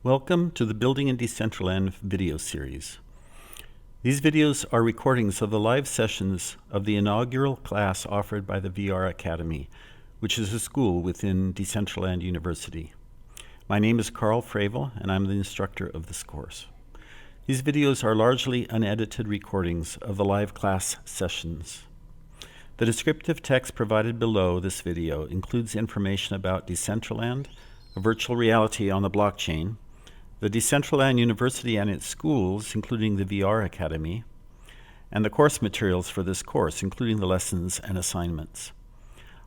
Welcome to the Building in Decentraland video series. These videos are recordings of the live sessions of the inaugural class offered by the VR Academy, which is a school within Decentraland University. My name is Carl Fravel, and I'm the instructor of this course. These videos are largely unedited recordings of the live class sessions. The descriptive text provided below this video includes information about Decentraland, a virtual reality on the blockchain, the Decentraland University and its schools, including the VR Academy, and the course materials for this course, including the lessons and assignments.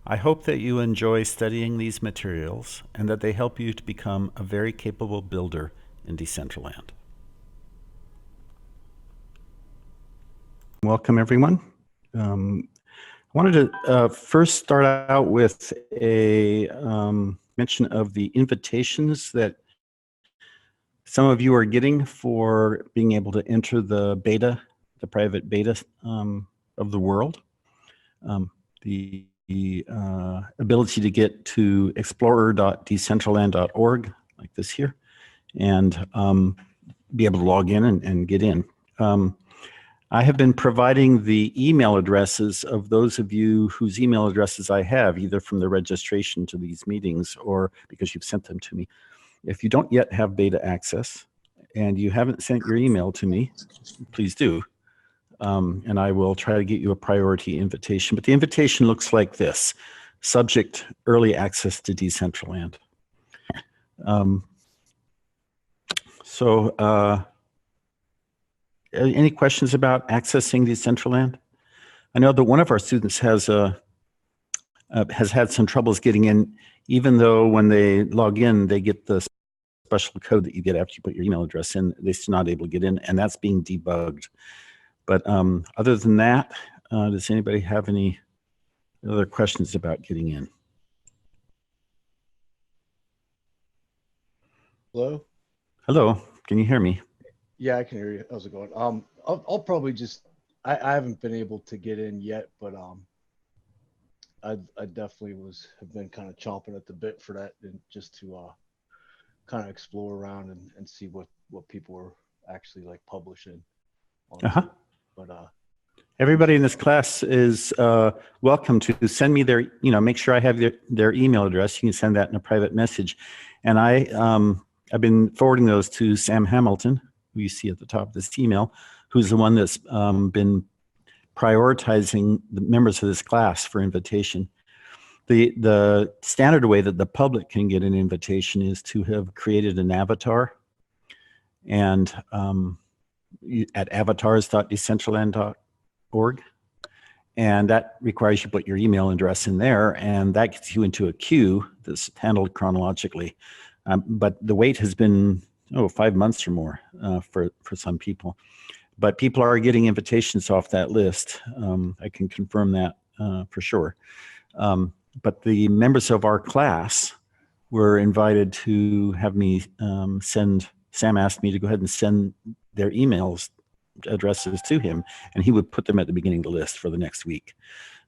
I hope that you enjoy studying these materials and that they help you to become a very capable builder in Decentraland. Welcome, everyone. I wanted to first start out with a mention of the invitations that some of you are getting for being able to enter the beta, the private beta of the world. The ability to get to explorer.decentraland.org, like this here, and be able to log in and get in. I have been providing the email addresses of those of you whose email addresses I have, either from the registration to these meetings or because you've sent them to me. If you don't yet have beta access and you haven't sent your email to me, please do. And I will try to get you a priority invitation. But the invitation looks like this: subject, early access to Decentraland. Any questions about accessing Decentraland? I know that one of our students has had some troubles getting in, even though when they log in, they get the special code that you get after you put your email address in. They're still not able to get in, and that's being debugged. But other than that, does anybody have any other questions about getting in? Hello? Hello, can you hear me? Yeah, I can hear you. How's it going? I'll probably just, I haven't been able to get in yet, but I definitely have been kind of chomping at the bit for that, and just to kind of explore around and see what people are actually like publishing. But everybody in this class is welcome to send me their, make sure I have their email address. You can send that in a private message. And I've been forwarding those to Sam Hamilton, who you see at the top of this email, who's the one that's been prioritizing the members of this class for invitation. The standard way that the public can get an invitation is to have created an avatar, and at avatars.decentraland.org, and that requires you put your email address in there, and that gets you into a queue that's handled chronologically. But the wait has been 5 months or more for some people. But people are getting invitations off that list. I can confirm that for sure. But the members of our class were invited to have me Sam asked me to go ahead and send their emails addresses to him, and he would put them at the beginning of the list for the next week.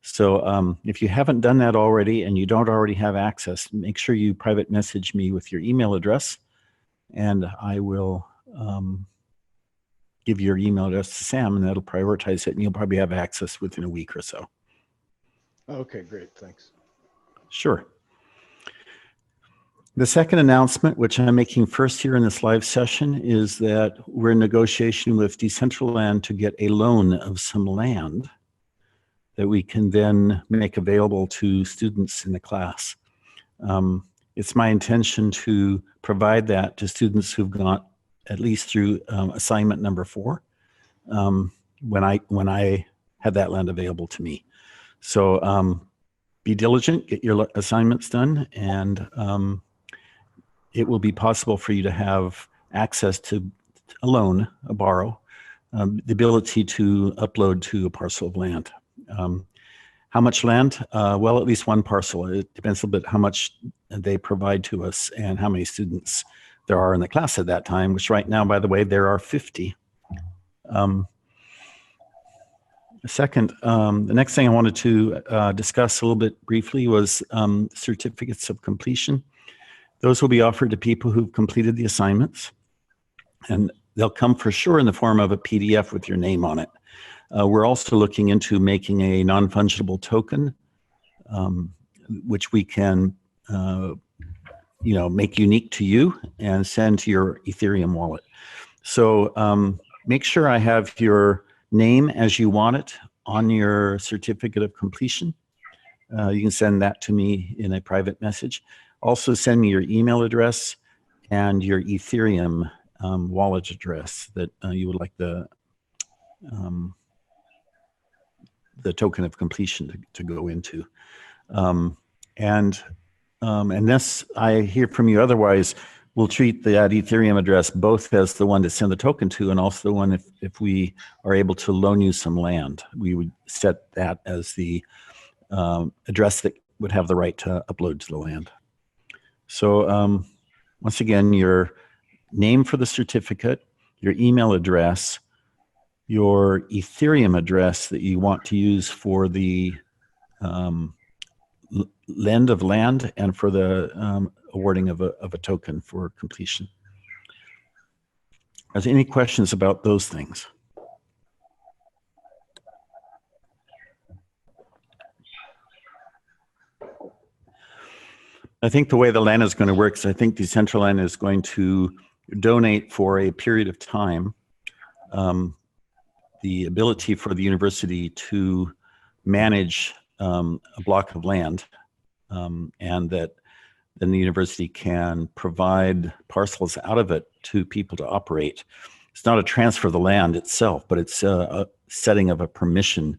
So if you haven't done that already and you don't already have access, make sure you private message me with your email address, and I will give your email address to Sam, and that'll prioritize it, and you'll probably have access within a week or so. Okay, great, thanks. Sure. The second announcement, which I'm making first here in this live session, is that we're in negotiation with Decentraland to get a loan of some land that we can then make available to students in the class. It's my intention to provide that to students who've got at least through assignment number 4 when I have that land available to me. So be diligent, get your assignments done, and it will be possible for you to have access to a loan, a borrow, the ability to upload to a parcel of land. How much land? Well, at least one parcel. It depends a little bit how much they provide to us and how many students there are in the class at that time, which right now, by the way, there are 50. Second, the next thing I wanted to discuss a little bit briefly was certificates of completion. Those will be offered to people who've completed the assignments, and they'll come for sure in the form of a PDF with your name on it. We're also looking into making a non-fungible token, which we can make unique to you and send to your Ethereum wallet. So make sure I have your name as you want it on your certificate of completion. You can send that to me in a private message. Also send me your email address and your Ethereum wallet address that you would like the token of completion to go into. Unless I hear from you otherwise, we'll treat that Ethereum address both as the one to send the token to and also the one if we are able to loan you some land. We would set that as the address that would have the right to upload to the land. So once again, your name for the certificate, your email address, your Ethereum address that you want to use for the lend of land and for the awarding of a token for completion. Are there any questions about those things? I think the way the land is going to work is I think Decentraland is going to donate for a period of time the ability for the university to manage a block of land, and that then the university can provide parcels out of it to people to operate. It's not a transfer of the land itself, but it's a setting of a permission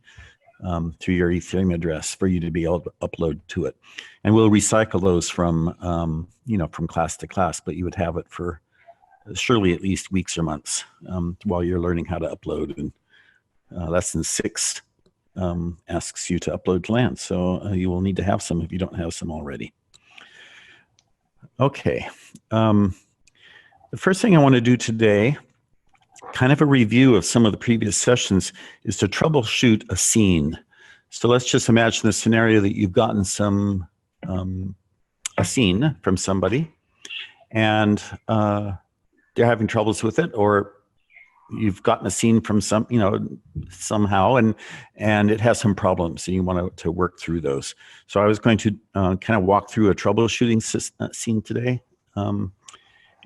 through your Ethereum address for you to be able to upload to it. And we'll recycle those from, from class to class, but you would have it for surely at least weeks or months while you're learning how to upload. And lesson 6 asks you to upload to land. So you will need to have some if you don't have some already. Okay. The first thing I want to do today, kind of a review of some of the previous sessions, is to troubleshoot a scene. So let's just imagine the scenario that you've gotten a scene from somebody and they're having troubles with it, or you've gotten a scene from somehow and it has some problems and you want to work through those. So I was going to kind of walk through a troubleshooting scene today.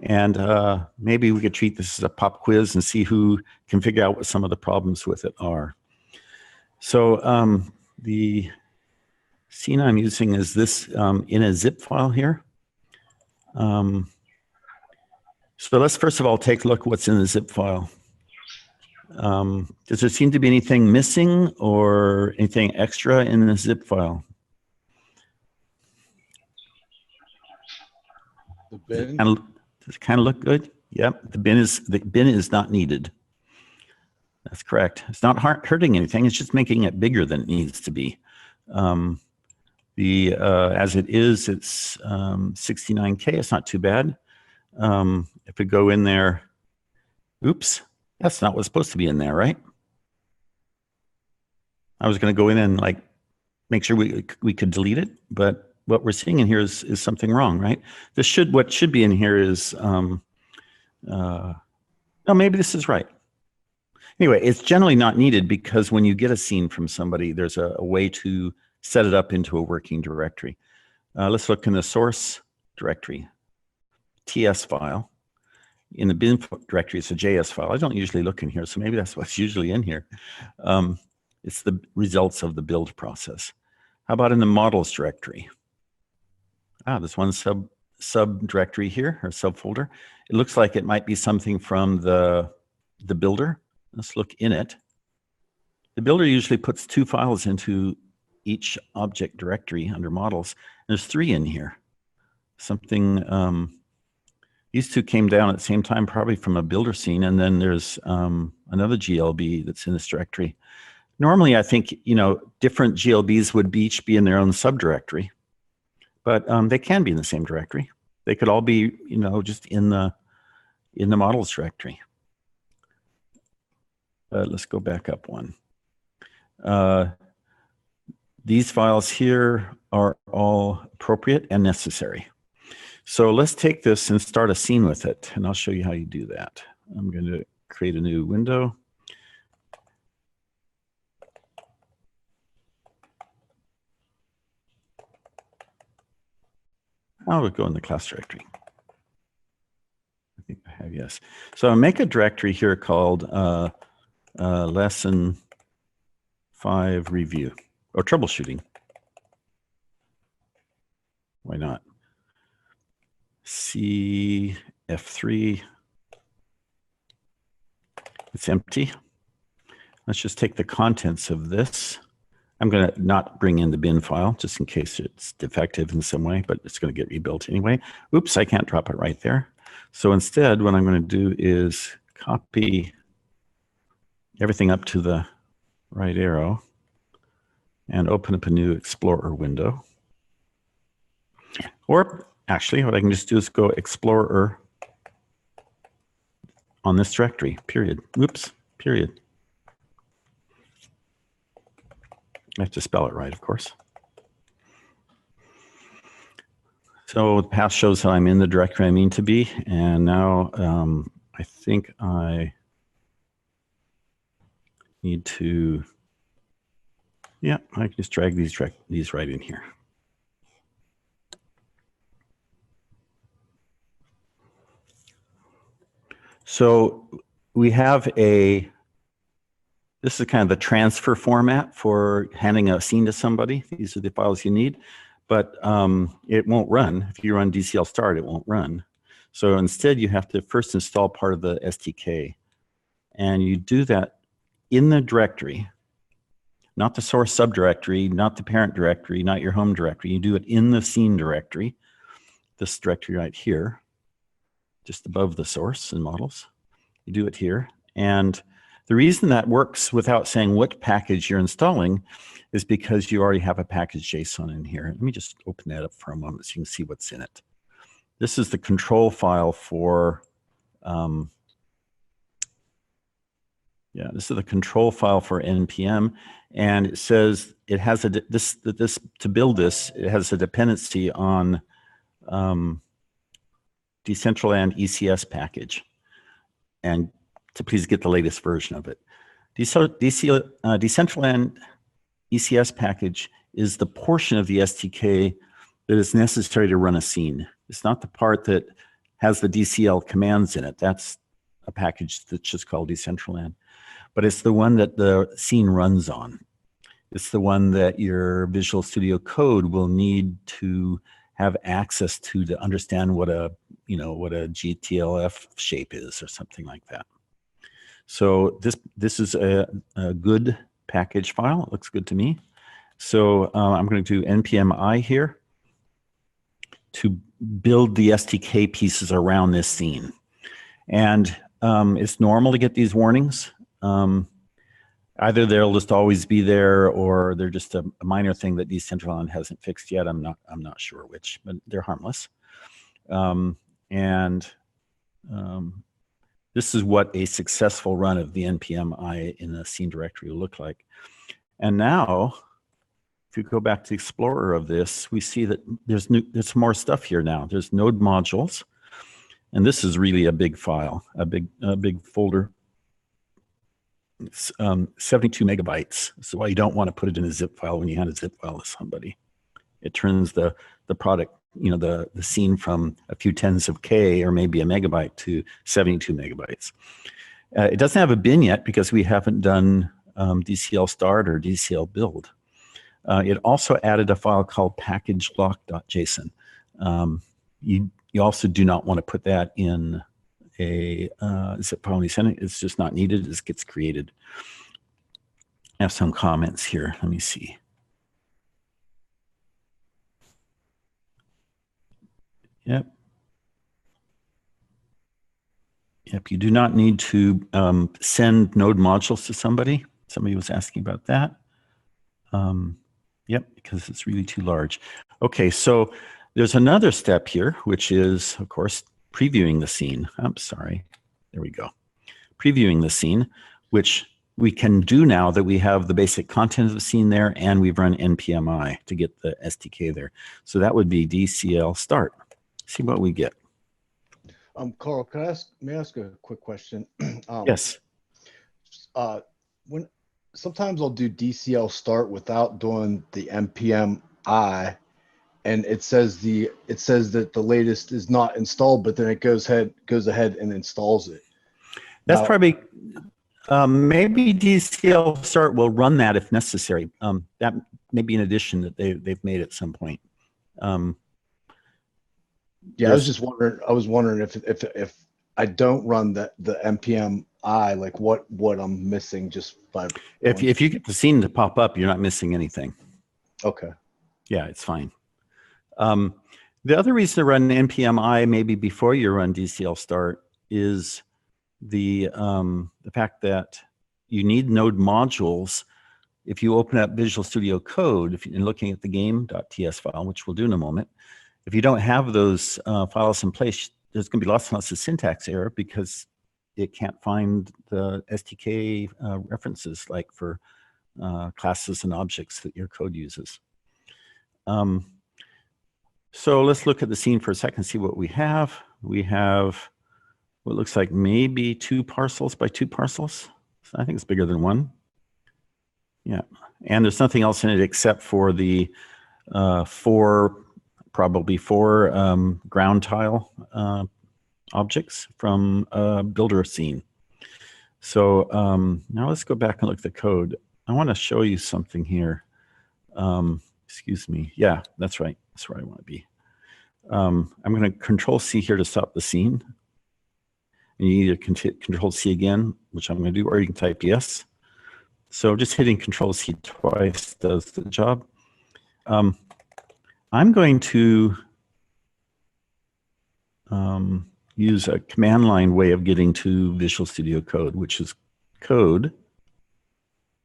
And maybe we could treat this as a pop quiz and see who can figure out what some of the problems with it are. So the scene I'm using is this in a zip file here. So let's first of all take a look at what's in the zip file. Does there seem to be anything missing or anything extra in the zip file? The bin? Does it kind of look good? Yep, the bin is not needed. That's correct. It's not hurting anything. It's just making it bigger than it needs to be. As it is, it's 69K. It's not too bad. If we go in there, oops, that's not what's supposed to be in there, right? I was going to go in and make sure we could delete it, but what we're seeing in here is something wrong, right? What should be in here is, no, maybe this is right. Anyway, it's generally not needed because when you get a scene from somebody, there's a way to set it up into a working directory. Let's look in the source directory, TS file. In the bin directory, it's a JS file. I don't usually look in here, so maybe that's what's usually in here. It's the results of the build process. How about in the models directory? There's one sub directory here, or subfolder. It looks like it might be something from the builder. Let's look in it. The builder usually puts 2 files into each object directory under models. There's 3 in here. These 2 came down at the same time, probably from a builder scene, and then there's another GLB that's in this directory. Normally, I think different GLBs would each be in their own subdirectory, but they can be in the same directory. They could all be, just in the models directory. Let's go back up one. These files here are all appropriate and necessary. So let's take this and start a scene with it, and I'll show you how you do that. I'm going to create a new window. I will go in the class directory. I think I have, yes. So I'll make a directory here called Lesson 5 Review, or Troubleshooting. Why not? CF3. It's empty. Let's just take the contents of this. I'm going to not bring in the bin file just in case it's defective in some way, but it's going to get rebuilt anyway. Oops, I can't drop it right there. So instead, what I'm going to do is copy everything up to the right arrow and open up a new Explorer window. Or actually, what I can just do is go Explorer on this directory, period. Oops, period. I have to spell it right, of course. So the path shows that I'm in the directory I mean to be, and now I think I need to, yeah, I can just drag these right in here. So we have this is kind of the transfer format for handing a scene to somebody. These are the files you need, but it won't run. If you run DCL start, it won't run. So instead, you have to first install part of the SDK. And you do that in the directory, not the source subdirectory, not the parent directory, not your home directory. You do it in the scene directory, this directory right here, just above the source and models. You do it here. And the reason that works without saying what package you're installing is because you already have a package JSON in here. Let me just open that up for a moment so you can see what's in it. This is the control file for, this is the control file for NPM, and it says it has a to build this. It has a dependency on Decentraland ECS package, and to please get the latest version of it. Decentraland ECS package is the portion of the SDK that is necessary to run a scene. It's not the part that has the DCL commands in it. That's a package that's just called Decentraland. But it's the one that the scene runs on. It's the one that your Visual Studio Code will need to have access to understand what a GTLF shape is or something like that. So this is a good package file. It looks good to me. So I'm going to do npm-i here to build the SDK pieces around this scene. And it's normal to get these warnings. Either they'll just always be there, or they're just a minor thing that Decentraland hasn't fixed yet. I'm not sure which, but they're harmless. This is what a successful run of the npm-i in a scene directory will look like. And now, if you go back to the Explorer of this, we see that there's more stuff here now. There's node modules, and this is really a big file, a big folder. It's 72 megabytes. So why you don't want to put it in a zip file when you hand a zip file to somebody. It turns the product, the scene from a few tens of K or maybe a megabyte to 72 megabytes. It doesn't have a bin yet because we haven't done DCL start or DCL build. It also added a file called packagelock.json. You also do not want to put that in a zip file when you send it. It's just not needed. It just gets created. I have some comments here. Let me see. Yep, you do not need to send node modules to somebody. Somebody was asking about that. Yep, because it's really too large. Okay, so there's another step here, which is, of course, previewing the scene. I'm sorry. There we go. Previewing the scene, which we can do now that we have the basic content of the scene there and we've run npm-i to get the SDK there. So that would be DCL start. see what we get. Carl, may I ask a quick question? Yes. When sometimes I'll do DCL start without doing the npm I, and it says that the latest is not installed, but then it goes ahead and installs it. That's Now, probably maybe DCL start will run that if necessary. That may be an addition that they've made at some point. Yeah, I was wondering if I don't run the npm I, like what I'm missing just by. If you get the scene to pop up, you're not missing anything. Okay. Yeah, it's fine. The other reason to run npm I maybe before you run DCL start is the fact that you need node modules. If you open up Visual Studio Code and looking at the game.ts file, which we'll do in a moment, if you don't have those files in place, there's going to be lots and lots of syntax error because it can't find the SDK references like for classes and objects that your code uses. So let's look at the scene for a second, see what we have. We have what looks like maybe 2 parcels by 2 parcels. So I think it's bigger than 1. Yeah, and there's nothing else in it except for the probably four ground tile objects from builder scene. So now let's go back and look at the code. I want to show you something here. Excuse me. Yeah, that's right. That's where I want to be. I'm going to Control C here to stop the scene. And you either Control C again, which I'm going to do, or you can type yes. So just hitting Control C twice does the job. I'm going to use a command line way of getting to Visual Studio Code, which is code,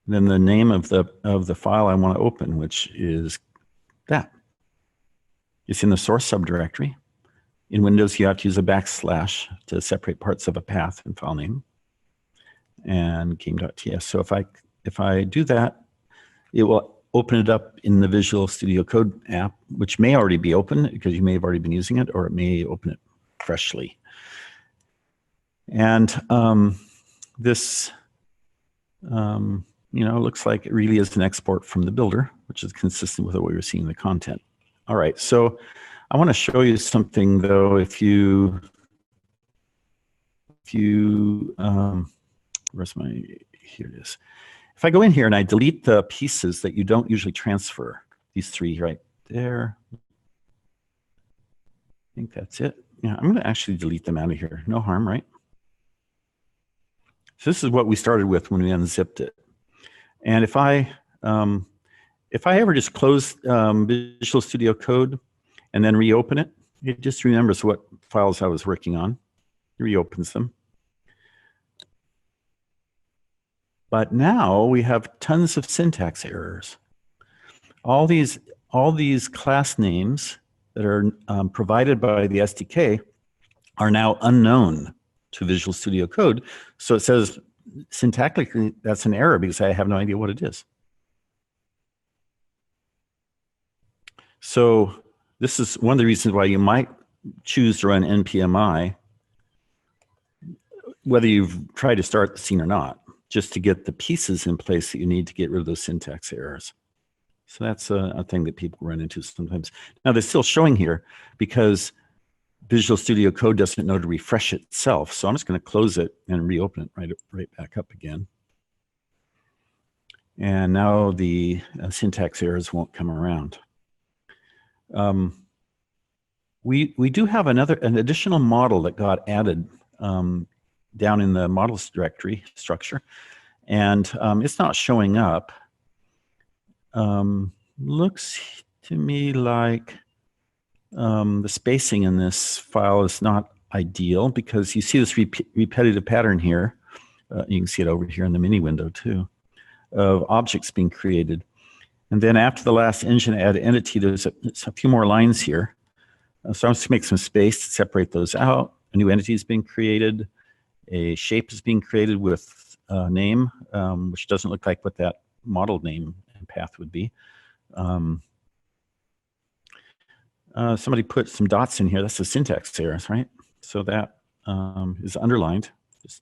then the name of the file I want to open, which is that. It's in the source subdirectory. In Windows, you have to use a backslash to separate parts of a path and file name, and game.ts. So if I do that, it will open it up in the Visual Studio Code app, which may already be open because you may have already been using it, or it may open it freshly. And this, looks like it really is an export from the builder, which is consistent with what we were seeing in the content. All right, so I want to show you something though. Where's here it is. If I go in here and I delete the pieces that you don't usually transfer, these 3 right there, I think that's it. Yeah, I'm going to actually delete them out of here. No harm, right? So this is what we started with when we unzipped it. And if I ever just close Visual Studio Code and then reopen it, it just remembers what files I was working on. It reopens them. But now we have tons of syntax errors. All these class names that are provided by the SDK are now unknown to Visual Studio Code. So it says syntactically that's an error because I have no idea what it is. So this is one of the reasons why you might choose to run npmi, whether you've tried to start the scene or not, just to get the pieces in place that you need to get rid of those syntax errors. So that's a thing that people run into sometimes. Now they're still showing here because Visual Studio Code doesn't know to refresh itself. So I'm just going to close it and reopen it right back up again. And now the syntax errors won't come around. We do have an additional model that got added down in the models directory structure, and it's not showing up. Looks to me like the spacing in this file is not ideal because you see this repetitive pattern here. You can see it over here in the mini window too, of objects being created. And then after the last engine add entity, there's a few more lines here. So I'm just going to make some space to separate those out. A new entity is being created. A shape is being created with a name, which doesn't look like what that model name and path would be. Somebody put some dots in here. That's the syntax errors, right? So that is underlined.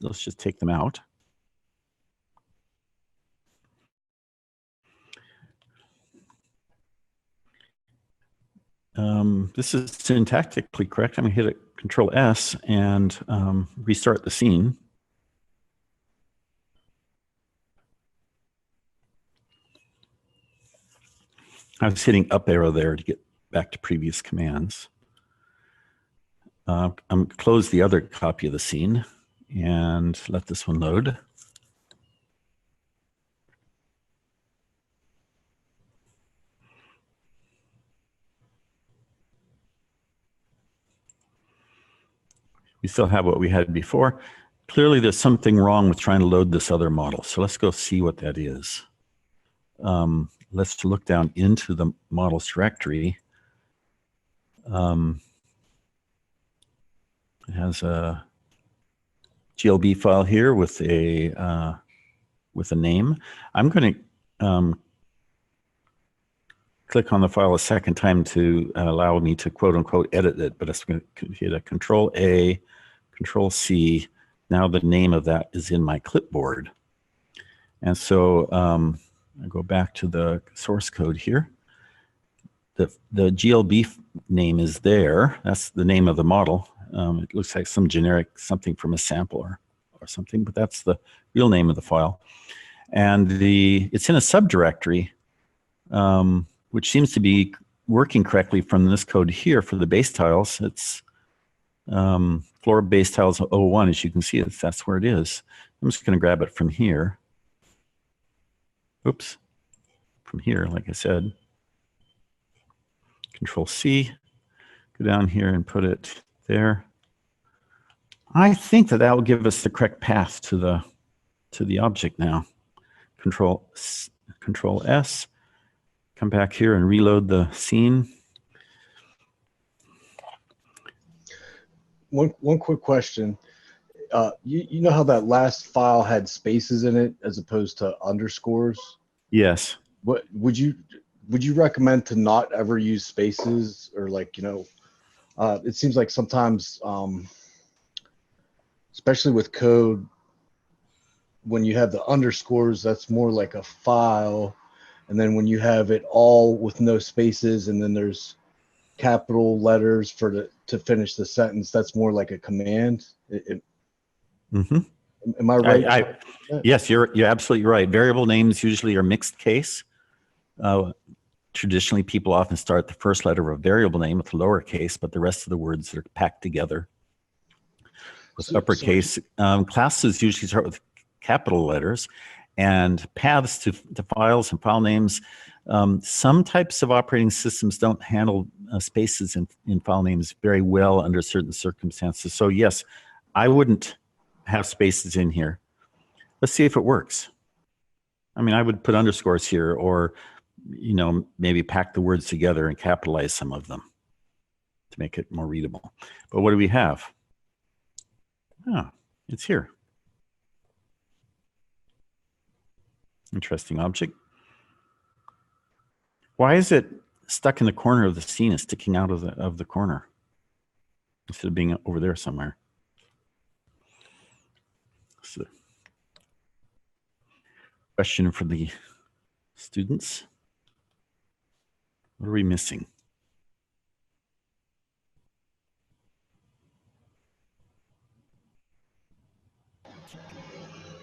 Let's just take them out. This is syntactically correct. I'm going to hit Control S and restart the scene. I was hitting up arrow there to get back to previous commands. I'm close the other copy of the scene and let this one load. We still have what we had before. Clearly, there's something wrong with trying to load this other model. So let's go see what that is. Let's look down into the models directory. It has a GLB file here with a name. I'm going to click on the file a second time to allow me to quote unquote edit it, but it's going to hit a Control A, Control C. Now the name of that is in my clipboard. And so I go back to the source code here. The GLB name is there. That's the name of the model. It looks like some generic something from a sampler or something, but that's the real name of the file. And it's in a subdirectory, which seems to be working correctly from this code here for the base tiles. It's floor base tiles 01, as you can see, that's where it is. I'm just going to grab it from here. Oops, from here, like I said. Control C, go down here and put it there. I think that will give us the correct path to the object now. Control S, come back here and reload the scene. One quick question. You know how that last file had spaces in it as opposed to underscores? Yes. What would you recommend to not ever use spaces, or like, it seems like sometimes, especially with code, when you have the underscores, that's more like a file. And then when you have it all with no spaces, and then there's capital letters to finish the sentence, that's more like a command. Am I right? Yes, you're absolutely right. Variable names usually are mixed case. Traditionally, people often start the first letter of a variable name with lowercase, but the rest of the words are packed together with uppercase. Classes usually start with capital letters, and paths to files and file names. Some types of operating systems don't handle spaces in file names very well under certain circumstances. So yes, I wouldn't have spaces in here. Let's see if it works. I mean, I would put underscores here, or maybe pack the words together and capitalize some of them to make it more readable. But what do we have? Oh, it's here. Interesting object. Why is it stuck in the corner of the scene? It's sticking out of the corner instead of being over there somewhere? So, question for the students. What are we missing?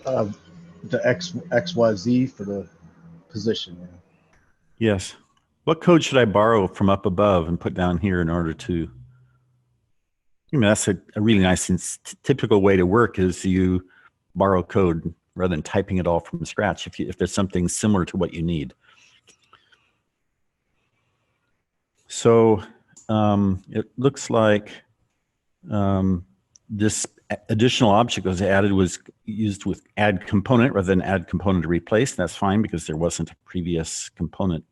The XYZ for the position. Yeah. Yes. What code should I borrow from up above and put down here in order to? That's a really nice and typical way to work, is you borrow code rather than typing it all from scratch if there's something similar to what you need. So it looks like this additional object was used with add component rather than add component to replace. That's fine because there wasn't a previous component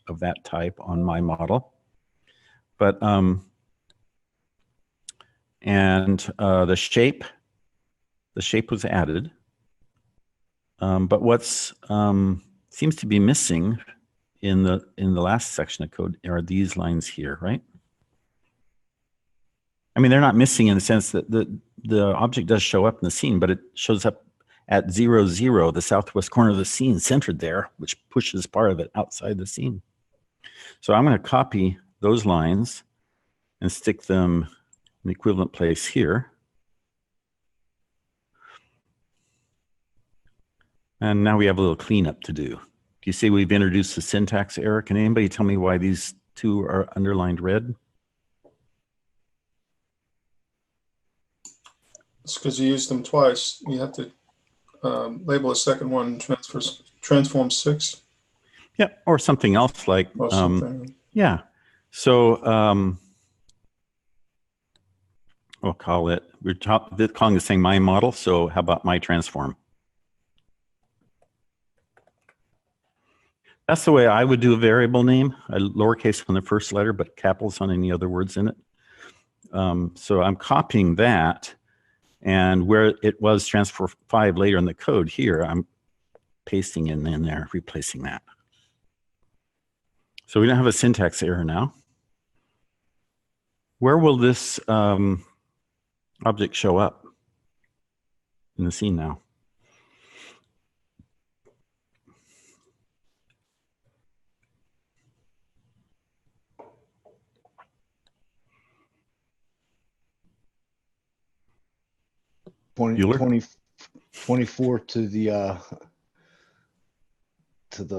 of that type on my model. But the shape was added. But what's seems to be missing in the last section of code are these lines here, right? I mean, they're not missing in the sense that the object does show up in the scene, but it shows up at 0, 0, the southwest corner of the scene, centered there, which pushes part of it outside the scene. So I'm going to copy those lines and stick them in the equivalent place here. And now we have a little cleanup to do. You see we've introduced a syntax error. Can anybody tell me why these two are underlined red? It's because you used them twice. You have to label a second one transform 6. Yeah, or something else like, Or something. yeah. So we'll call it, we're calling this thing my model. So how about my transform? That's the way I would do a variable name, a lowercase on the first letter, but capitals on any other words in it. So I'm copying that, and where it was transfer 5 later in the code here, I'm pasting in there, replacing that. So we don't have a syntax error now. Where will this object show up in the scene now? Bueller? 24 to the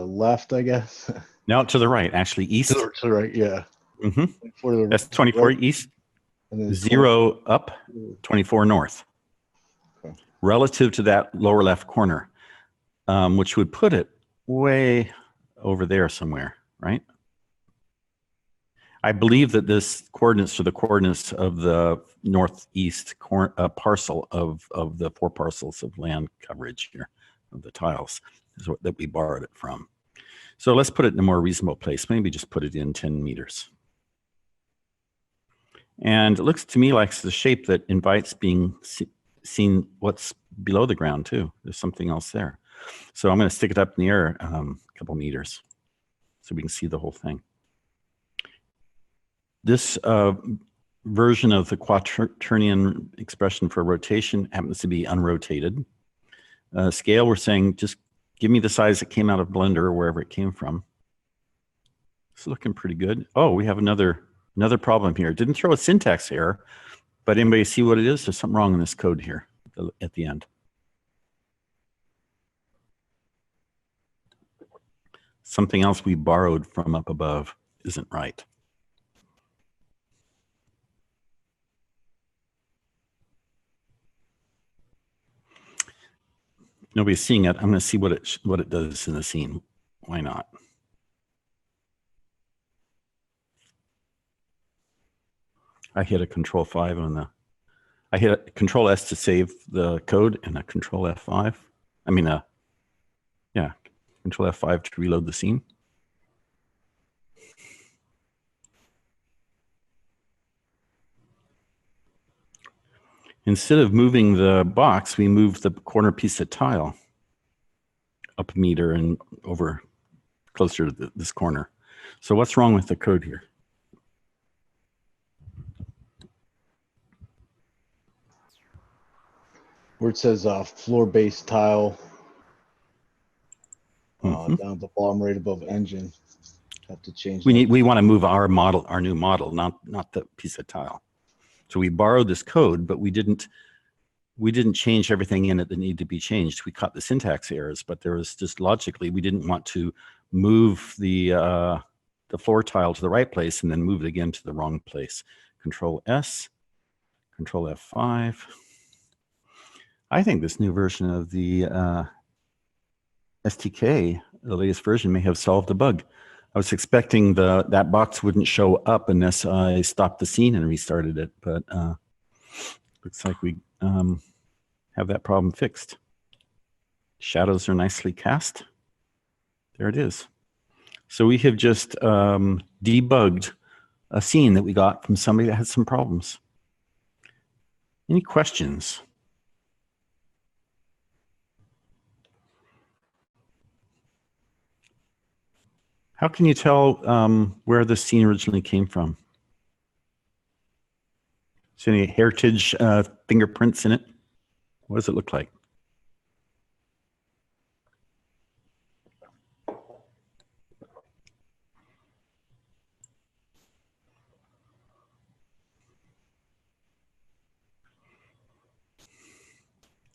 left, I guess. No, to the right, actually east. To the right, yeah. Mm-hmm. That's 24 right. east, And then 0 up, 24 north. Okay. Relative to that lower left corner, which would put it way over there somewhere, right? I believe that this coordinates are the coordinates of the northeast parcel of the 4 parcels of land coverage here, of the tiles, is what, that we borrowed it from. So let's put it in a more reasonable place. Maybe just put it in 10 meters. And it looks to me like it's the shape that invites being seen what's below the ground too. There's something else there. So I'm going to stick it up in the air a couple meters so we can see the whole thing. This version of the quaternion expression for rotation happens to be unrotated. Scale, we're saying just give me the size that came out of Blender or wherever it came from. It's looking pretty good. Oh, we have another problem here. It didn't throw a syntax error, but anybody see what it is? There's something wrong in this code here at the end. Something else we borrowed from up above isn't right. Nobody's seeing it. I'm going to see what it does in the scene. Why not? I hit a Control 5 on the. I hit a Control S to save the code and a Control F5. I mean, yeah, Control F5 to reload the scene. Instead of moving the box, we move the corner piece of tile up a meter and over closer to this corner. So what's wrong with the code here? Where it says floor-based tile down at the bottom right above engine. Have to change. We want to move our model, our new model, not the piece of tile. So we borrowed this code, but we didn't change everything in it that needed to be changed. We caught the syntax errors, but there was just logically, we didn't want to move the floor tile to the right place and then move it again to the wrong place. Control S, Control F5. I think this new version of the STK, the latest version, may have solved the bug. I was expecting that box wouldn't show up unless I stopped the scene and restarted it, but looks like we have that problem fixed. Shadows are nicely cast. There it is. So we have just debugged a scene that we got from somebody that had some problems. Any questions? How can you tell where the scene originally came from? Is there any heritage fingerprints in it? What does it look like?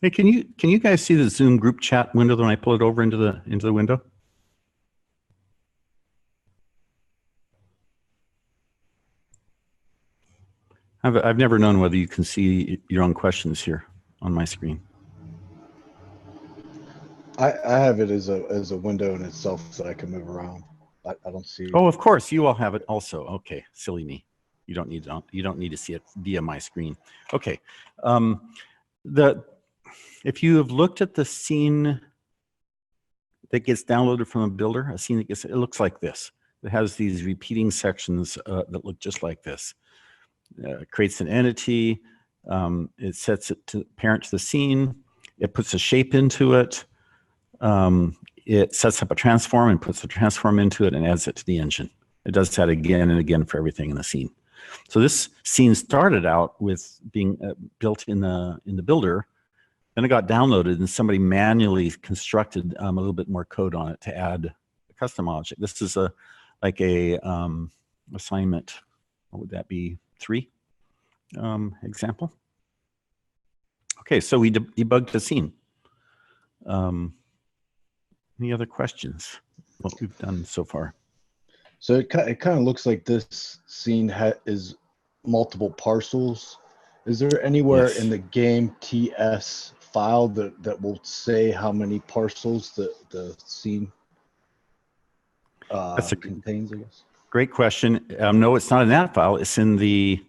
Hey, can you guys see the Zoom group chat window when I pull it over into the window? I've never known whether you can see your own questions here on my screen. I have it as a window in itself that I can move around. I don't see. Oh, of course, you all have it also. Okay, silly me. You don't need to see it via my screen. Okay, if you have looked at the scene that gets downloaded from a builder, a scene that it looks like this. It has these repeating sections that look just like this. It creates an entity. It sets it to parent to the scene. It puts a shape into it. It sets up a transform and puts the transform into it and adds it to the engine. It does that again and again for everything in the scene. So this scene started out with being built in the builder. Then it got downloaded and somebody manually constructed a little bit more code on it to add a custom object. This is like a assignment. What would that be? 3 example. Okay, so we debugged the scene. Any other questions? What we've done so far? So it kind of looks like this scene is multiple parcels. Is there anywhere in the game TS file that will say how many parcels the scene contains, I guess? Great question. No, it's not in that file. It's in the,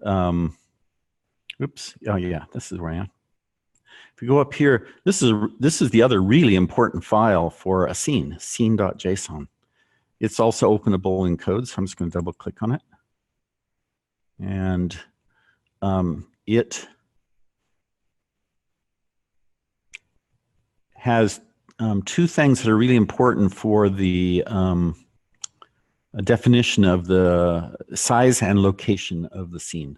oops. Oh yeah, this is where I am. If you go up here, this is the other really important file for a scene, scene.json. It's also openable in code, so I'm just going to double click on it. And it has 2 things that are really important for the definition of the size and location of the scene.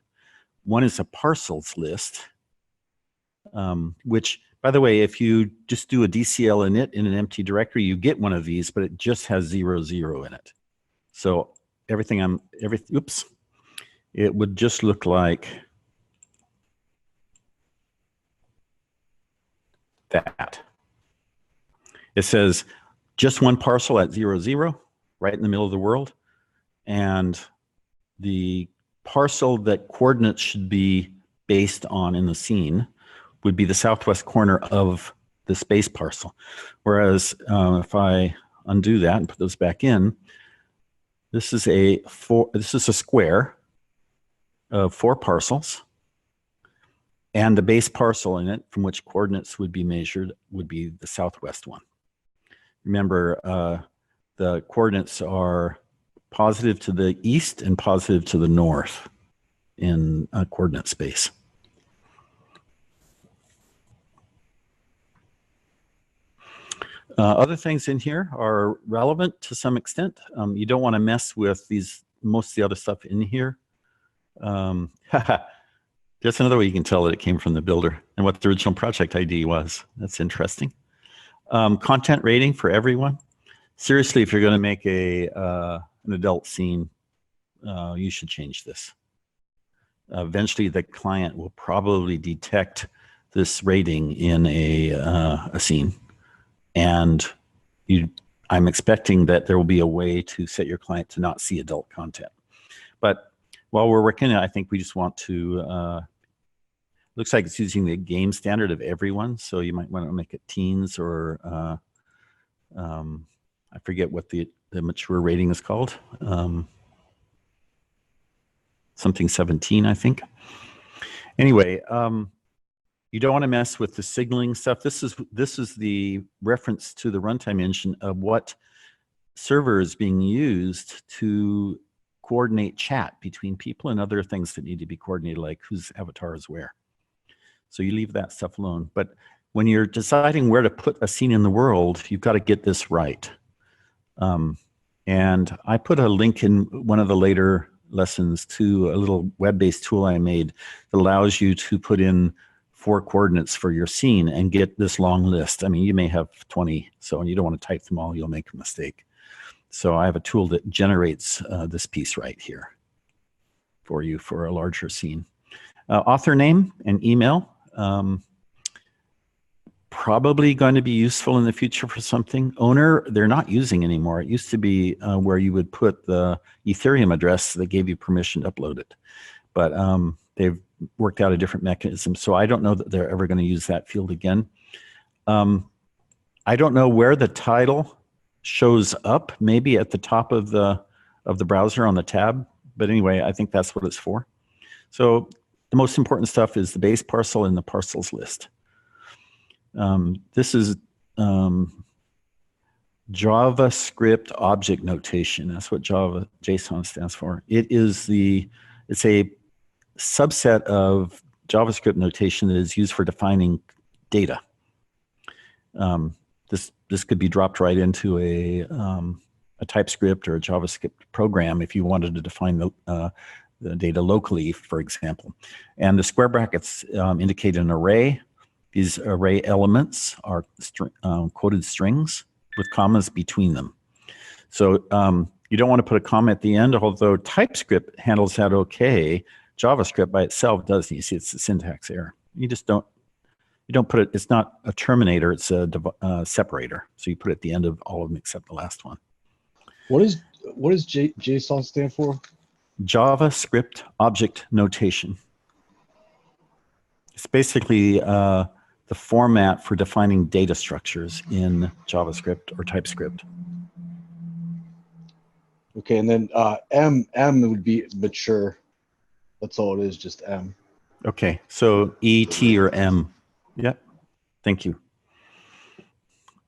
One is a parcels list, which, by the way, if you just do a DCL init in an empty directory, you get one of these, but it just has 0, 0 in it. So oops, it would just look like that. It says just one parcel at 0, 0, right in the middle of the world. And the parcel that coordinates should be based on in the scene would be the southwest corner of the space parcel. Whereas if I undo that and put those back in, this is a square of 4 parcels, and the base parcel in it from which coordinates would be measured would be the southwest one. Remember, the coordinates are positive to the east and positive to the north in coordinate space. Other things in here are relevant to some extent. You don't want to mess with most of the other stuff in here. That's another way you can tell that it came from the builder and what the original project ID was. That's interesting. Content rating for everyone. Seriously, if you're going to make an adult scene, you should change this. Eventually, the client will probably detect this rating in a scene. And I'm expecting that there will be a way to set your client to not see adult content. But while we're working on it, I think we just want to, looks like it's using the game standard of everyone. So you might want to make it teens or, I forget what the mature rating is called. Something 17, I think. Anyway, you don't want to mess with the signaling stuff. This is the reference to the runtime engine of what server is being used to coordinate chat between people and other things that need to be coordinated, like whose avatar is where. So you leave that stuff alone. But when you're deciding where to put a scene in the world, you've got to get this right. And I put a link in one of the later lessons to a little web-based tool I made that allows you to put in 4 coordinates for your scene and get this long list. I mean, you may have 20, so and you don't want to type them all, you'll make a mistake. So I have a tool that generates this piece right here for you for a larger scene. Author name and email. Probably going to be useful in the future for something. Owner, they're not using anymore. It used to be where you would put the Ethereum address that gave you permission to upload it. But they've worked out a different mechanism. So I don't know that they're ever going to use that field again. I don't know where the title shows up, maybe at the top of the browser on the tab. But anyway, I think that's what it's for. So the most important stuff is the base parcel and the parcels list. This is JavaScript object notation. That's what JSON stands for. It's a subset of JavaScript notation that is used for defining data. This could be dropped right into a TypeScript or a JavaScript program if you wanted to define the data locally, for example. And the square brackets indicate an array. These array elements are quoted strings with commas between them. So you don't want to put a comma at the end, although TypeScript handles that okay. JavaScript by itself doesn't. You see, it's a syntax error. You just don't. You don't put it. It's not a terminator. It's a separator. So you put it at the end of all of them except the last one. What does JSON stand for? JavaScript object notation. It's basically the format for defining data structures in JavaScript or TypeScript. Okay, and then M would be mature. That's all it is, just M. Okay, so E, T, or M. Yep, thank you.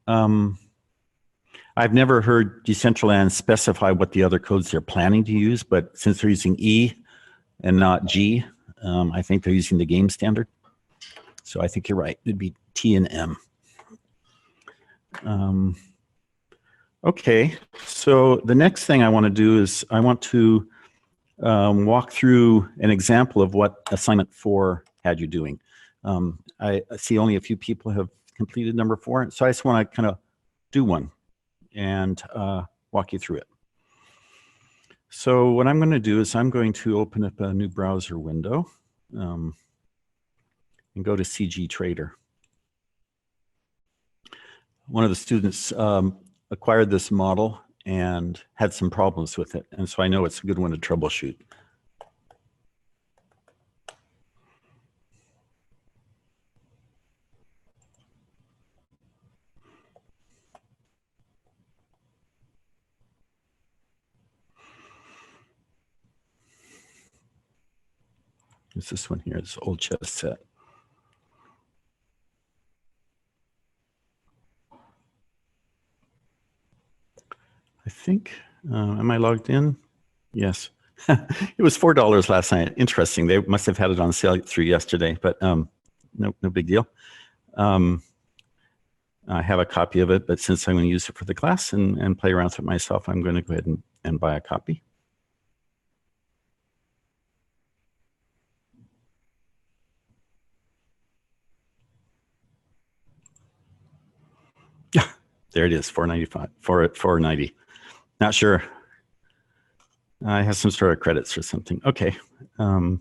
I've never heard Decentraland specify what the other codes they're planning to use, but since they're using E and not G, I think they're using the game standard. So I think you're right. It'd be T and M. Okay, so the next thing I want to do is I want to walk through an example of what assignment 4 had you doing. I see only a few people have completed number 4, so I just want to kind of do one and walk you through it. So what I'm going to do is I'm going to open up a new browser window and go to CG Trader. One of the students acquired this model and had some problems with it, and so I know it's a good one to troubleshoot. It's this one here, this old chess set. I think, am I logged in? Yes. It was $4 last night. Interesting. They must have had it on sale through yesterday, but no big deal. I have a copy of it, but since I'm going to use it for the class and play around with it myself, I'm going to go ahead and buy a copy. Yeah, there it is, $4.95, $4.90. Not sure. I have some sort of credits or something. Okay. Are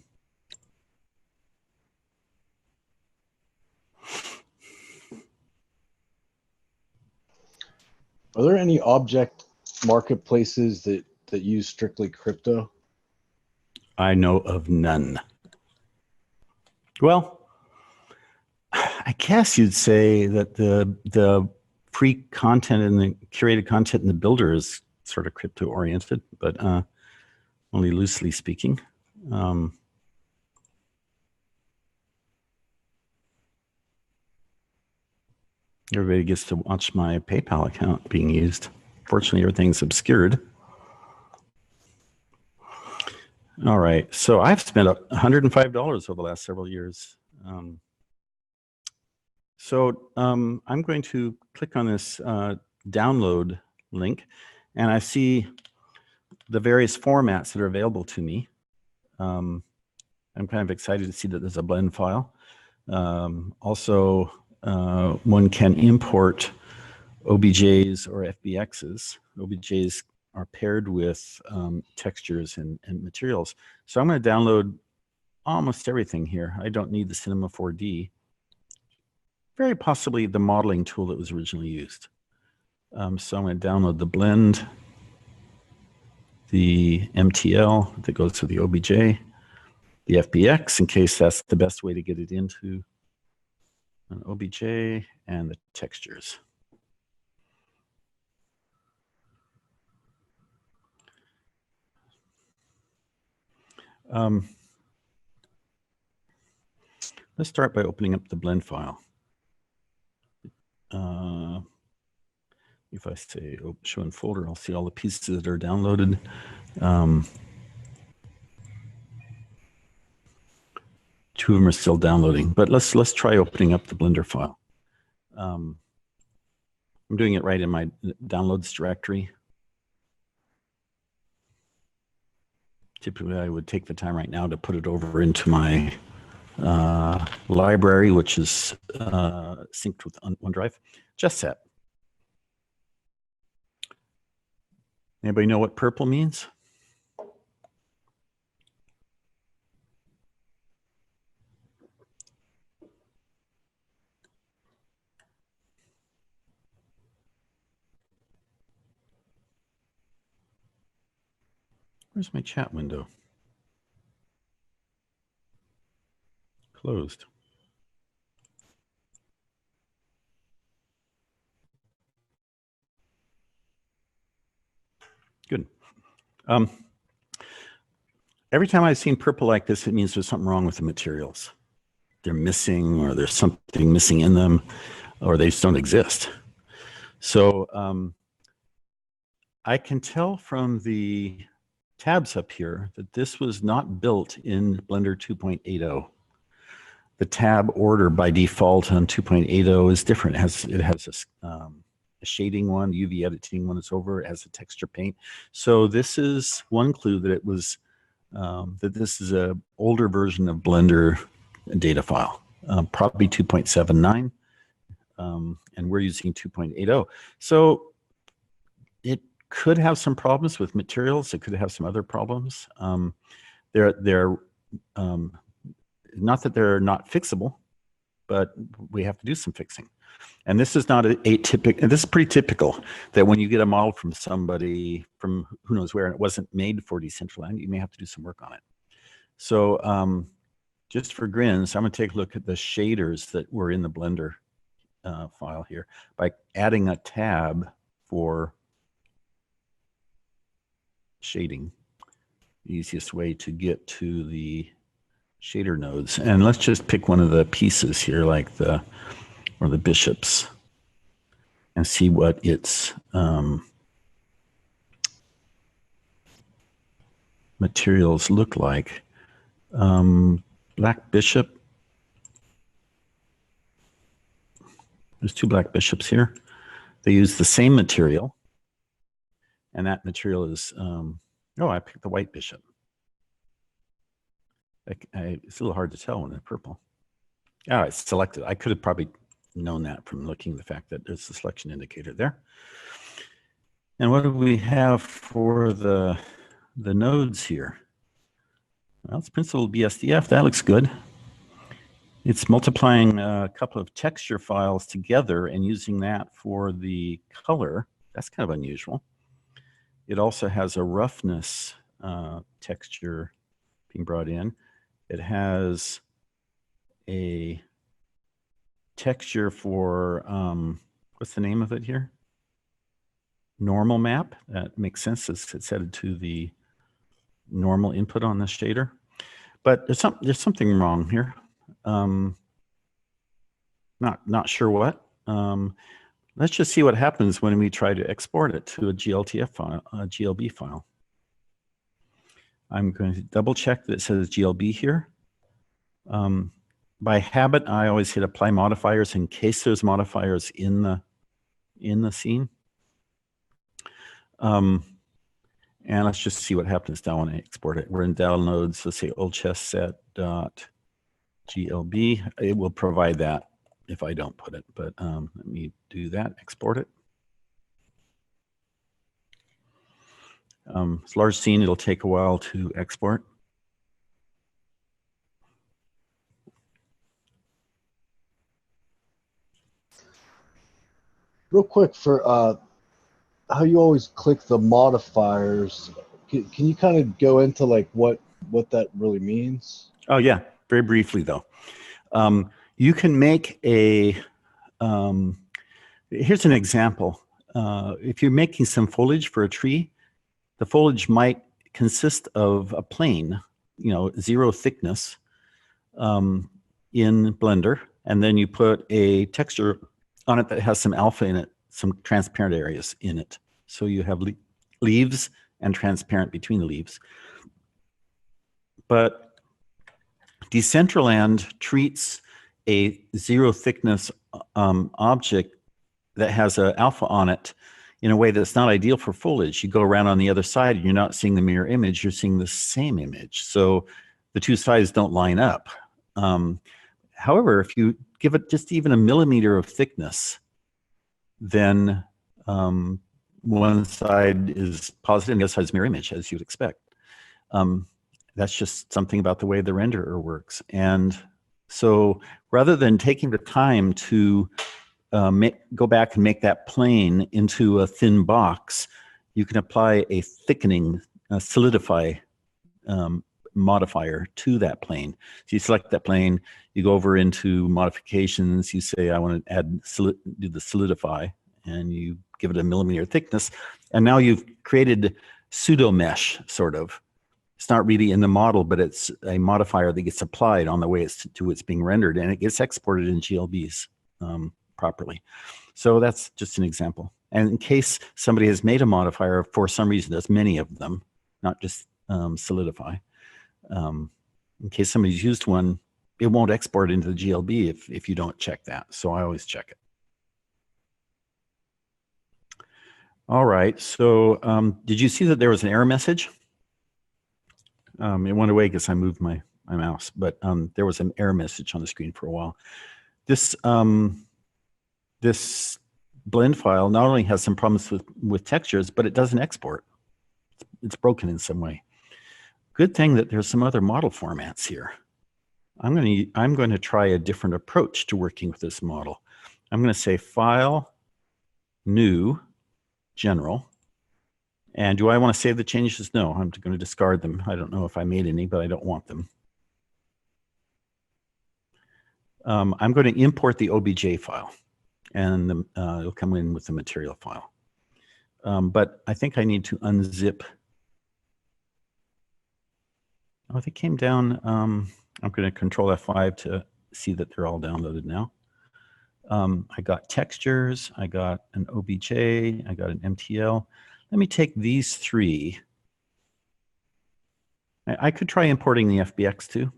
there any object marketplaces that use strictly crypto? I know of none. Well, I guess you'd say that the free content and the curated content in the builder is sort of crypto oriented, but only loosely speaking. Everybody gets to watch my PayPal account being used. Fortunately, everything's obscured. All right, so I've spent $105 over the last several years. I'm going to click on this download link, and I see the various formats that are available to me. I'm kind of excited to see that there's a blend file. Also, one can import OBJs or FBXs. OBJs are paired with textures and materials. So I'm going to download almost everything here. I don't need the Cinema 4D. Very possibly the modeling tool that was originally used. So I'm going to download the blend, the MTL that goes to the OBJ, the FBX in case that's the best way to get it into an OBJ, and the textures. Let's start by opening up the blend file. If I say show in folder, I'll see all the pieces that are downloaded. Two of them are still downloading, but let's try opening up the Blender file. I'm doing it right in my downloads directory. Typically, I would take the time right now to put it over into my library, which is synced with OneDrive. Just set. Anybody know what purple means? Where's my chat window? Closed. Good. Every time I've seen purple like this, it means there's something wrong with the materials. They're missing, or there's something missing in them, or they just don't exist. So I can tell from the tabs up here that this was not built in Blender 2.80. The tab order by default on 2.80 is different. It has a shading one, UV editing one. It's over. It has a texture paint. So this is one clue that it was that this is a older version of Blender data file, probably 2.79, and we're using 2.80. So it could have some problems with materials. It could have some other problems. They're not that they're not fixable, but we have to do some fixing. And this is not atypical, and this is pretty typical, that when you get a model from somebody from who knows where, and it wasn't made for Decentraland, you may have to do some work on it. So just for grins, I'm going to take a look at the shaders that were in the Blender file here by adding a tab for shading. The easiest way to get to the shader nodes. And let's just pick one of the pieces here, like the bishops, and see what its materials look like. Black bishop. There's two black bishops here. They use the same material, and that material is, oh, I picked the white bishop. It's a little hard to tell when they're purple. Oh, it's selected. I could have probably known that from looking at the fact that there's a selection indicator there. And what do we have for the nodes here? Well, it's principal BSDF. That looks good. It's multiplying a couple of texture files together and using that for the color. That's kind of unusual. It also has a roughness texture being brought in. It has a texture for, what's the name of it here? Normal map. That makes sense. It's headed to the normal input on the shader. But there's something wrong here. Not sure what. Let's just see what happens when we try to export it to a GLTF file, a GLB file. I'm going to double check that it says GLB here. By habit, I always hit apply modifiers in case there's modifiers in the scene. And let's just see what happens now when I export it. We're in downloads. Let's say old chess set dot GLB. It will provide that if I don't put it, but let me do that, export it. It's a large scene. It'll take a while to export. Real quick, for how you always click the modifiers, can you kind of go into like what that really means? Oh yeah, very briefly though. You can make a, here's an example. If you're making some foliage for a tree, the foliage might consist of a plane, 0 thickness in Blender, and then you put a texture on it that has some alpha in it, some transparent areas in it. So you have leaves and transparent between the leaves. But Decentraland treats a 0 thickness object that has an alpha on it in a way that's not ideal for foliage. You go around on the other side and you're not seeing the mirror image, you're seeing the same image. So the two sides don't line up. However, if you give it just even a millimeter of thickness, then one side is positive and the other side is mirror image, as you'd expect. That's just something about the way the renderer works. And so rather than taking the time to go back and make that plane into a thin box, you can apply a thickening, solidify modifier to that plane. So you select that plane, you go over into modifications, you say, I want to add, do the solidify, and you give it a millimeter thickness. And now you've created pseudo mesh, sort of. It's not really in the model, but it's a modifier that gets applied on the way it's being rendered, and it gets exported in GLBs properly. So that's just an example. And in case somebody has made a modifier for some reason, there's many of them, not just solidify. In case somebody's used one, it won't export into the GLB if you don't check that. So I always check it. All right, so did you see that there was an error message? It went away because I moved my mouse, but there was an error message on the screen for a while. This this blend file not only has some problems with textures, but it doesn't export. It's broken in some way. Good thing that there's some other model formats here. I'm going to try a different approach to working with this model. I'm going to say File, New, General. And do I want to save the changes? No, I'm going to discard them. I don't know if I made any, but I don't want them. I'm going to import the OBJ file, and it'll come in with the material file. But I think I need to unzip. Oh, they came down. I'm going to Control F5 to see that they're all downloaded now. I got textures. I got an OBJ. I got an MTL. Let me take these three. I could try importing the FBX too.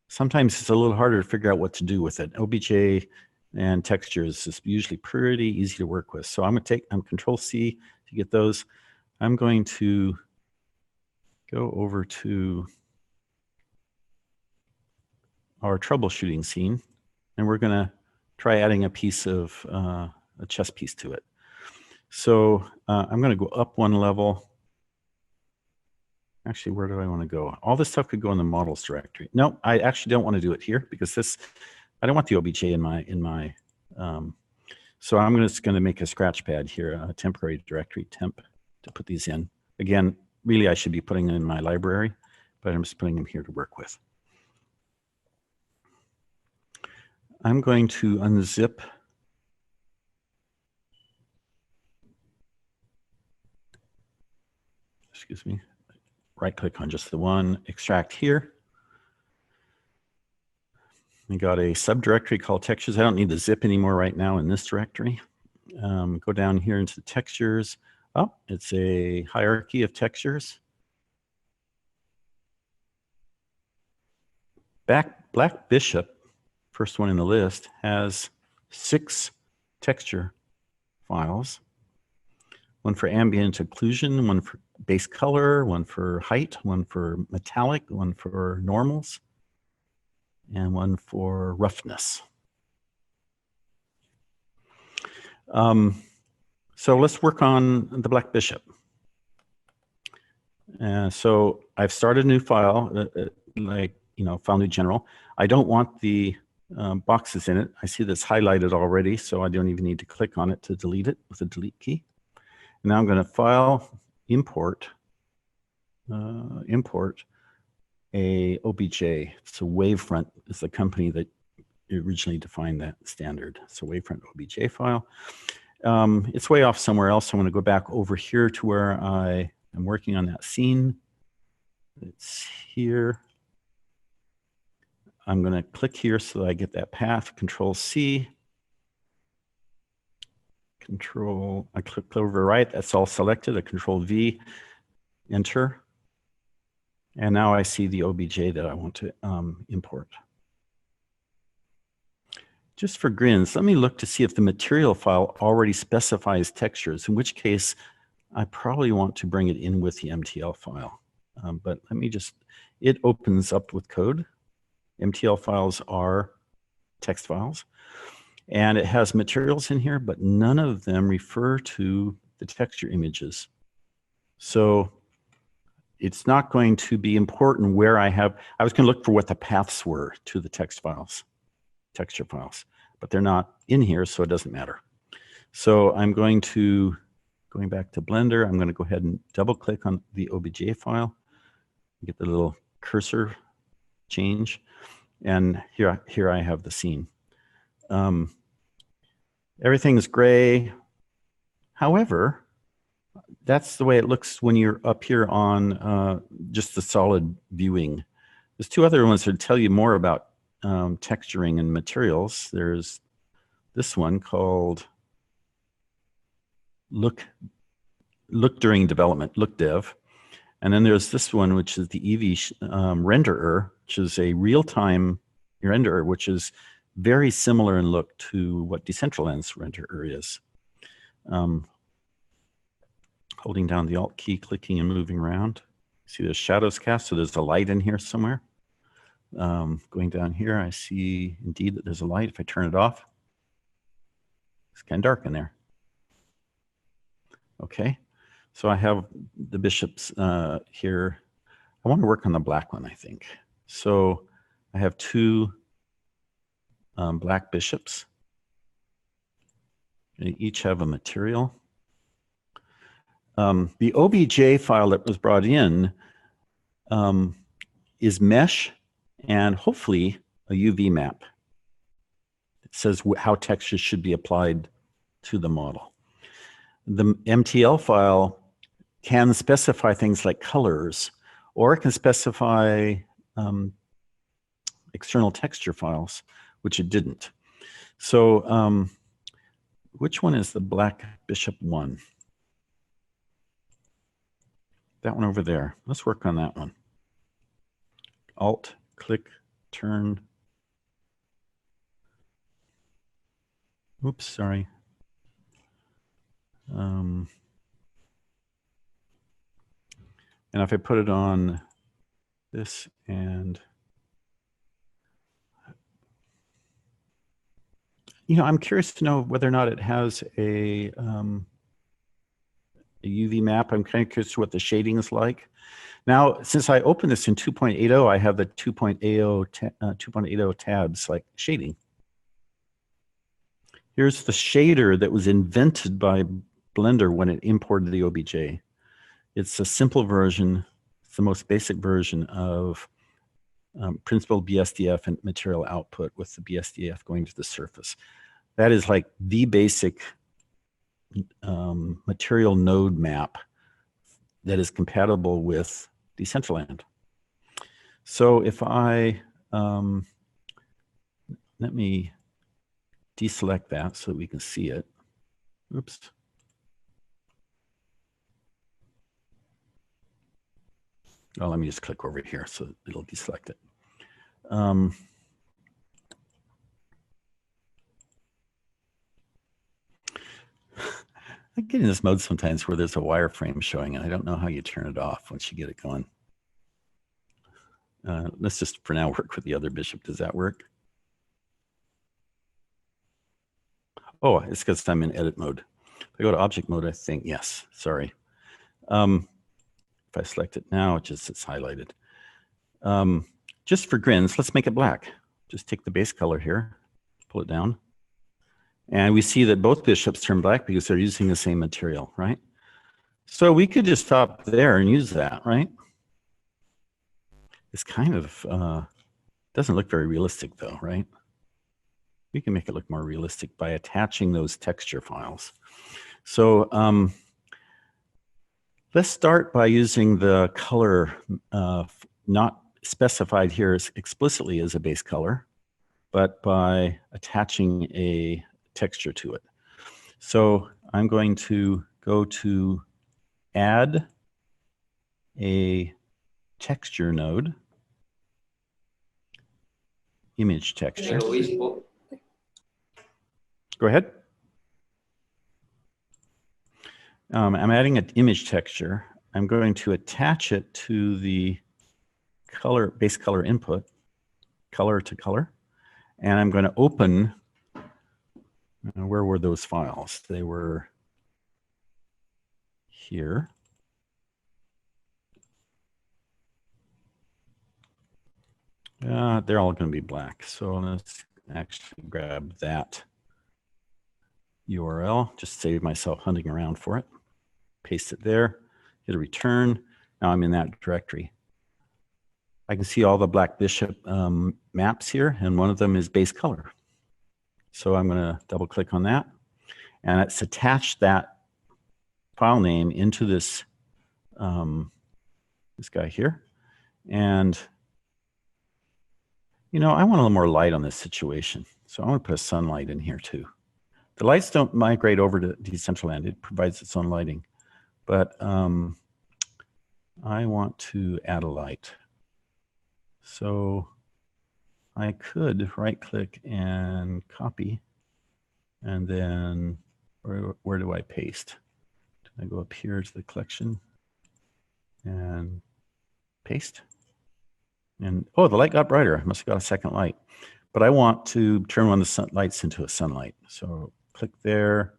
Sometimes it's a little harder to figure out what to do with it. OBJ and textures is usually pretty easy to work with. So I'm Control C to get those. I'm going to go over to our troubleshooting scene, and we're going to try adding a piece of a chess piece to it. So I'm going to go up one level. Actually, where do I want to go? All this stuff could go in the models directory. No, I actually don't want to do it here because I don't want the OBJ in my. So I'm just going to make a scratch pad here, a temporary directory temp to put these in. Again, really I should be putting them in my library, but I'm just putting them here to work with. I'm going to unzip excuse me, right click on just the one, extract here. We got a subdirectory called textures. I don't need the zip anymore right now in this directory. Go down here into textures. Oh, it's a hierarchy of textures. Black Bishop, first one in the list, has 6 texture files. one for ambient occlusion, one for base color, one for height, one for metallic, one for normals, and one for roughness. So let's work on the Black Bishop. So I've started a new file, like, file new general. I don't want the boxes in it. I see this highlighted already, so I don't even need to click on it to delete it with the delete key. And now I'm going to file, import a OBJ. So Wavefront is the company that originally defined that standard. So Wavefront OBJ file. It's way off somewhere else. I'm going to go back over here to where I am working on that scene. It's here. I'm going to click here so that I get that path. Control C. I click over right. That's all selected. A Control V. Enter. And now I see the OBJ that I want to import. Just for grins, let me look to see if the material file already specifies textures, in which case I probably want to bring it in with the MTL file. But let me just, it opens up with code. MTL files are text files. And it has materials in here, but none of them refer to the texture images. So it's not going to be important where I was going to look for what the paths were to the text files. Texture files, but they're not in here, so it doesn't matter. So I'm going back to Blender, I'm going to go ahead and double click on the OBJ file, get the little cursor change, and here I have the scene. Everything's gray. However, that's the way it looks when you're up here on just the solid viewing. There's two other ones that tell you more about texturing and materials. There's this one called Look During Development, Look Dev. And then there's this one, which is the Eevee renderer, which is a real-time renderer, which is very similar in look to what Decentraland's renderer is. Holding down the Alt key, clicking and moving around. See there's shadows cast, so there's a light in here somewhere. Going down here, I see indeed that there's a light. If I turn it off, it's kind of dark in there. Okay, so I have the bishops here. I want to work on the black one, I think. So I have two black bishops. They each have a material. The OBJ file that was brought in is mesh and hopefully a UV map. It says how textures should be applied to the model. The MTL file can specify things like colors, or it can specify external texture files, which it didn't. So which one is the Black Bishop one? That one over there. Let's work on that one. Alt, click, turn. Oops, sorry. And if I put it on this and, I'm curious to know whether or not it has a UV map. I'm kind of curious to what the shading is like. Now, since I opened this in 2.80, I have the 2.80 tabs like shading. Here's the shader that was invented by Blender when it imported the OBJ. It's a simple version. It's the most basic version of principal BSDF and material output with the BSDF going to the surface. That is like the basic material node map that is compatible with Decentraland. So if I, let me deselect that so that we can see it. Oops. Oh, let me just click over here so it'll deselect it. I get in this mode sometimes where there's a wireframe showing, and I don't know how you turn it off once you get it going. Let's just, for now, work with the other bishop. Does that work? Oh, it's because I'm in edit mode. If I go to object mode, I think, yes, sorry. If I select it now, it's highlighted. Just for grins, let's make it black. Just take the base color here, pull it down. And we see that both bishops turn black because they're using the same material, right? So we could just stop there and use that, right? It's kind of, doesn't look very realistic though, right? We can make it look more realistic by attaching those texture files. So let's start by using the color not specified here explicitly as a base color, but by attaching a texture to it. So I'm going to go to add a texture node, image texture. Go ahead. I'm adding an image texture. I'm going to attach it to the color, base color input, color to color. And I'm going to open, where were those files? They were here. They're all going to be black. So let's actually grab that URL, just save myself hunting around for it. Paste it there, hit a return. Now I'm in that directory. I can see all the black bishop maps here, and one of them is base color. So I'm going to double click on that, and it's attached that file name into this this guy here. And you know, I want a little more light on this situation, so I want to put a sunlight in here too. The lights don't migrate over to Decentraland; it provides its own lighting, but I want to add a light. So I could right click and copy, and then where do I paste? Do I go up here to the collection and paste? And oh, the light got brighter. I must have got a second light. But I want to turn one of the lights into a sunlight. So click there,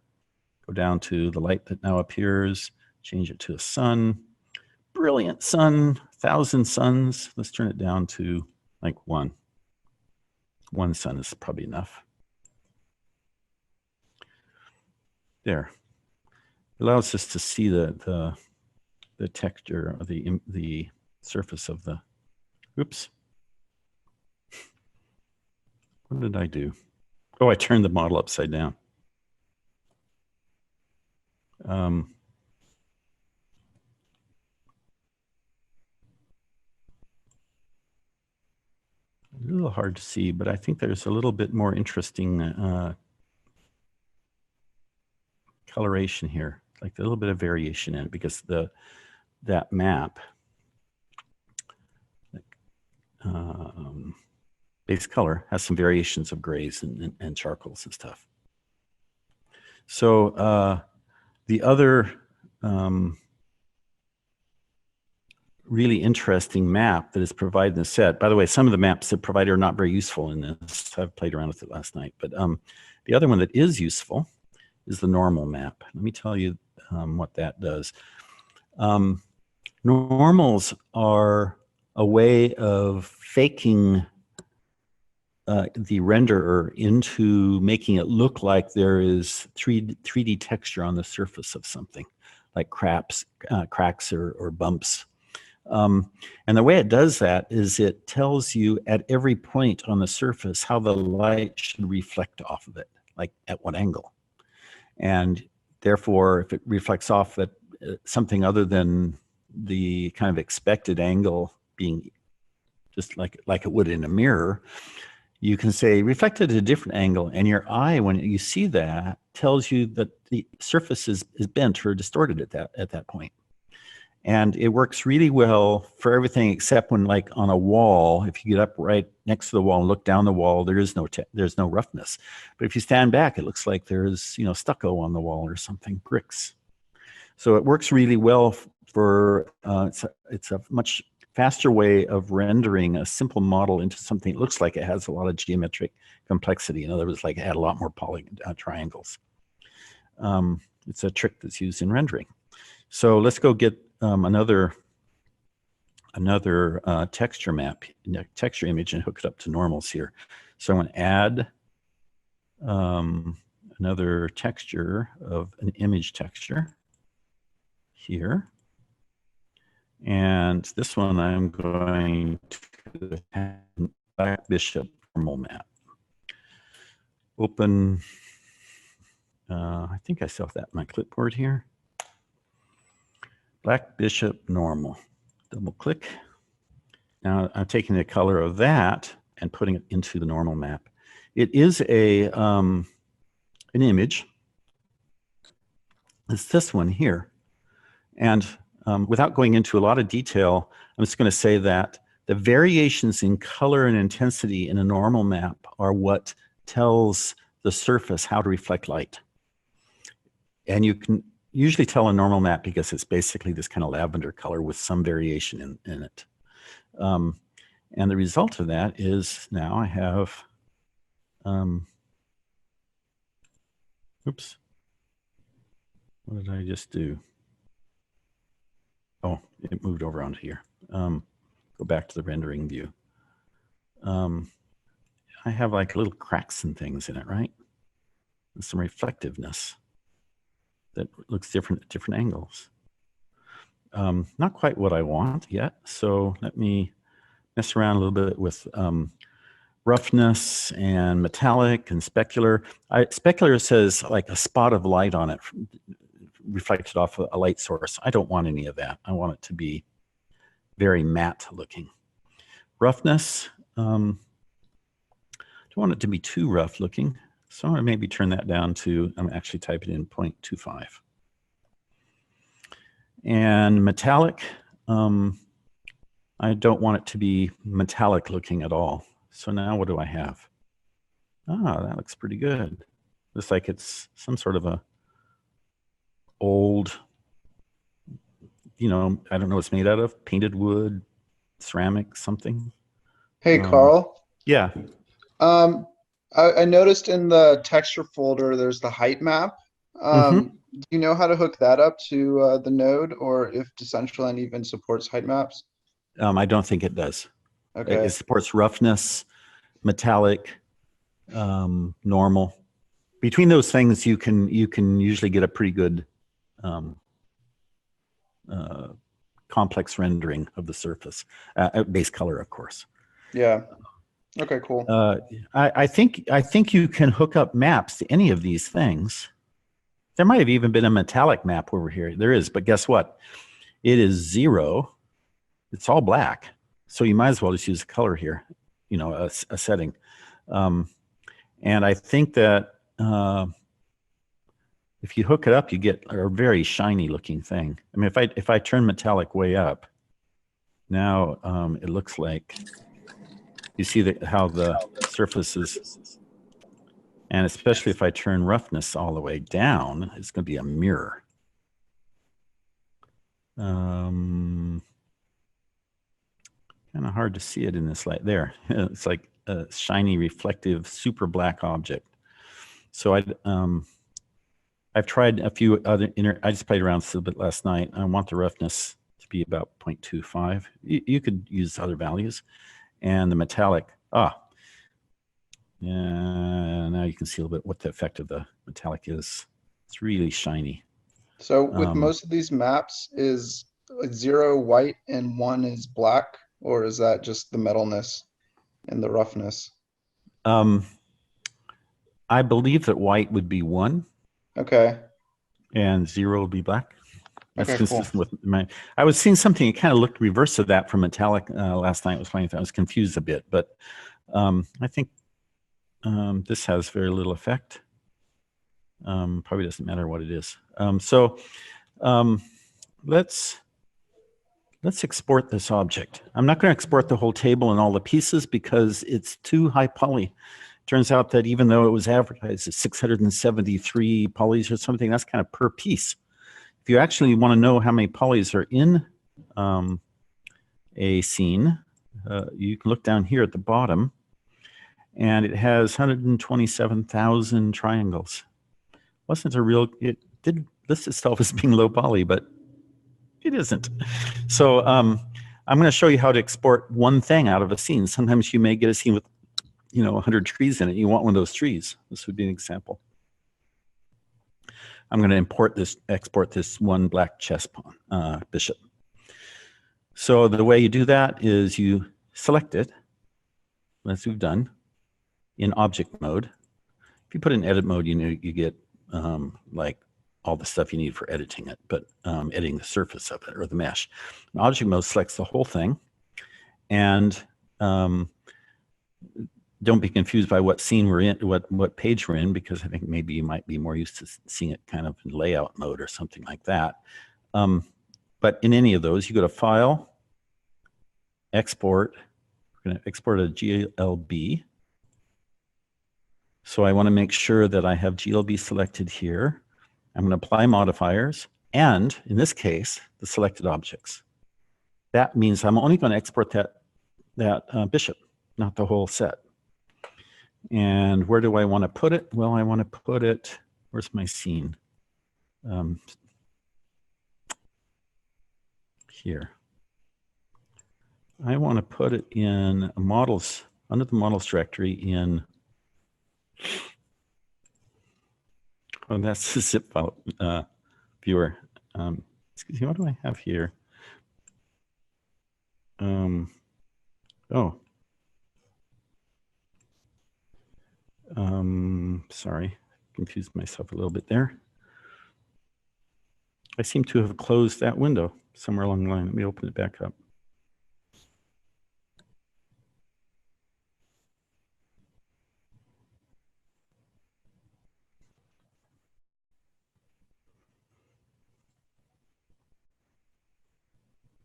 go down to the light that now appears, change it to a sun. Brilliant sun, 1,000 suns. Let's turn it down to like one. One sun is probably enough. There. It allows us to see the texture of the surface of the. Oops. What did I do? Oh, I turned the model upside down. A little hard to see, but I think there's a little bit more interesting coloration here, like a little bit of variation in it, because that map, base color, has some variations of grays and charcoals and stuff. So the other really interesting map that is provided in the set. By the way, some of the maps that provided are not very useful in this. I've played around with it last night. But the other one that is useful is the normal map. Let me tell you what that does. Normals are a way of faking the renderer into making it look like there is 3D texture on the surface of something, like cracks or bumps. And the way it does that is it tells you at every point on the surface how the light should reflect off of it, like at what angle. And therefore, if it reflects off at something other than the kind of expected angle being just like it would in a mirror, you can say reflected at a different angle, and your eye, when you see that, tells you that the surface is bent or distorted at that point. And it works really well for everything except when, like on a wall, if you get up right next to the wall and look down the wall, there's no roughness. But if you stand back, it looks like there's, you know, stucco on the wall or something, bricks. So it works really well for, it's a much faster way of rendering a simple model into something that looks like it has a lot of geometric complexity. In other words, like it had a lot more triangles. It's a trick that's used in rendering. So let's go get another texture map, texture image, and hook it up to normals here. So I'm going to add another texture of an image texture here. And this one I'm going to have Black Bishop normal map. Open, I think I still have that in my clipboard here. Black Bishop normal. Double click. Now I'm taking the color of that and putting it into the normal map. It is an image. It's this one here. And without going into a lot of detail, I'm just going to say that the variations in color and intensity in a normal map are what tells the surface how to reflect light. And you can usually tell a normal map because it's basically this kind of lavender color with some variation in it. And the result of that is now I have, oops, what did I just do? Oh, it moved over onto here. Go back to the rendering view. I have like little cracks and things in it, right? And some reflectiveness that looks different at different angles. Not quite what I want yet. So let me mess around a little bit with roughness and metallic and specular. Specular says like a spot of light on it reflected off a light source. I don't want any of that. I want it to be very matte looking. Roughness, don't want it to be too rough looking. So I'm going to maybe turn that down to, I'm actually typing in 0.25. And metallic, I don't want it to be metallic looking at all. So now what do I have? Ah, that looks pretty good. Looks like it's some sort of a old, you know, I don't know what it's made out of, painted wood, ceramic, something. Hey, Carl. Yeah. I noticed in the texture folder, there's the height map. Do you know how to hook that up to the node, or if Decentraland even supports height maps? I don't think it does. Okay. It supports roughness, metallic, normal. Between those things, you can usually get a pretty good complex rendering of the surface, base color, of course. Yeah. Okay, cool. I think you can hook up maps to any of these things. There might have even been a metallic map over here. There is, but guess what? It is 0. It's all black. So you might as well just use a color here, you know, a setting. And I think that if you hook it up, you get a very shiny looking thing. I mean, if I turn metallic way up, now it looks like, you see how the surface is, and especially if I turn roughness all the way down, it's going to be a mirror. Kind of hard to see it in this light. There, it's like a shiny, reflective, super black object. So I've tried a few other, I just played around a little bit last night. I want the roughness to be about 0.25. You could use other values. And the metallic, yeah, now you can see a little bit what the effect of the metallic is. It's really shiny. So with most of these maps, is like 0 white and 1 is black, or is that just the metalness and the roughness? I believe that white would be 1. Okay. And 0 would be black. That's Okay, consistent cool. with my, I was seeing something that kind of looked reverse of that from metallic last night. I was playing, I was confused a bit, but I think this has very little effect. Probably doesn't matter what it is. So let's let's export this object. I'm not going to export the whole table and all the pieces because it's too high poly. Turns out that even though it was advertised as 673 polys or something, that's kind of per piece. If you actually want to know how many polys are in a scene, you can look down here at the bottom, and it has 127,000 triangles. Wasn't a real, it did list itself as being low poly, but it isn't. So I'm going to show you how to export one thing out of a scene. Sometimes you may get a scene with 100 trees in it. You want one of those trees. This would be an example. I'm going to export this one black chess pawn, bishop. So the way you do that is you select it, as we've done, in object mode. If you put it in edit mode, you get like all the stuff you need for editing it, but editing the surface of it or the mesh. In object mode selects the whole thing, and don't be confused by what scene we're in, what page we're in, because I think maybe you might be more used to seeing it kind of in layout mode or something like that. But in any of those, you go to File, Export. We're going to export a GLB. So I want to make sure that I have GLB selected here. I'm going to apply modifiers, and in this case, the selected objects. That means I'm only going to export that bishop, not the whole set. And where do I want to put it? Well, I want to put it, where's my scene? Here. I want to put it in models, under the models directory in, oh, that's the zip file viewer. Excuse me, what do I have here? Sorry, confused myself a little bit there. I seem to have closed that window somewhere along the line. Let me open it back up.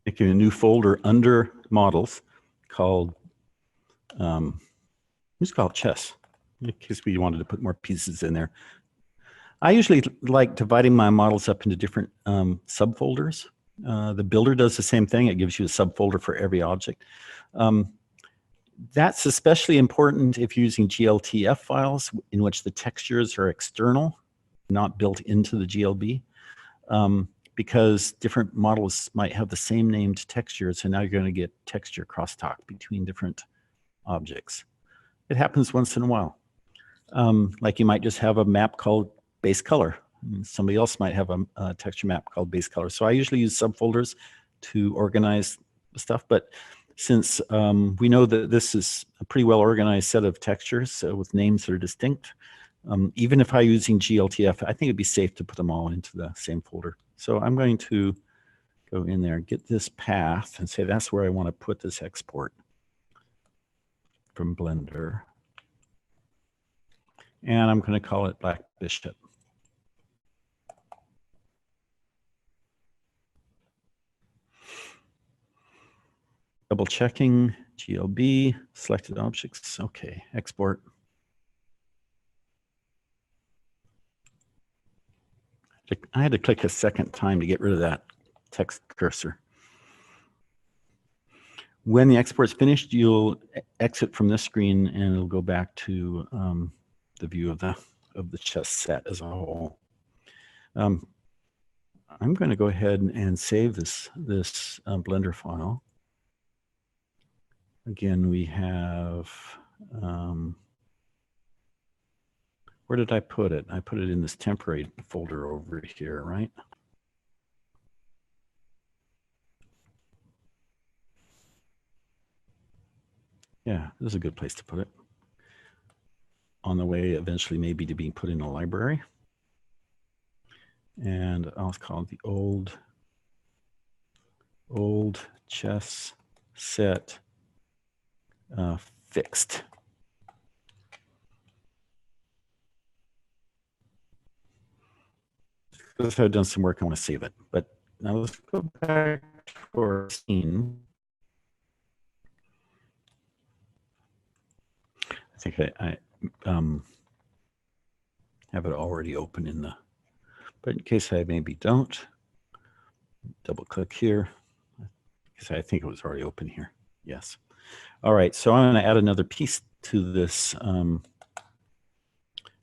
Making a new folder under models called, let's call it chess, in case we wanted to put more pieces in there. I usually like dividing my models up into different subfolders. The builder does the same thing. It gives you a subfolder for every object. That's especially important if you're using GLTF files in which the textures are external, not built into the GLB. Because different models might have the same named textures, and now you're going to get texture crosstalk between different objects. It happens once in a while. Like you might just have a map called base color. And somebody else might have a texture map called base color. So I usually use subfolders to organize stuff. But since we know that this is a pretty well organized set of textures with names that are distinct, even if I'm using GLTF, I think it'd be safe to put them all into the same folder. So I'm going to go in there, get this path, and say that's where I want to put this export from Blender. And I'm going to call it Black Bishop. Double checking, GLB, selected objects. Okay, export. I had to click a second time to get rid of that text cursor. When the export's finished, you'll exit from this screen and it'll go back to the view of the chess set as a whole. I'm going to go ahead and save this Blender file. Again, we have, where did I put it? I put it in this temporary folder over here, right? Yeah, this is a good place to put it. On the way eventually maybe to being put in a library. And I'll call it the old chess set fixed. Because I've done some work, I want to save it. But now let's go back back to our scene. I think I have it already open in the, but in case I maybe don't, double click here, because I think it was already open here. Yes. All right, so I'm going to add another piece to this.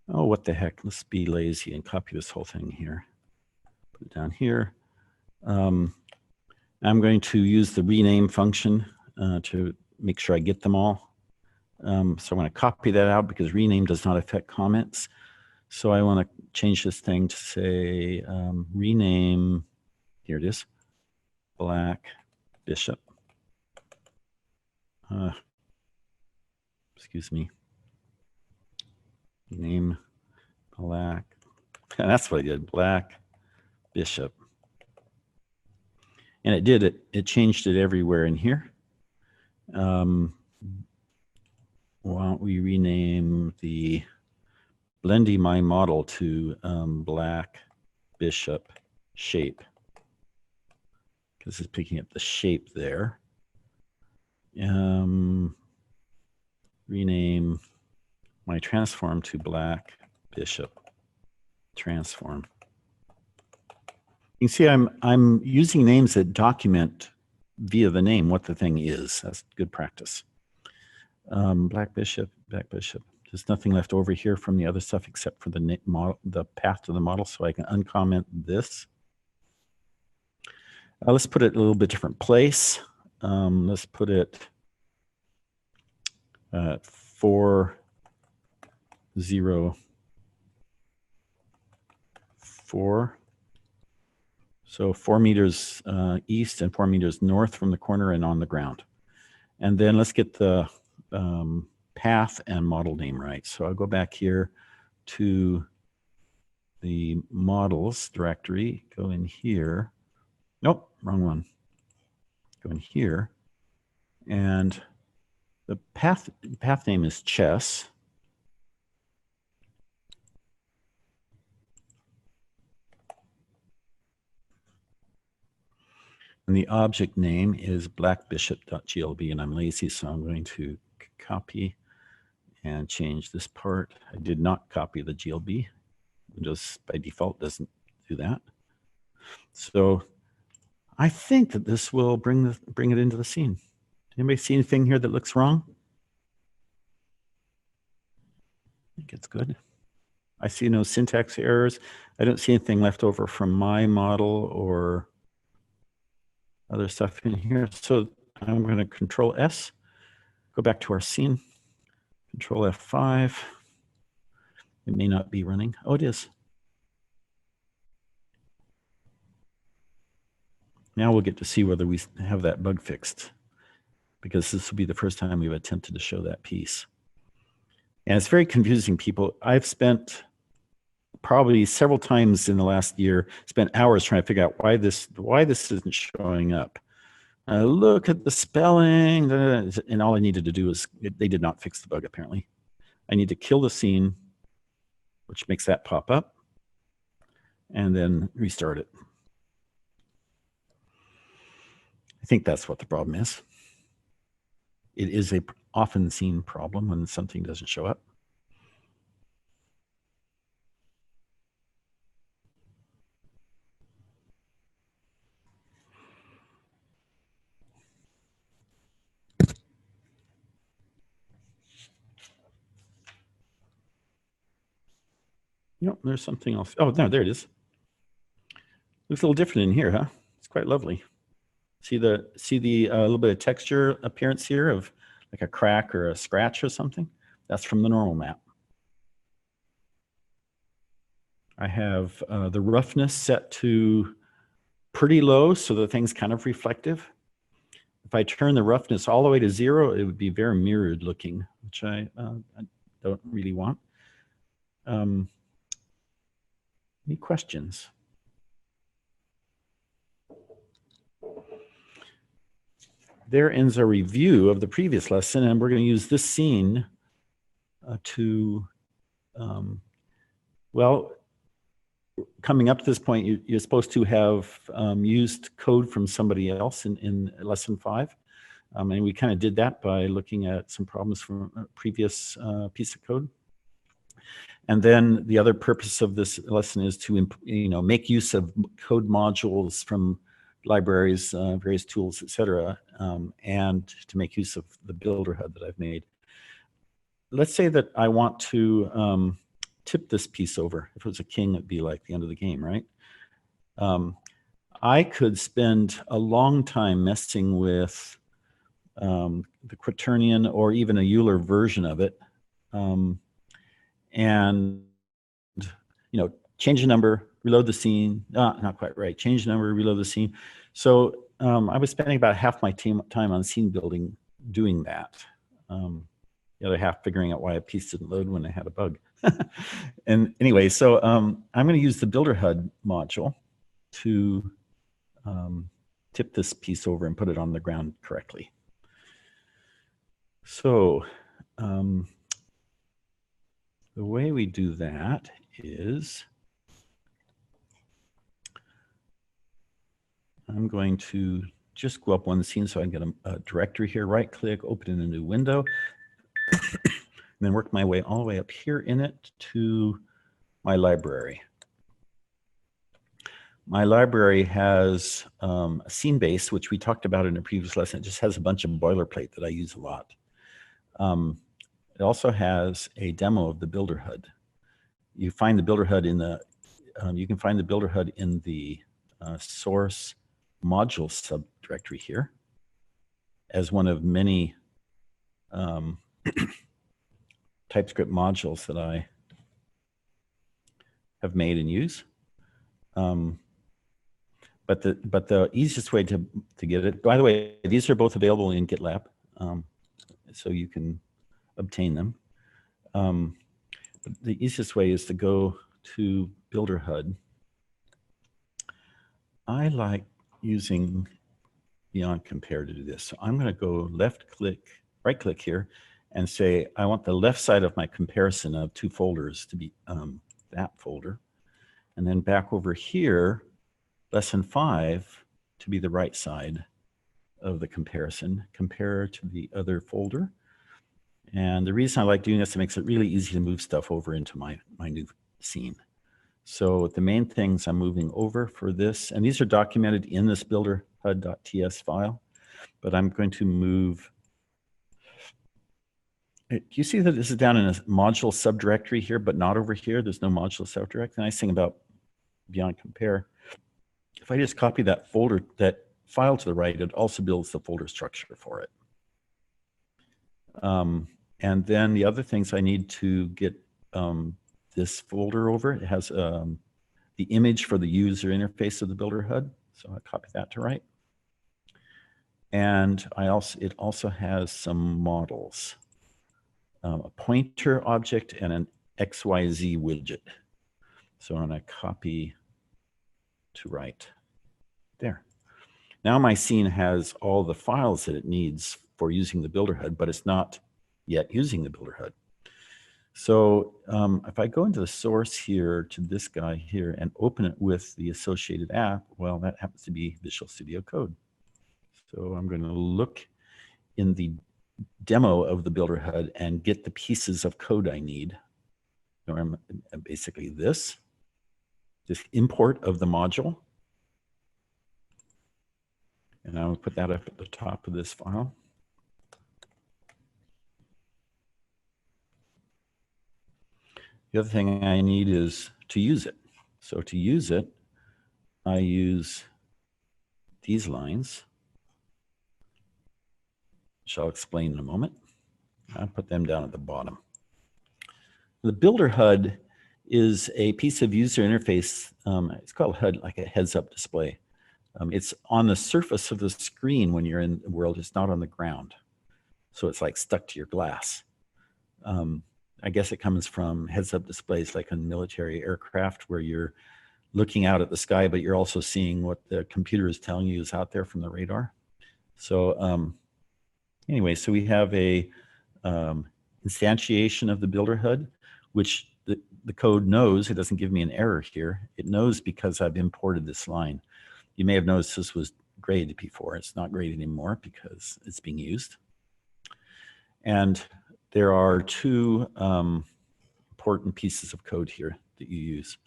Oh, what the heck? Let's be lazy and copy this whole thing here. Put it down here. I'm going to use the rename function to make sure I get them all. So I'm going to copy that out because rename does not affect comments. So I want to change this thing to say rename, here it is, Black Bishop. Excuse me. Name Black, and that's what I did, Black Bishop. And it did it, it changed it everywhere in here. Why don't we rename the Blendy My Model to Black Bishop Shape, because it's picking up the shape there. Rename my transform to Black Bishop Transform. You can see I'm using names that document via the name what the thing is. That's good practice. Black Bishop, Black Bishop. There's nothing left over here from the other stuff except for the model, the path to the model, so I can uncomment this. Let's put it in a little bit different place. Let's put it at 404. So 4 meters east and 4 meters north from the corner and on the ground. And then let's get the path and model name right. So I'll go back here to the models directory, go in here. Nope, wrong one. Go in here. And the path name is chess. And the object name is blackbishop.glb, and I'm lazy, so I'm going to copy and change this part. I did not copy the GLB. Windows by default doesn't do that. So I think that this will bring it into the scene. Anybody see anything here that looks wrong? I think it's good. I see no syntax errors. I don't see anything left over from my model or other stuff in here. So I'm going to Control S, go back to our scene, Control F5. It may not be running. Oh, it is. Now we'll get to see whether we have that bug fixed, because this will be the first time we've attempted to show that piece. And it's very confusing, people. I've spent probably several times in the last year, spent hours trying to figure out why this isn't showing up. Look at the spelling, and all I needed to do is, they did not fix the bug apparently. I need to kill the scene, which makes that pop up, and then restart it. I think that's what the problem is. It is a often seen problem when something doesn't show up. Nope, there's something else. Oh, no, there it is. Looks a little different in here, huh? It's quite lovely. See the little bit of texture appearance here of like a crack or a scratch or something? That's from the normal map. I have the roughness set to pretty low, so the thing's kind of reflective. If I turn the roughness all the way to 0, it would be very mirrored looking, which I don't really want. Any questions? There ends a review of the previous lesson, and we're going to use this scene to, well, coming up to this point, you're supposed to have used code from somebody else in lesson 5. And we kind of did that by looking at some problems from a previous piece of code. And then the other purpose of this lesson is to make use of code modules from libraries, various tools, etc., and to make use of the builder HUD that I've made. Let's say that I want to tip this piece over. If it was a king, it'd be like the end of the game, right? I could spend a long time messing with the quaternion or even a Euler version of it, and change the number, reload the scene. Not quite right. Change the number, reload the scene. So I was spending about half my time on scene building doing that. The other half figuring out why a piece didn't load when I had a bug. And anyway, so I'm going to use the builder HUD module to tip this piece over and put it on the ground correctly. So the way we do that is I'm going to just go up one scene so I can get a directory here, right click, open in a new window, and then work my way all the way up here in it to my library. My library has a scene base, which we talked about in a previous lesson. It just has a bunch of boilerplate that I use a lot. It also has a demo of the builder HUD. You find the builder HUD in the you can find the builder HUD in the source module subdirectory here as one of many TypeScript modules that I have made and use. But the easiest way to get it, by the way, these are both available in GitLab, so you can obtain them. But the easiest way is to go to Builder HUD. I like using Beyond Compare to do this. So I'm going to go right click here and say, I want the left side of my comparison of two folders to be that folder. And then back over here, lesson 5 to be the right side of the comparison, compare to the other folder. And the reason I like doing this, it makes it really easy to move stuff over into my new scene. So the main things I'm moving over for this, and these are documented in this builder HUD.ts file, but I'm going to move. Do you see that this is down in a module subdirectory here, but not over here? There's no module subdirectory. The nice thing about Beyond Compare, if I just copy that folder, that file to the right, it also builds the folder structure for it. And then the other things I need to get this folder over, it has the image for the user interface of the builder HUD. So I copy that to right. And it also has some models, a pointer object and an XYZ widget. So I'm going to copy to right there. Now my scene has all the files that it needs for using the builder HUD, but it's not yet using the builder HUD. So if I go into the source here to this guy here and open it with the associated app, well, that happens to be Visual Studio Code. So I'm going to look in the demo of the builder HUD and get the pieces of code I need. So basically this import of the module. And I'll put that up at the top of this file. The other thing I need is to use it. So to use it, I use these lines, which I'll explain in a moment. I'll put them down at the bottom. The builder HUD is a piece of user interface. It's called HUD, like a heads-up display. It's on the surface of the screen when you're in the world. It's not on the ground. So it's like stuck to your glass. I guess it comes from heads-up displays like on military aircraft where you're looking out at the sky, but you're also seeing what the computer is telling you is out there from the radar. So anyway, so we have a instantiation of the builder HUD, which the code knows, it doesn't give me an error here. It knows because I've imported this line. You may have noticed this was graded before. It's not graded anymore because it's being used. And there are two important pieces of code here that you use.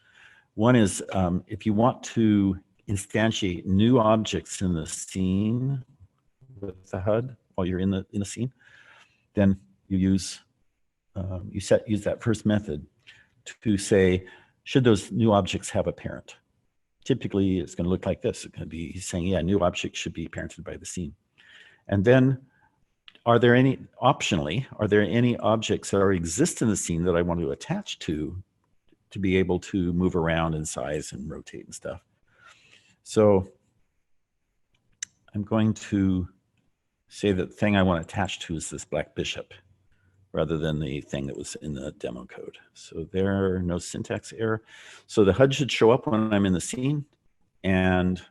One is if you want to instantiate new objects in the scene with the HUD while you're in the scene, then you use use that first method to say, should those new objects have a parent? Typically, it's going to look like this. It's going to be saying, yeah, new objects should be parented by the scene. And then, optionally, are there any objects that already exist in the scene that I want to attach to be able to move around in size and rotate and stuff? So I'm going to say that the thing I want to attach to is this black bishop, rather than the thing that was in the demo code. So there are no syntax error. So the HUD should show up when I'm in the scene, and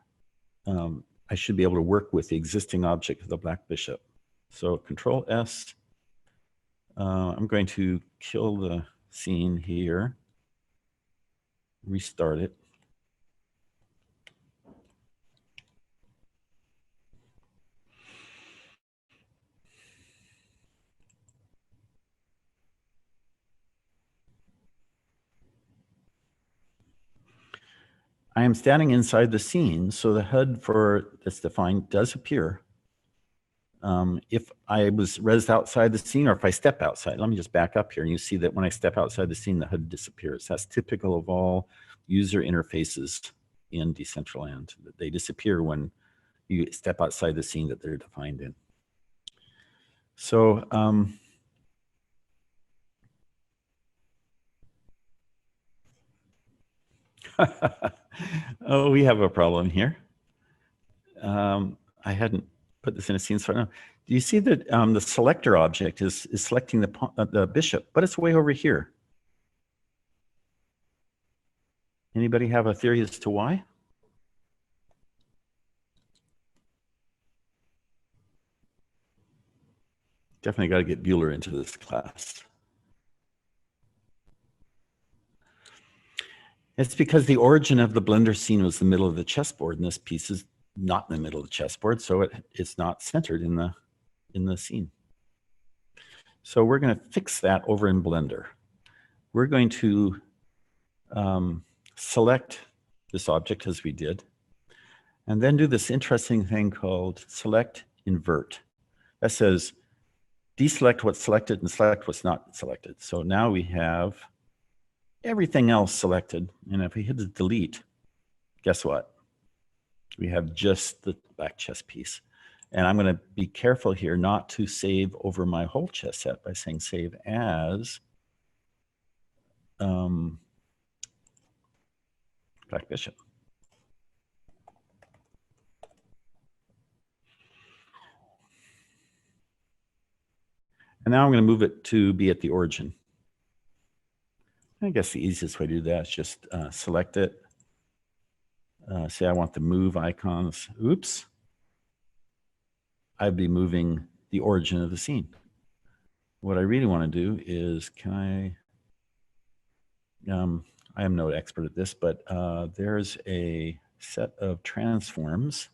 I should be able to work with the existing object of the black bishop. So Control S, I'm going to kill the scene here, restart it. I am standing inside the scene, so the HUD that's defined does appear. If I was rezzed outside the scene, or if I step outside, let me just back up here, and you see that when I step outside the scene, the HUD disappears. That's typical of all user interfaces in Decentraland. They disappear when you step outside the scene that they're defined in. So oh, we have a problem here. I hadn't put this in a scene, so I don't know. Do you see that the selector object is selecting the bishop, but it's way over here? Anybody have a theory as to why? Definitely got to get Bueller into this class. It's because the origin of the Blender scene was the middle of the chessboard, and this piece is not in the middle of the chessboard, so it's not centered in the scene. So we're going to fix that over in Blender. We're going to select this object as we did, and then do this interesting thing called select invert. That says deselect what's selected and select what's not selected. So now we have everything else selected, and if we hit the delete, guess what? We have just the back chess piece. And I'm going to be careful here not to save over my whole chess set by saying save as black bishop. And now I'm going to move it to be at the origin. I guess the easiest way to do that is just select it. Say I want the move icons. Oops. I'd be moving the origin of the scene. What I really want to do is, I am no expert at this, but there's a set of transforms.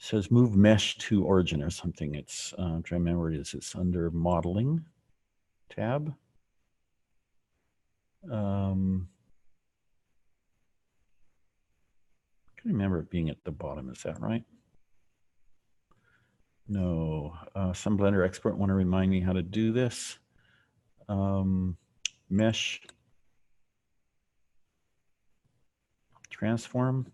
It says move mesh to origin or something. It's, I'm trying to remember where it is. It's under modeling tab. I can't remember it being at the bottom. Is that right? No. Some Blender expert want to remind me how to do this. Mesh transform.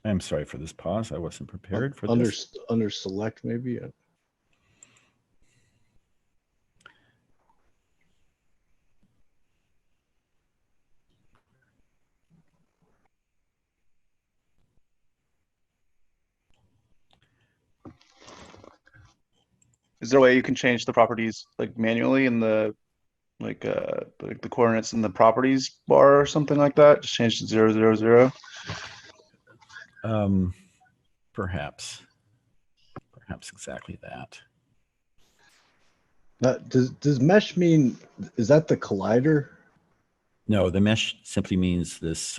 I'm sorry for this pause. I wasn't prepared for this. Under select, maybe. Is there a way you can change the properties like manually in the like the coordinates in the properties bar or something like that? Just change to 000. Perhaps exactly that. Does mesh mean, is that the collider? No, the mesh simply means this,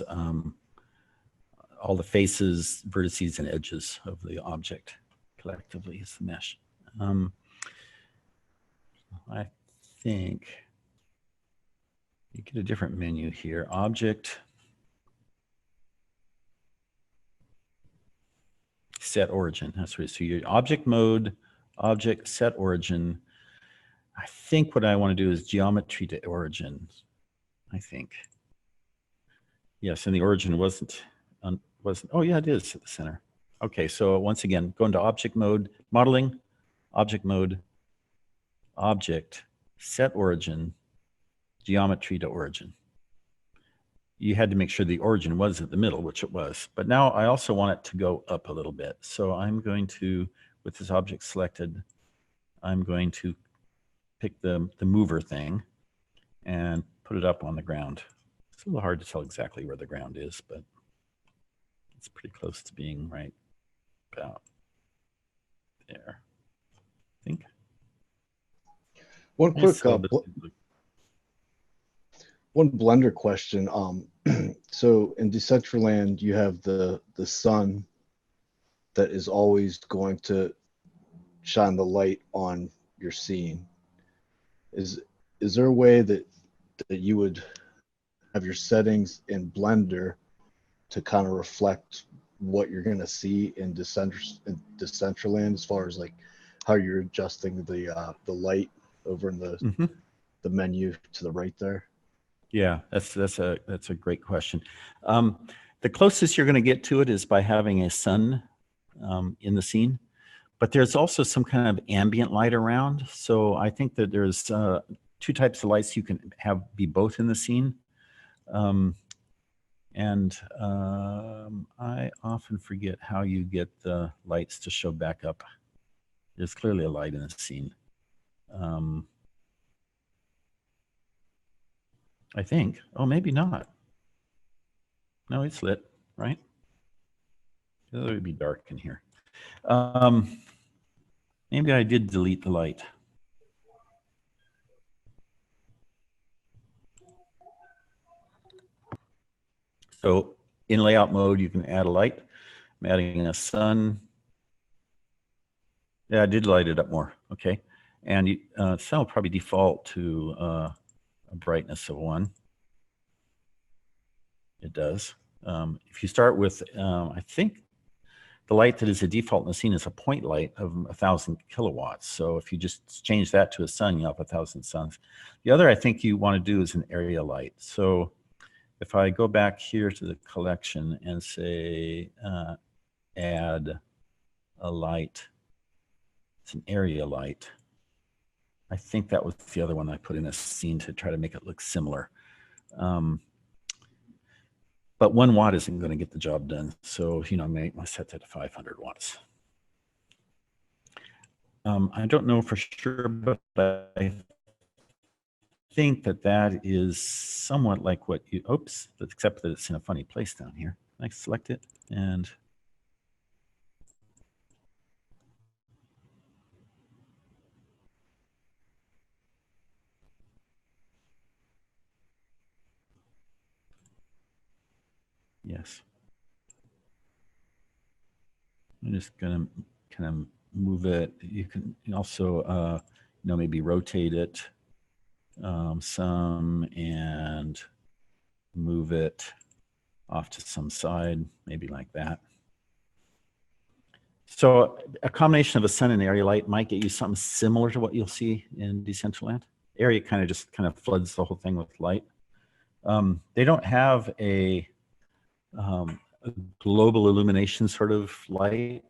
all the faces, vertices, and edges of the object collectively is the mesh. I think you get a different menu here. Object, set origin. That's what it is. So your object mode, object, set origin. I think what I want to do is geometry to origin. I think. Yes, and the origin wasn't. Oh yeah, it is at the center. Okay, so once again, go into object mode, modeling, object mode, object, set origin, geometry to origin. You had to make sure the origin was at the middle, which it was. But now I also want it to go up a little bit. So I'm going to, with this object selected, I'm going to pick the mover thing and put it up on the ground. It's a little hard to tell exactly where the ground is, but it's pretty close to being right about there, I think. One quick, So one Blender question. So in Decentraland, you have the sun that is always going to shine the light on your scene. Is there a way that you would have your settings in Blender to kind of reflect what you're going to see in Decentraland, as far as like how you're adjusting the light over in the menu to the right there? Yeah, that's a great question. The closest you're going to get to it is by having a sun in the scene, but there's also some kind of ambient light around. So I think that there's two types of lights you can have be both in the scene. I often forget how you get the lights to show back up. There's clearly a light in the scene. I think. Oh, maybe not. No, it's lit, right? It would be dark in here. Maybe I did delete the light. So in layout mode, you can add a light. I'm adding a sun. Yeah, I did light it up more. Okay. And sun will probably default to a brightness of 1. It does. If you start with, I think the light that is a default in the scene is a point light of 1,000 kilowatts. So if you just change that to a sun, you have 1,000 suns. The other I think you want to do is an area light. So if I go back here to the collection and say, add a light, it's an area light. I think that was the other one I put in a scene to try to make it look similar. But 1 watt isn't going to get the job done. So, I may set that to 500 watts. I don't know for sure, but I think that is somewhat like what you, oops, except that it's in a funny place down here. I select it and yes. I'm just going to kind of move it. You can also, maybe rotate it some and move it off to some side, maybe like that. So a combination of a sun and area light might get you something similar to what you'll see in Decentraland. Area kind of floods the whole thing with light. They don't have a global illumination sort of light,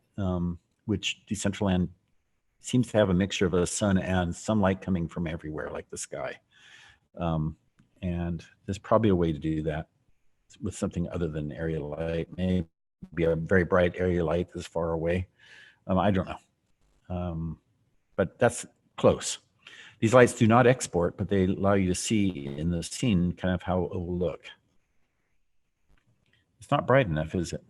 which Decentraland seems to have a mixture of a sun and sunlight coming from everywhere, like the sky. And there's probably a way to do that with something other than area light. Maybe a very bright area light that's far away. I don't know. but that's close. These lights do not export, but they allow you to see in the scene kind of how it will look. It's not bright enough, is it?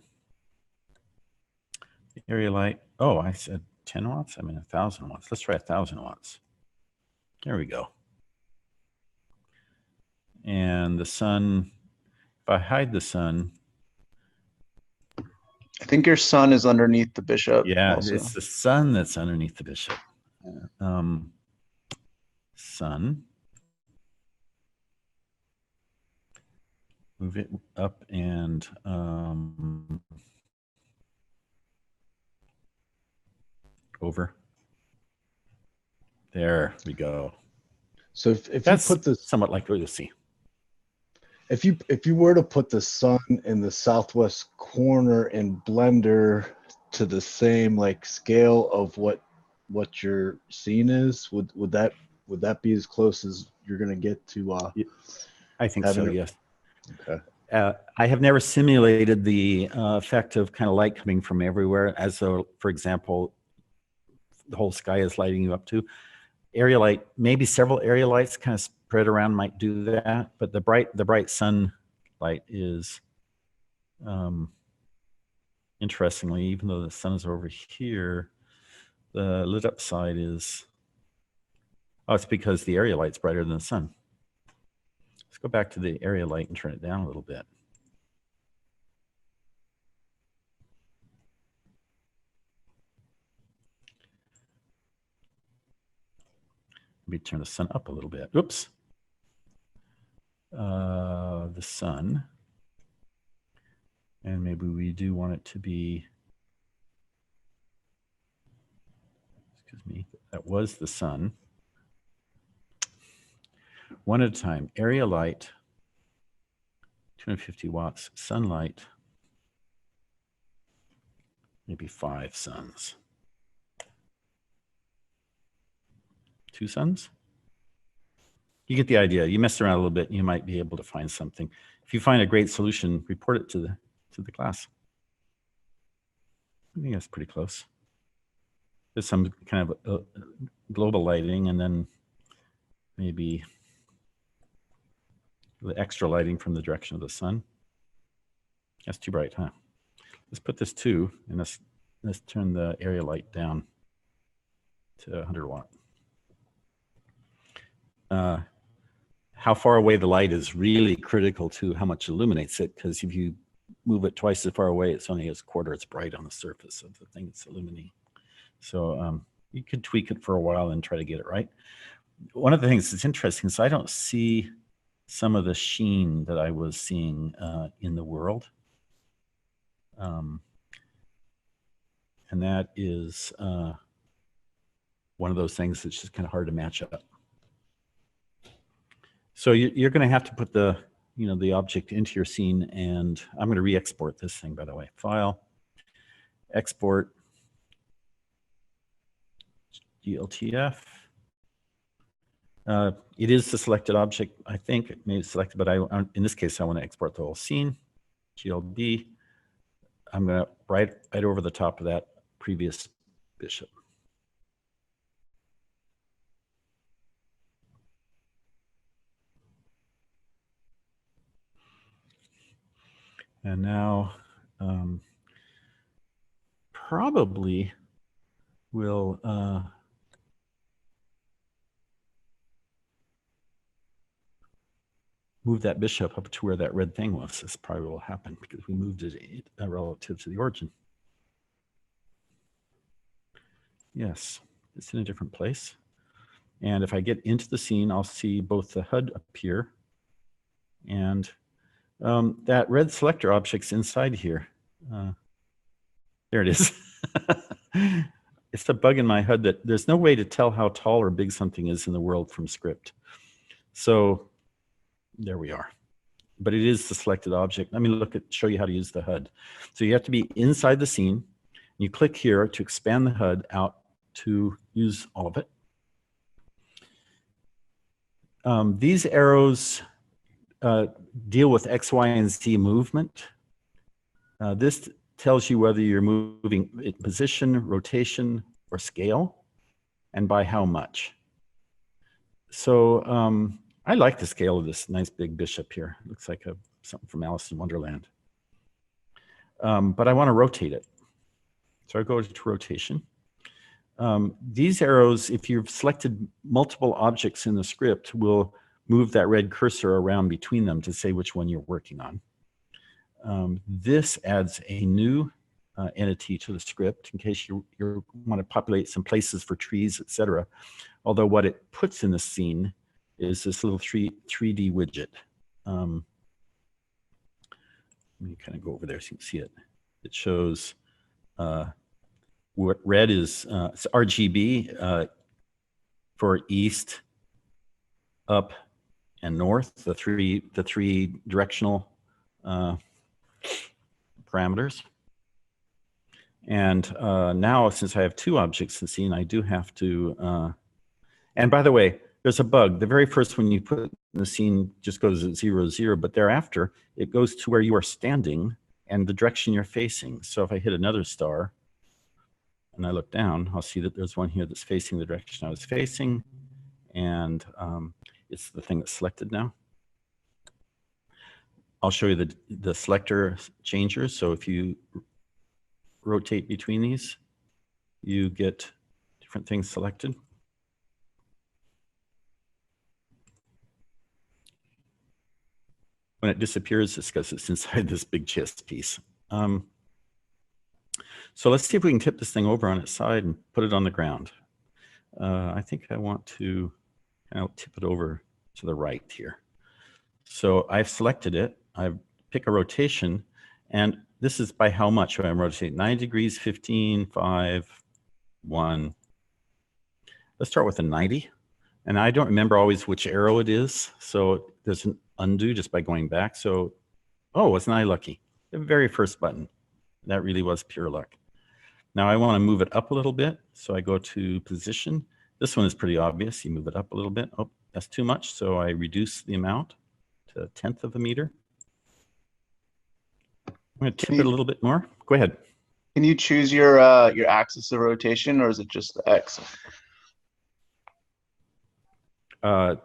The area light, oh, I said 10 watts? I mean 1,000 watts. Let's try 1,000 watts. There we go. And the sun, if I hide the sun. I think your sun is underneath the bishop. Yeah, also. it's the sun that's underneath the bishop. Sun. Move it up and over. There we go. So if That's you put this, somewhat like what you'll see. if you were to put the sun in the southwest corner in Blender to the same like scale of what your scene is, would that be as close as you're gonna get to? I think so. Yes. Okay. I have never simulated the effect of kind of light coming from everywhere, as though, for example, the whole sky is lighting you up too. Area light, maybe several area lights kind of spread around might do that, but the bright sun light is, interestingly, even though the sun is over here, the lit up side is, oh, it's because the area light's brighter than the sun. Let's go back to the area light and turn it down a little bit. Maybe turn the sun up a little bit. Oops. The sun. And maybe we do want it to be, excuse me, that was the sun. One at a time. Area light, 250 watts. Sunlight, maybe 5 suns. 2 suns? You get the idea. You mess around a little bit, and you might be able to find something. If you find a great solution, report it to the class. I think that's pretty close. There's some kind of global lighting, and then maybe the extra lighting from the direction of the sun. That's too bright, huh? Let's put this 2, and let's turn the area light down to 100 watt. How far away the light is really critical to how much illuminates it, because if you move it twice as far away, it's only a quarter as bright on the surface of the thing it's illuminating. So you could tweak it for a while and try to get it right. One of the things that's interesting is I don't see some of the sheen that I was seeing in the world. And that is one of those things that's just kind of hard to match up. So you're going to have to put the object into your scene, and I'm going to re-export this thing, by the way. File, export, GLTF. It is the selected object, I think. It may be selected, but in this case, I want to export the whole scene. GLB. I'm going to right over the top of that previous bishop. And now probably we'll move that bishop up to where that red thing was. This probably will happen because we moved it relative to the origin. Yes, it's in a different place. And if I get into the scene, I'll see both the HUD appear and that red selector object's inside here. There it is. It's a bug in my HUD that there's no way to tell how tall or big something is in the world from script. So there we are. But it is the selected object. Let me show you how to use the HUD. So you have to be inside the scene. You click here to expand the HUD out to use all of it. These arrows deal with X, Y, and Z movement. This tells you whether you're moving in position, rotation, or scale. and by how much. So I like the scale of this nice big bishop here. It looks like something from Alice in Wonderland. But I want to rotate it. So I go to rotation. These arrows, if you've selected multiple objects in the script, will move that red cursor around between them to say which one you're working on. This adds a new entity to the script in case you want to populate some places for trees, etc. Although what it puts in the scene is this little 3D widget. Let me kind of go over there so you can see it. It shows what red is it's RGB for east, up, and north, the three directional parameters. And now, since I have two objects in the scene, I do have to, and by the way, there's a bug. The very first one you put in the scene just goes at 0, 0, but thereafter, it goes to where you are standing and the direction you're facing. So if I hit another star and I look down, I'll see that there's one here that's facing the direction I was facing, and it's the thing that's selected now. I'll show you the selector changers. So if you rotate between these, you get different things selected. When it disappears, it's because it's inside this big chest piece. So let's see if we can tip this thing over on its side and put it on the ground. I think I want to tip it over to the right here. So I've selected it. I pick a rotation, and this is by how much I'm rotating. 9 degrees, 15, 5, 1. Let's start with a 90. And I don't remember always which arrow it is. So there's an undo just by going back. So, oh, wasn't I lucky? The very first button. That really was pure luck. Now I want to move it up a little bit. So I go to position. This one is pretty obvious. You move it up a little bit. Oh, that's too much. So I reduce the amount to 1/10 of a meter. I'm going to tip it a little bit more. Go ahead. Can you choose your axis of rotation, or is it just the X? Let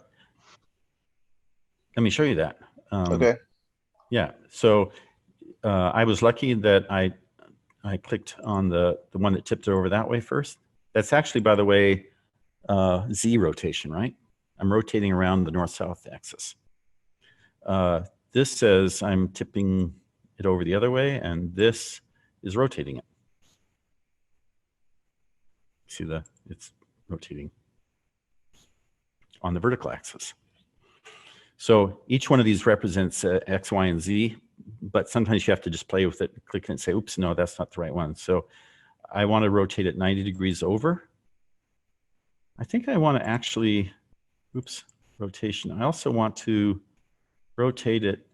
me show you that. Okay. Yeah. So I was lucky that I clicked on the one that tipped it over that way first. That's actually, by the way, Z rotation, right? I'm rotating around the north-south axis. This says I'm tipping it over the other way, and this is rotating it. See it's rotating on the vertical axis. So each one of these represents X, Y, and Z, but sometimes you have to just play with it, click and say, oops, no, that's not the right one. So I want to rotate it 90 degrees over. I think I want to actually, oops, rotation. I also want to rotate it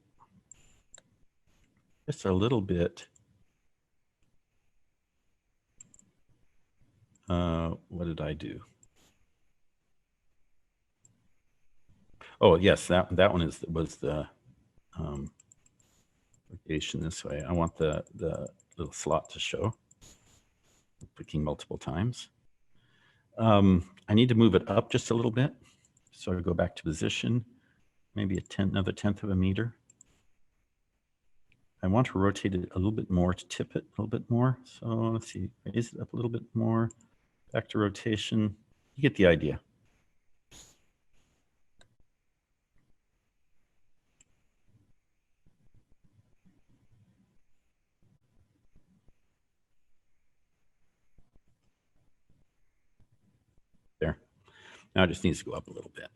just a little bit. What did I do? Oh, yes, that one was the rotation this way. I want the little slot to show. I'm clicking multiple times. I need to move it up just a little bit. So I go back to position, maybe another 1/10 of a meter. I want to rotate it a little bit more to tip it a little bit more. So let's see, raise it up a little bit more. Back to rotation. You get the idea. There. Now it just needs to go up a little bit.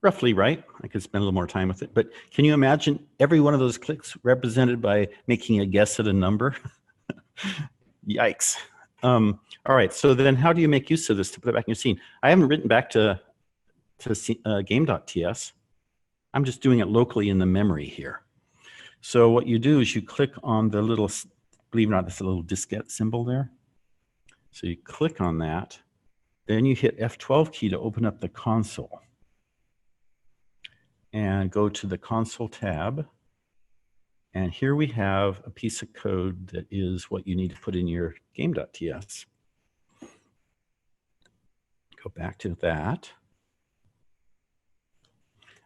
Roughly right. I could spend a little more time with it, but can you imagine every one of those clicks represented by making a guess at a number? Yikes. All right, so then how do you make use of this to put it back in your scene? I haven't written back to game.ts. I'm just doing it locally in the memory here. So what you do is you click on the little, believe it or not, this little diskette symbol there. So you click on that, then you hit F12 key to open up the console. And go to the console tab And here we have a piece of code that is what you need to put in your game.ts. Go back to that.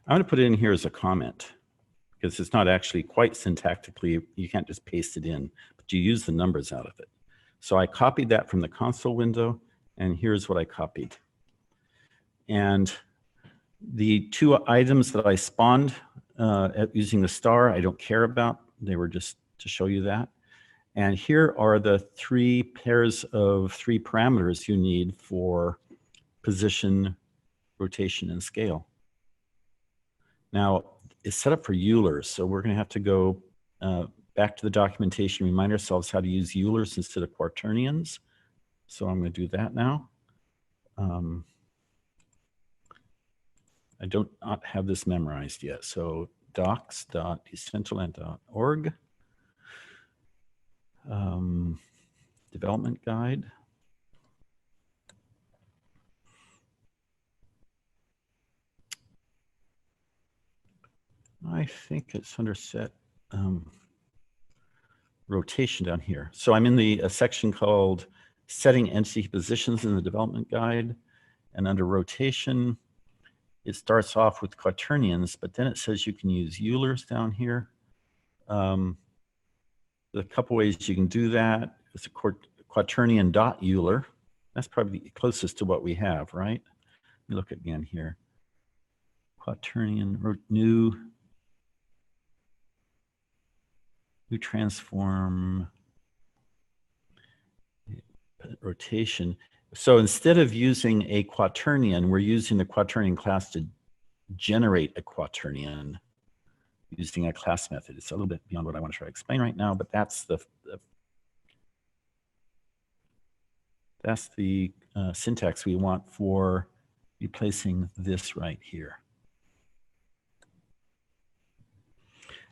I'm going to put it in here as a comment because it's not actually quite syntactically. You can't just paste it in, but you use the numbers out of it. So I copied that from the console window, and here's what I copied. And the two items that I spawned using the star, I don't care about. They were just to show you that. And here are the 3 pairs of 3 parameters you need for position, rotation, and scale. Now, it's set up for Eulers, so we're going to have to go back to the documentation, remind ourselves how to use Eulers instead of quaternions. So I'm going to do that now. I don't not have this memorized yet. So docs.decentraland.org, development guide. I think it's under set rotation down here. So I'm in the section called setting entity positions in the development guide. And under rotation, it starts off with quaternions, but then it says you can use Eulers down here. There's a couple ways you can do that. It's a quaternion dot Euler. That's probably the closest to what we have, right? Let me look again here. Quaternion, new transform rotation. So instead of using a quaternion, we're using the quaternion class to generate a quaternion using a class method. It's a little bit beyond what I want to try to explain right now, but that's the syntax we want for replacing this right here.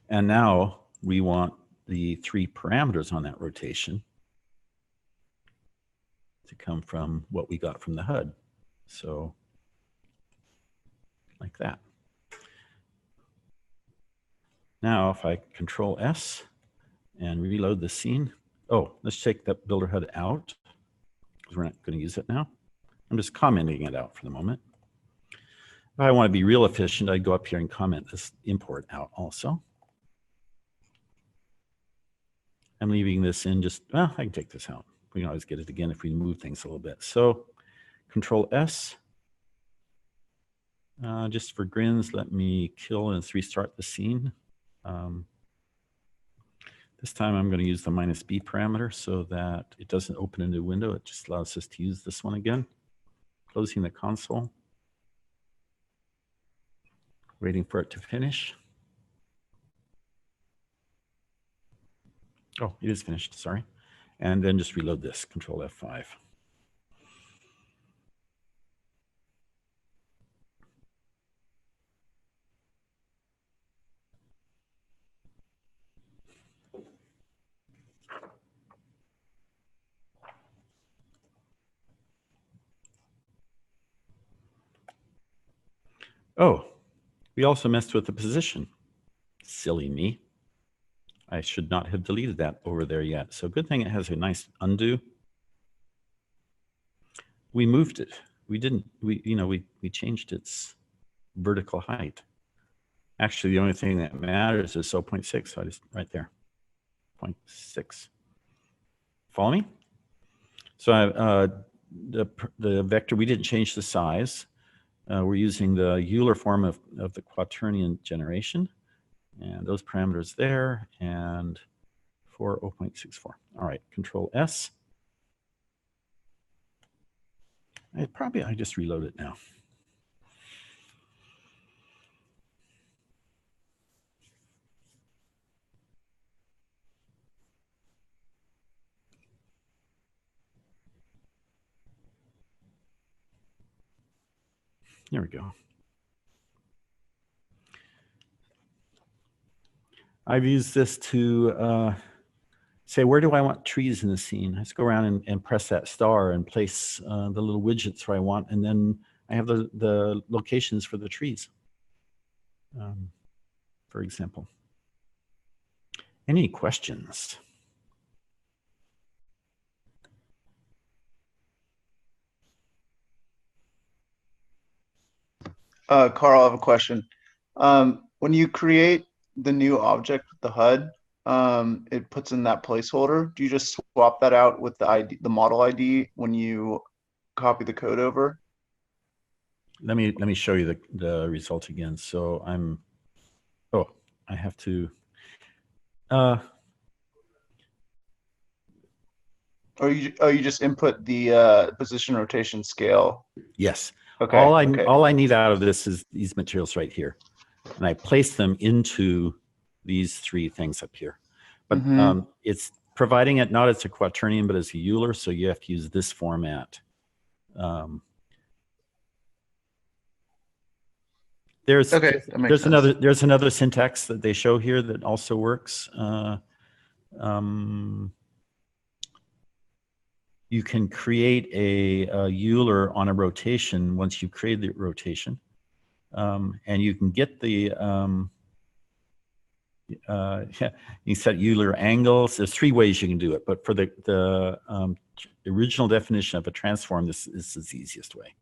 And now we want the 3 parameters on that rotation to come from what we got from the HUD. So like that. Now, if I Control S and reload the scene, oh, let's take that builder HUD out because we're not going to use it now. I'm just commenting it out for the moment. If I want to be real efficient, I'd go up here and comment this import out also. I'm leaving this in just, well, I can take this out. We can always get it again if we move things a little bit. So Control S. Just for grins, let me kill and restart the scene. This time I'm going to use the -b parameter so that it doesn't open a new window. It just allows us to use this one again. Closing the console. Waiting for it to finish. Oh, it is finished, sorry. And then just reload this, Control F5. Oh, we also messed with the position. Silly me. I should not have deleted that over there yet. So good thing it has a nice undo. We moved it. We didn't, we changed its vertical height. Actually, the only thing that matters is 0.6. So I just, right there, 0.6. Follow me? So the vector, we didn't change the size. We're using the Euler form of the quaternion generation. And those parameters there, and for 0.64. All right, Control S. I just reload it now. There we go. I've used this to say, where do I want trees in the scene? I just go around and press that star and place the little widgets where I want, and then I have the locations for the trees, for example. Any questions? Carl, I have a question. When you create the new object with the HUD, it puts in that placeholder. Do you just swap that out with the ID, the model ID, when you copy the code over? Let me show you the result again. So I have to. Or you just input the position, rotation, scale? Yes. Okay. All I need out of this is these materials right here, and I place them into these three things up here. But it's providing it not as a quaternion but as a Euler, so you have to use this format. There's another syntax that they show here that also works. You can create a Euler on a rotation once you've created the rotation, and you can get the you set Euler angles. There's three ways you can do it, but for the original definition of a transform, this is the easiest way.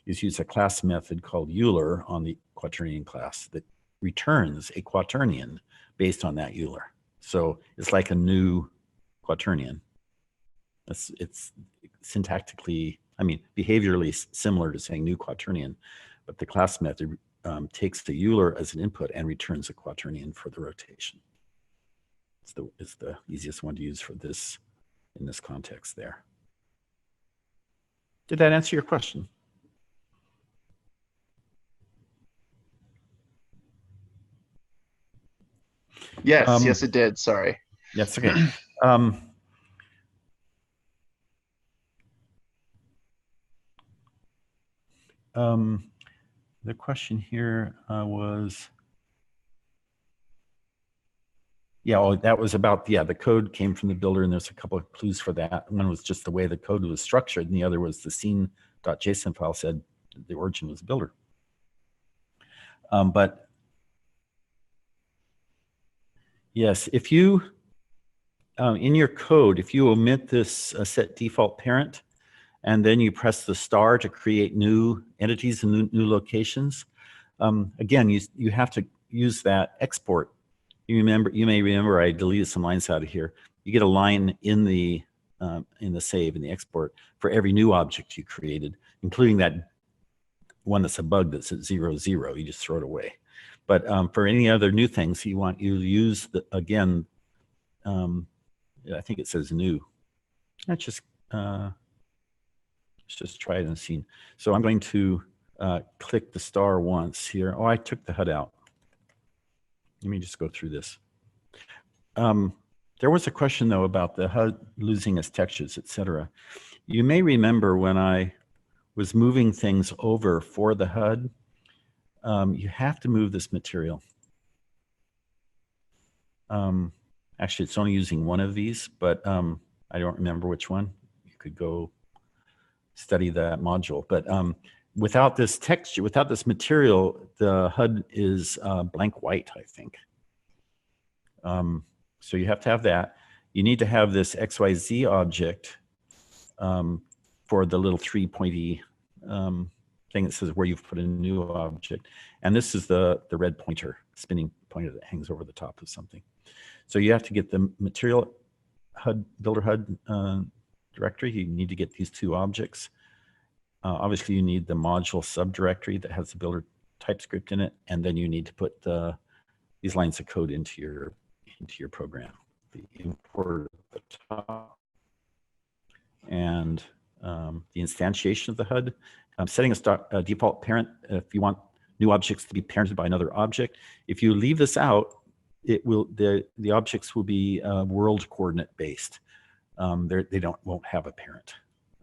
Is use a class method called Euler on the quaternion class that returns a quaternion based on that Euler. So it's like a new quaternion. It's syntactically, I mean, behaviorally similar to saying new quaternion, but the class method takes the Euler as an input and returns a quaternion for the rotation. It's the easiest one to use for this in this context there. Did that answer your question? Yes, yes, it did. Sorry. That's okay. The question here was, that was about, the code came from the builder, and there's a couple of clues for that. One was just the way the code was structured, and the other was the scene.json file said the origin was the builder. But yes, if you, in your code, if you omit this set default parent, and then you press the star to create new entities and new locations, again, you have to use that export. You may remember I deleted some lines out of here. You get a line in the save, in the export, for every new object you created, including that one that's a bug that's at 0, 0. You just throw it away. But for any other new things you want, you use again. I think it says new. Let's just try it in the scene. So I'm going to click the star once here. Oh, I took the HUD out. Let me just go through this. There was a question though about the HUD losing its textures, etc. You may remember when I was moving things over for the HUD, you have to move this material. Actually, it's only using one of these, but I don't remember which one. You could go study that module. But without this texture, without this material, the HUD is blank white, I think. So you have to have that. You need to have this XYZ object for the little three pointy thing that says where you've put a new object. And this is the red pointer, spinning pointer that hangs over the top of something. So you have to get the material HUD, builder HUD directory. You need to get these two objects. Obviously, you need the module subdirectory that has the builder TypeScript in it, and then you need to put these lines of code into your program. The import at the top, and the instantiation of the HUD. Setting a default parent if you want new objects to be parented by another object. If you leave this out, it will the objects will be world coordinate based. They won't have a parent.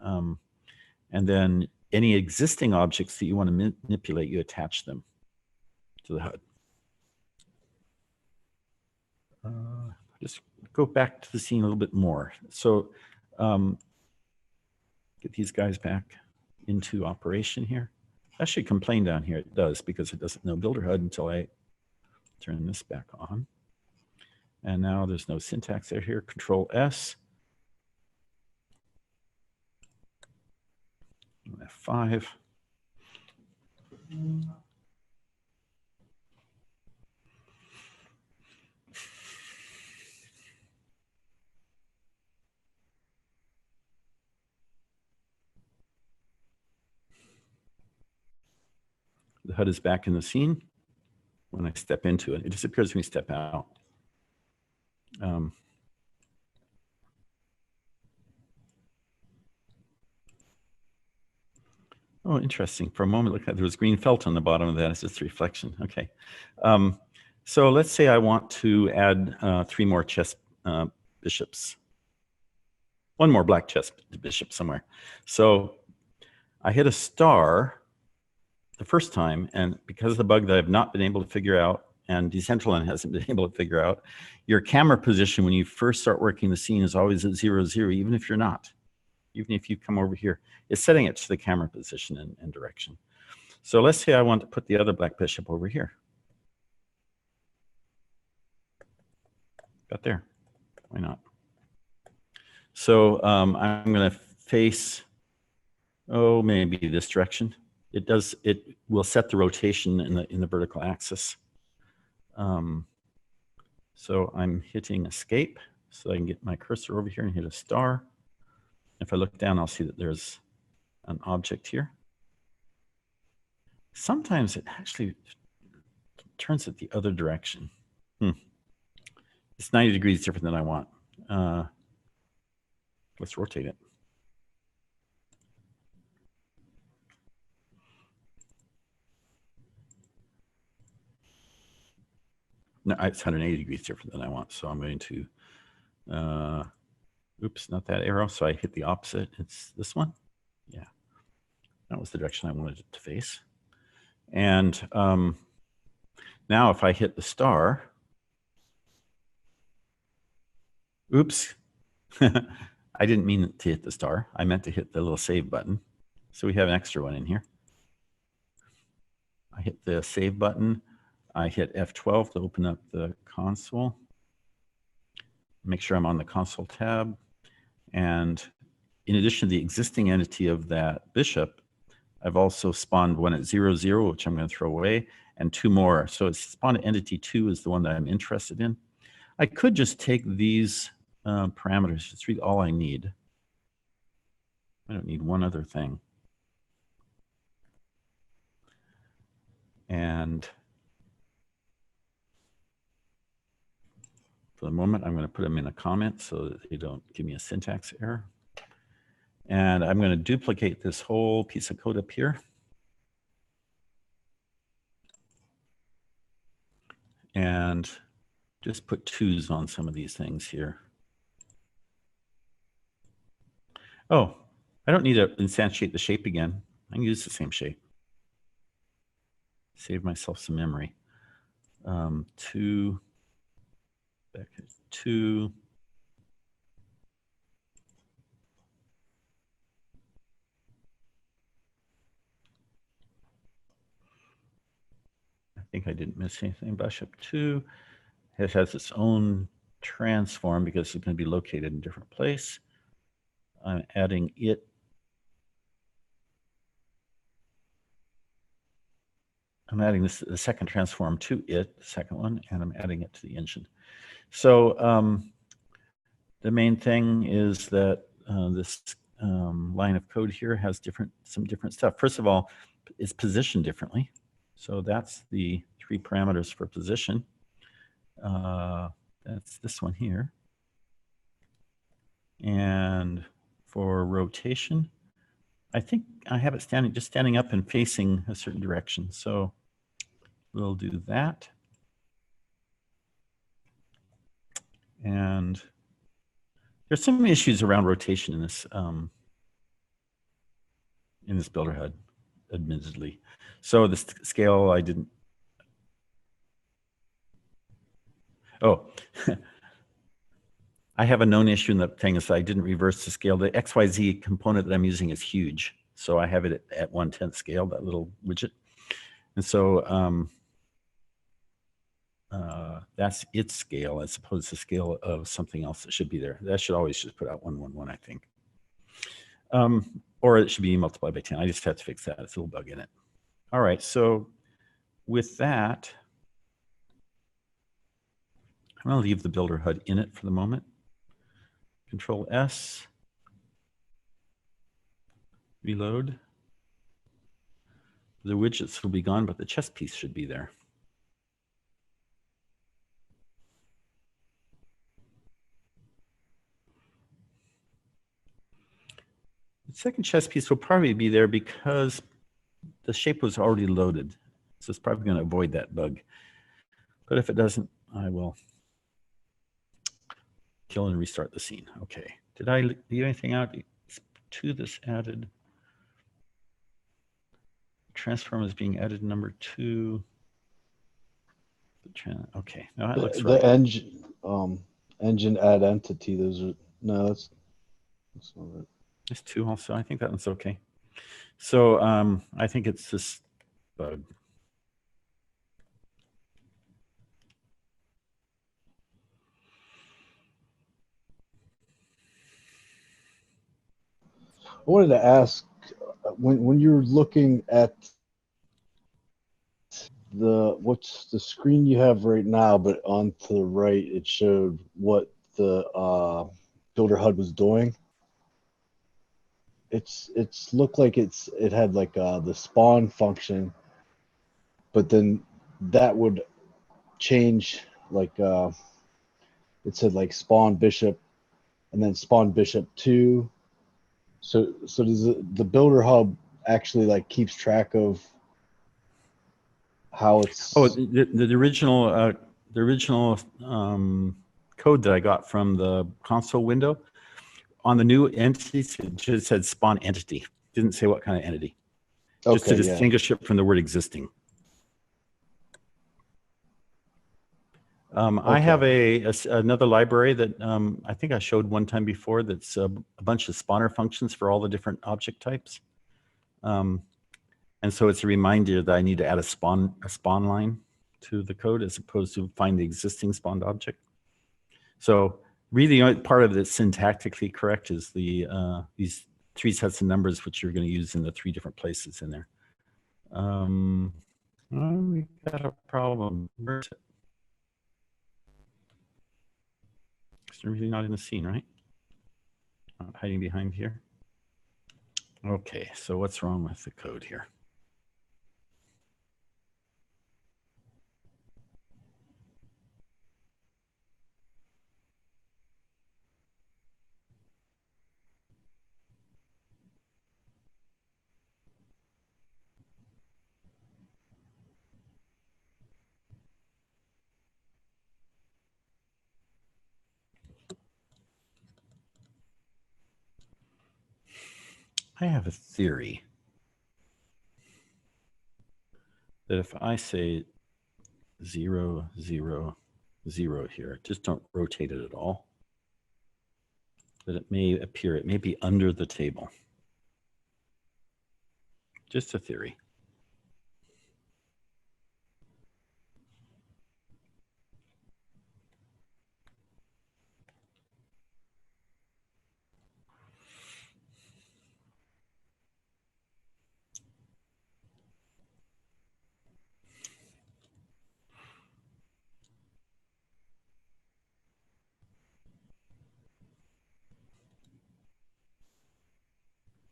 And then any existing objects that you want to manipulate, you attach them to the HUD. Just go back to the scene a little bit more. So get these guys back into operation here. That should complain down here. It does, because it doesn't know builder HUD until I turn this back on. And now there's no syntax there here. Control S. F5. The HUD is back in the scene. When I step into it, it disappears when we step out. Oh, interesting. For a moment, look, there was green felt on the bottom of that. It's just a reflection. Okay. So let's say I want to add 3 more chess bishops. 1 more black chess bishop somewhere. So I hit a star the first time, and because of the bug that I've not been able to figure out, and Decentraland hasn't been able to figure out, your camera position when you first start working the scene is always at 0, 0, even if you're not. Even if you come over here, it's setting it to the camera position and direction. So let's say I want to put the other black bishop over here. Got there. Why not? So I'm going to face, oh, maybe this direction. It will set the rotation in the vertical axis. So I'm hitting escape so I can get my cursor over here and hit a star. If I look down, I'll see that there's an object here. Sometimes it actually turns it the other direction. It's 90 degrees different than I want. Let's rotate it. No, it's 180 degrees different than I want. So I'm going to, oops, not that arrow. So I hit the opposite. It's this one. Yeah, that was the direction I wanted it to face. And now if I hit the star, oops, I didn't mean to hit the star. I meant to hit the little save button. So we have an extra one in here. I hit the save button. I hit F12 to open up the console. Make sure I'm on the console tab. And in addition to the existing entity of that bishop, I've also spawned one at 0, 0, which I'm going to throw away, and 2 more. So it's spawned entity 2 is the one that I'm interested in. I could just take these parameters. It's really all I need. I don't need one other thing. And for the moment, I'm going to put them in a comment so that they don't give me a syntax error. And I'm going to duplicate this whole piece of code up here. And just put 2s on some of these things here. Oh, I don't need to instantiate the shape again. I can use the same shape. Save myself some memory. 2, back at 2. I think I didn't miss anything. Bishop 2. It has its own transform because it's going to be located in a different place. I'm adding it. I'm adding this, the second transform to it, the second one, and I'm adding it to the engine. So the main thing is that this line of code here has some different stuff. First of all, it's positioned differently. So that's the 3 parameters for position. That's this one here. And for rotation, I think I have it just standing up and facing a certain direction. So we'll do that. And there's some issues around rotation in this builder HUD, admittedly. So the scale I didn't. Oh, I have a known issue in the thing is I didn't reverse the scale. The XYZ component that I'm using is huge. So I have it at 1/10 scale, that little widget. And so that's its scale as opposed to scale of something else that should be there. That should always just put out 111, I think. Or it should be multiplied by 10. I just have to fix that. It's a little bug in it. All right, so with that, I'm going to leave the builder HUD in it for the moment. Control S, reload. The widgets will be gone, but the chess piece should be there. The second chess piece will probably be there because the shape was already loaded. So it's probably going to avoid that bug. But if it doesn't, I will kill and restart the scene. Okay. Did I leave anything out? To this added. Transform is being added number 2. Okay. No, that looks right. The engine add entity. Those are no. That's not right. There's 2 also. I think that one's okay. So I think it's this bug. I wanted to ask, when you're looking at what's the screen you have right now, but on to the right, it showed what the builder HUD was doing. It's looked like it had like the spawn function, but then that would change, like it said like spawn bishop and then spawn bishop 2. So does the builder hub actually like keeps track of how it's? Oh, the original code that I got from the console window on the new entities, it just said spawn entity. Didn't say what kind of entity. Just to distinguish it from the word existing. I have another library that I think I showed one time before that's a bunch of spawner functions for all the different object types. And so it's a reminder that I need to add a spawn line to the code as opposed to find the existing spawned object. So really the only part of it that's syntactically correct is the these 3 sets of numbers which you're going to use in the 3 different places in there. We got a problem. Where's it? It's really not in the scene, right? Not hiding behind here. Okay, so what's wrong with the code here? I have a theory that if I say 0, 0, 0 here, just don't rotate it at all, that it may appear, it may be under the table. Just a theory.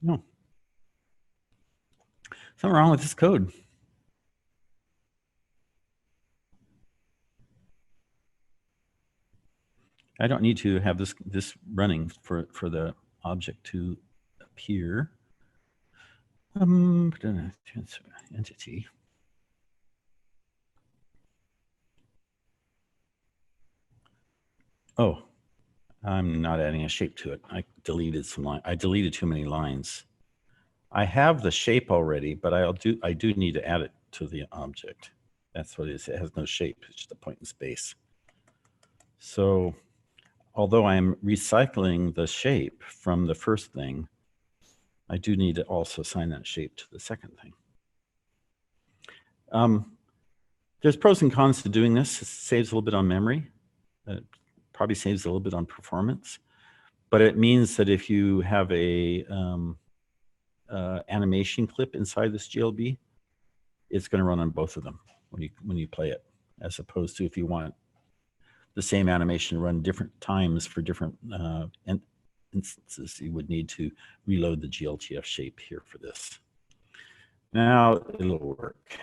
No. Something wrong with this code. I don't need to have this running for the object to appear. Entity. Oh, I'm not adding a shape to it. I deleted some line. I deleted too many lines. I have the shape already, but I do need to add it to the object. That's what it is. It has no shape. It's just a point in space. So although I'm recycling the shape from the first thing, I do need to also assign that shape to the second thing. There's pros and cons to doing this. It saves a little bit on memory. It probably saves a little bit on performance. But it means that if you have a animation clip inside this GLB, it's going to run on both of them when you play it, as opposed to if you want the same animation to run different times for different instances, you would need to reload the GLTF shape here for this. Now it'll work.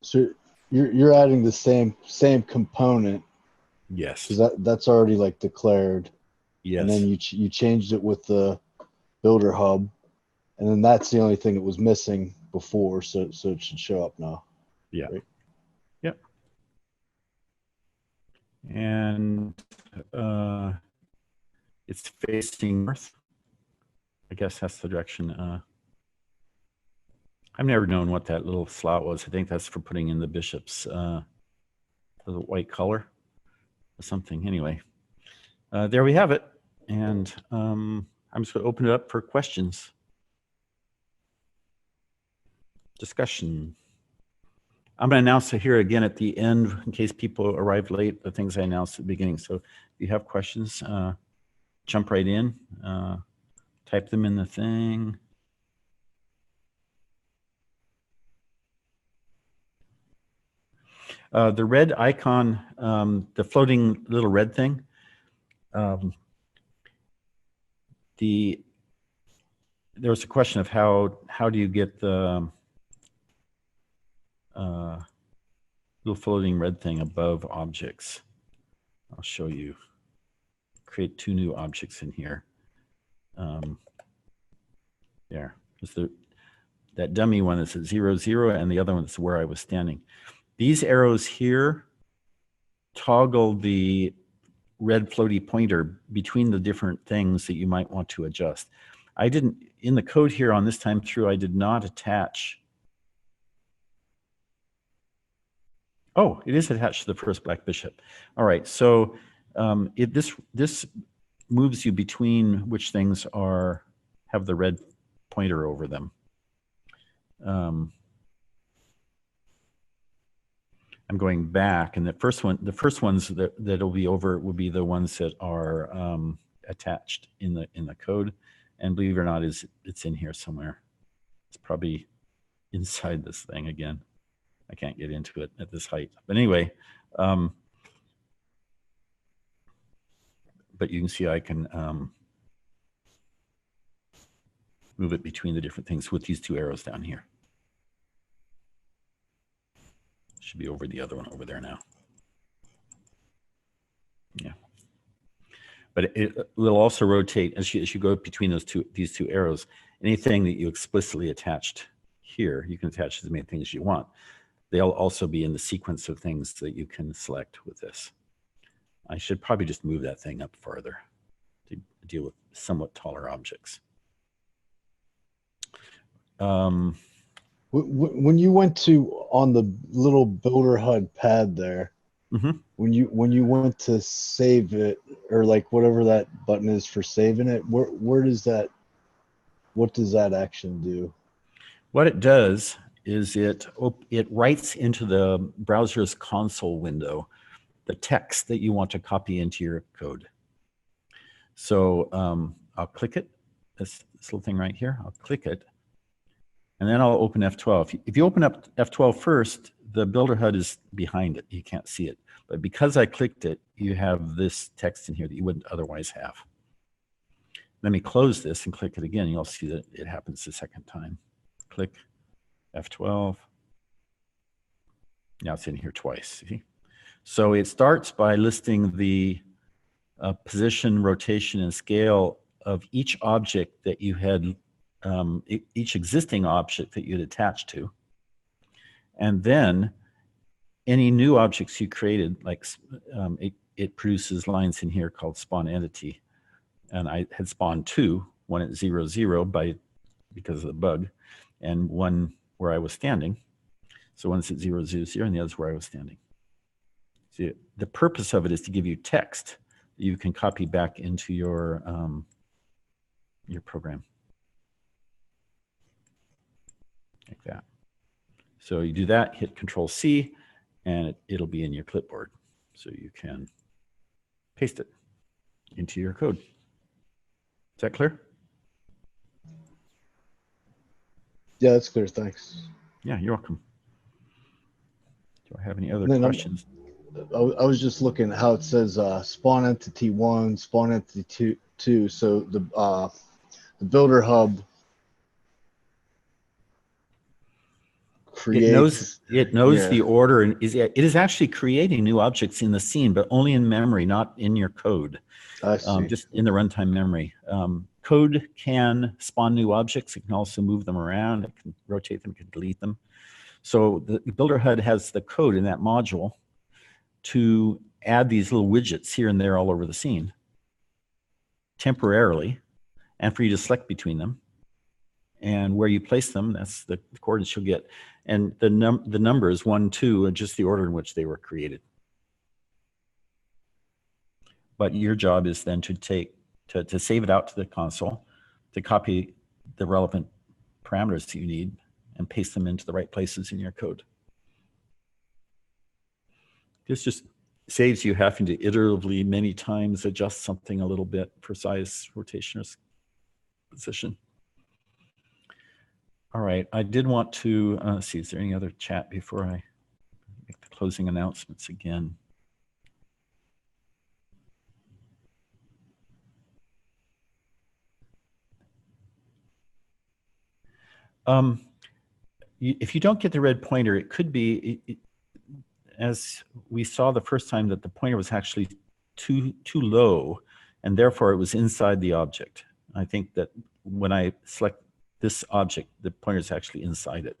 So you're adding the same component. Yes. Because that's already like declared. Yes. And then you changed it with the builder hub, and then that's the only thing that was missing before, so it should show up now. Yeah. Right? Yep. And it's facing north. I guess that's the direction. I've never known what that little slot was. I think that's for putting in the bishop's the white color or something. Anyway, there we have it. And I'm just going to open it up for questions. Discussion. I'm going to announce it here again at the end in case people arrived late, the things I announced at the beginning. So if you have questions, jump right in, type them in the thing. The red icon, the floating little red thing, there was a question of how do you get the little floating red thing above objects. I'll show you. Create two new objects in here. There. It's that dummy one that's at 0, 0, and the other one that's where I was standing. These arrows here toggle the red floaty pointer between the different things that you might want to adjust. I didn't, in the code here on this time through, I did not attach. Oh, it is attached to the first black bishop. All right, so this moves you between which things have the red pointer over them. I'm going back, and the first ones that'll be over will be the ones that are attached in the code, and believe it or not, it's in here somewhere. It's probably inside this thing again. I can't get into it at this height, but anyway, but you can see I can move it between the different things with these two arrows down here. Should be over the other one over there now. Yeah. But it will also rotate as you go between these two arrows. Anything that you explicitly attached here, you can attach as many things as you want. They'll also be in the sequence of things that you can select with this. I should probably just move that thing up farther to deal with somewhat taller objects. When you went on the little builder HUD pad there, when you went to save it, or like whatever that button is for saving it, what does that action do? What it does is it writes into the browser's console window the text that you want to copy into your code. So I'll click it, this little thing right here, I'll click it, and then I'll open F12. If you open up F12 first, the builder HUD is behind it. You can't see it. But because I clicked it, you have this text in here that you wouldn't otherwise have. Let me close this and click it again. You'll see that it happens the second time. Click F12. Now it's in here twice. See? So it starts by listing the position, rotation, and scale of each object that you had, each existing object that you'd attached to. And then any new objects you created, like it produces lines in here called spawn entity. And I had spawned two, one at 0, 0 because of the bug, and one where I was standing. So one's at 0, 0, 0, and the other's where I was standing. See, the purpose of it is to give you text that you can copy back into your program. Like that. So you do that, hit Control C, and it'll be in your clipboard. So you can paste it into your code. Is that clear? Yeah, that's clear. Thanks. Yeah, you're welcome. Do I have any other Then questions? I was just looking at how it says spawn entity 1, spawn entity 2. So the builder hub creates. It knows yeah. the order, and it is actually creating new objects in the scene, but only in memory, not in your code. I see. Just in the runtime memory. Code can spawn new objects. It can also move them around. It can rotate them, it can delete them. So the Builder HUD has the code in that module to add these little widgets here and there all over the scene temporarily, and for you to select between them. And where you place them, that's the coordinates you'll get. And the numbers 1, 2, are just the order in which they were created. But your job is then to save it out to the console, to copy the relevant parameters that you need and paste them into the right places in your code. This just saves you having to iteratively many times adjust something a little bit for size, rotation, or position. All right, I did want to see, is there any other chat before I make the closing announcements again? If you don't get the red pointer, it could be, as we saw the first time, that the pointer was actually too low, and therefore it was inside the object. I think that when I select this object, the pointer is actually inside it.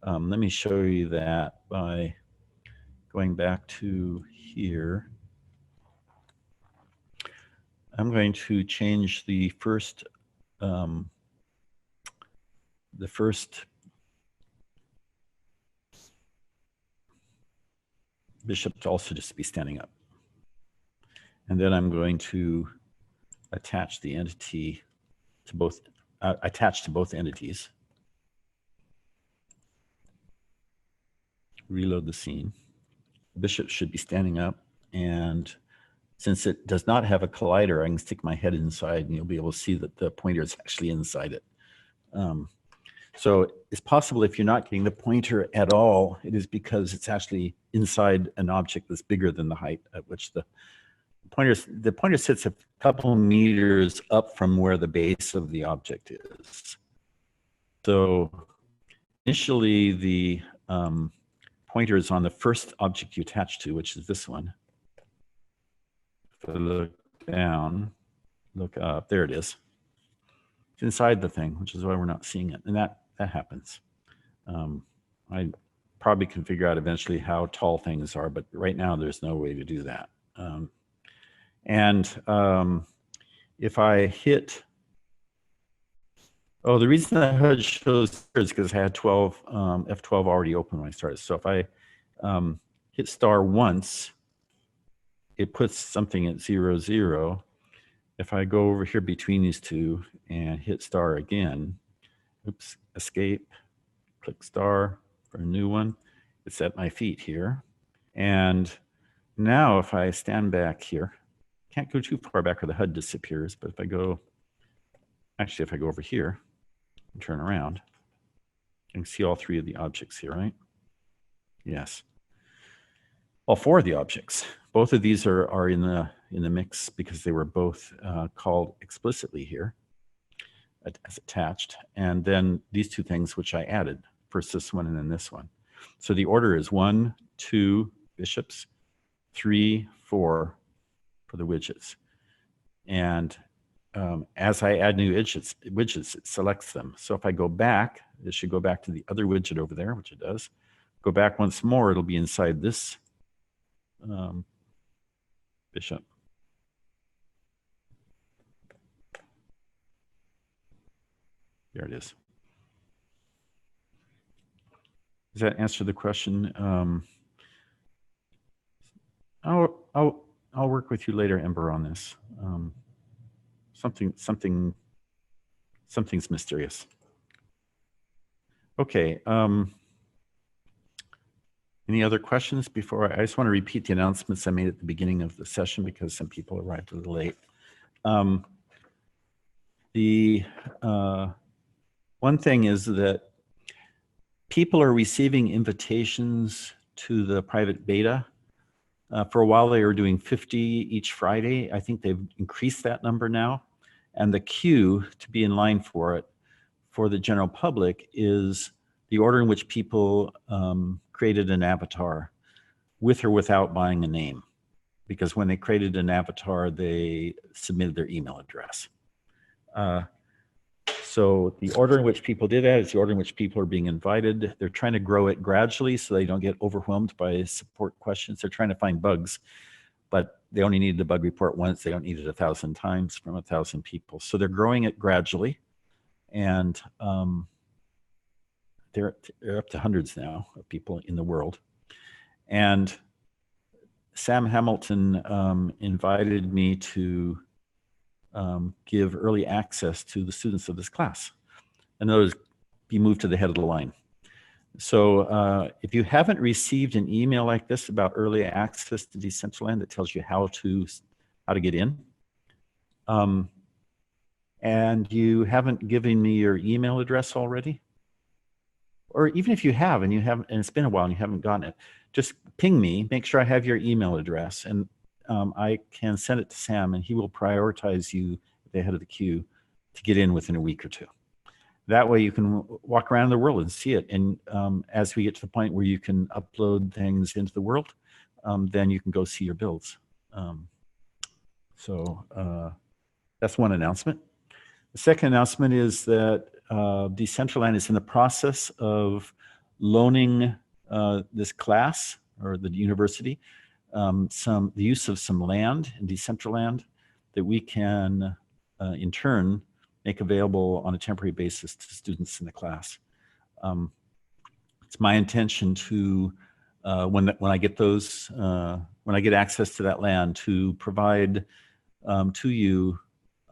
Let me show you that by going back to here. I'm going to change the first bishop to also just be standing up. And then I'm going to attach the entity to both, attach to both entities. Reload the scene. Bishop should be standing up, and since it does not have a collider, I can stick my head inside and you'll be able to see that the pointer is actually inside it. So it's possible if you're not getting the pointer at all, it is because it's actually inside an object that's bigger than the height at which the pointer sits a couple meters up from where the base of the object is. So initially the pointer is on the first object you attach to, which is this one. If I look down, look up, there it is. It's inside the thing, which is why we're not seeing it. And that happens. I probably can figure out eventually how tall things are, but right now there's no way to do that. If I hit, the reason that HUD shows here is because I had F12 already open when I started. So if I hit star once, it puts something at 0, 0. If I go over here between these two and hit star again, oops, escape, click star for a new one, it's at my feet here. And now if I stand back here, can't go too far back or the HUD disappears, but if I go over here and turn around, you can see all three of the objects here, right? Yes. All four of the objects. Both of these are in the mix because they were both called explicitly here as attached. And then these two things which I added, first this one and then this one. So the order is 1, 2 bishops, 3, 4 for the widgets. And as I add new widgets, it selects them. So if I go back, it should go back to the other widget over there, which it does. Go back once more, it'll be inside this bishop. There it is. Does that answer the question? I'll work with you later, Ember, on this. Something's mysterious. Okay. Any other questions before I just want to repeat the announcements I made at the beginning of the session because some people arrived a little late. The one thing is that people are receiving invitations to the private beta. For a while, they were doing 50 each Friday. I think they've increased that number now. And the queue to be in line for it for the general public is the order in which people created an avatar with or without buying a name. Because when they created an avatar, they submitted their email address. So the order in which people did that is the order in which people are being invited. They're trying to grow it gradually so they don't get overwhelmed by support questions. They're trying to find bugs, but they only needed the bug report once. They don't need it 1,000 times from 1,000 people. So they're growing it gradually, and they're up to hundreds now of people in the world. And Sam Hamilton invited me to give early access to the students of this class. In other words, be moved to the head of the line. So if you haven't received an email like this about early access to Decentraland that tells you how to get in, and you haven't given me your email address already, or even if you have and it's been a while and you haven't gotten it, just ping me, make sure I have your email address, and I can send it to Sam and he will prioritize you at the head of the queue to get in within a week or two. That way you can walk around the world and see it. And as we get to the point where you can upload things into the world, then you can go see your builds. So that's one announcement. The second announcement is that Decentraland is in the process of loaning this class or the university the use of some land in Decentraland that we can in turn make available on a temporary basis to students in the class. It's my intention to when I get those when I get access to that land to provide to you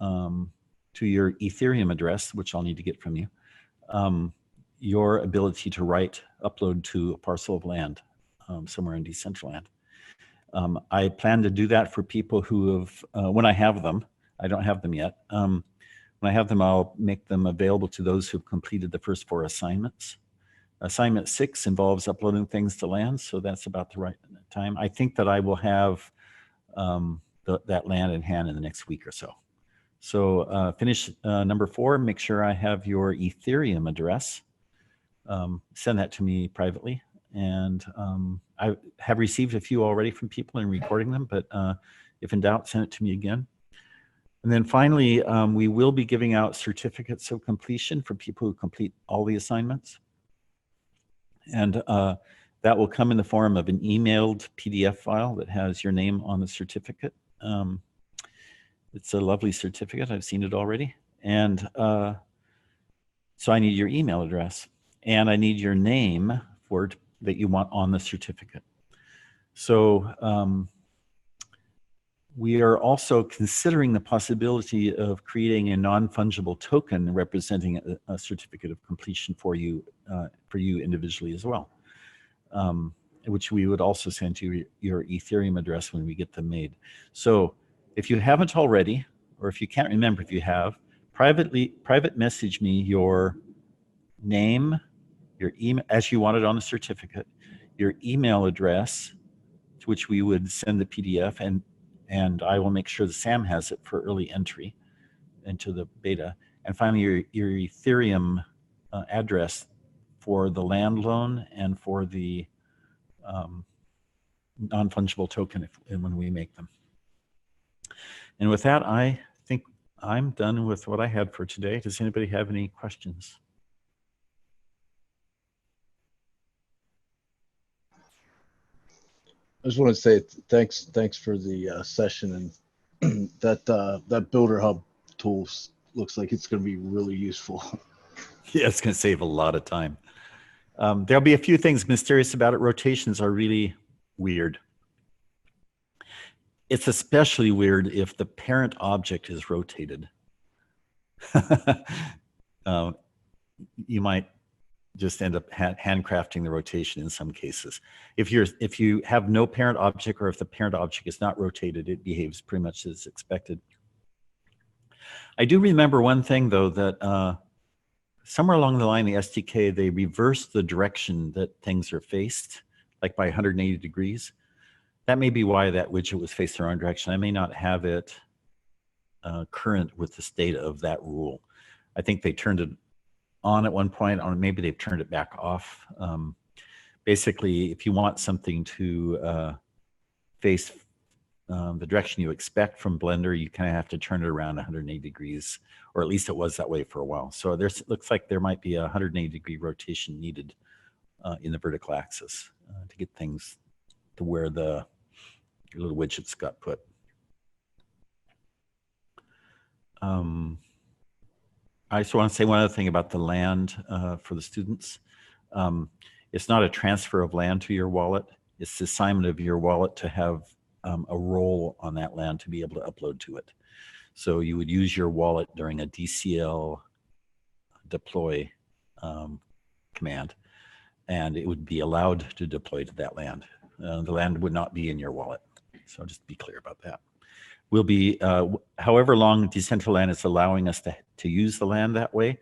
to your Ethereum address, which I'll need to get from you, your ability to upload to a parcel of land somewhere in Decentraland. I plan to do that for people who have, when I have them, I don't have them yet. When I have them, I'll make them available to those who've completed the first 4 assignments. Assignment 6 involves uploading things to land, so that's about the right time. I think that I will have that land in hand in the next week or so. So finish number 4, make sure I have your Ethereum address. Send that to me privately. And I have received a few already from people and recording them, but if in doubt, send it to me again. And then finally, we will be giving out certificates of completion for people who complete all the assignments. And that will come in the form of an emailed PDF file that has your name on the certificate. It's a lovely certificate. I've seen it already. And so I need your email address and I need your name for it that you want on the certificate. So we are also considering the possibility of creating a non-fungible token representing a certificate of completion for you individually as well, which we would also send to your Ethereum address when we get them made. So if you haven't already, or if you can't remember if you have, private message me your name, your email, as you want it on the certificate, your email address, to which we would send the PDF, and I will make sure that Sam has it for early entry into the beta. And finally, your Ethereum address for the land loan and for the non-fungible token when we make them. And with that, I think I'm done with what I had for today. Does anybody have any questions? I just want to say thanks for the session, and that Builder Hub tool looks like it's going to be really useful. Yeah, it's going to save a lot of time. There'll be a few things mysterious about it. Rotations are really weird. It's especially weird if the parent object is rotated. You might just end up handcrafting the rotation in some cases. If you have no parent object, or if the parent object is not rotated, it behaves pretty much as expected. I do remember one thing though, that somewhere along the line, the SDK, they reversed the direction that things are faced, like by 180 degrees. That may be why that widget was faced the wrong direction. I may not have it current with the state of that rule. I think they turned it on at one point, or maybe they've turned it back off. Basically, if you want something to face the direction you expect from Blender, you kind of have to turn it around 180 degrees, or at least it was that way for a while. So it looks like there might be a 180 degree rotation needed in the vertical axis to get things to where the little widgets got put. I just want to say one other thing about the land for the students. It's not a transfer of land to your wallet. It's the assignment of your wallet to have a role on that land to be able to upload to it. So you would use your wallet during a DCL deploy command, and it would be allowed to deploy to that land. The land would not be in your wallet. So just be clear about that. We'll be, however long Decentraland is allowing us to use the land that way,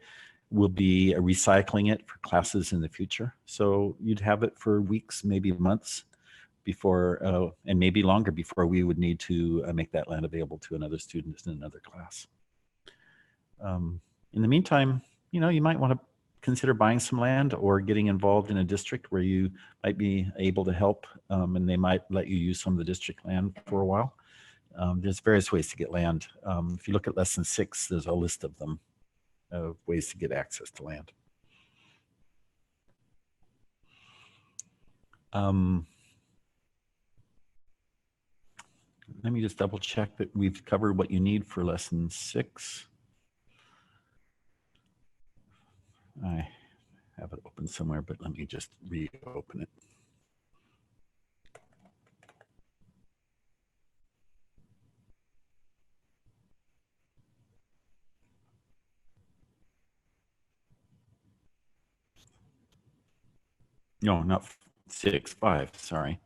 we'll be recycling it for classes in the future. So you'd have it for weeks, maybe months before, and maybe longer before we would need to make that land available to another student in another class. In the meantime, you might want to consider buying some land or getting involved in a district where you might be able to help, and they might let you use some of the district land for a while. There's various ways to get land. If you look at lesson 6, there's a list of them, of ways to get access to land. Let me just double check that we've covered what you need for lesson 6. I have it open somewhere, but let me just reopen it. No, not 6, 5, sorry.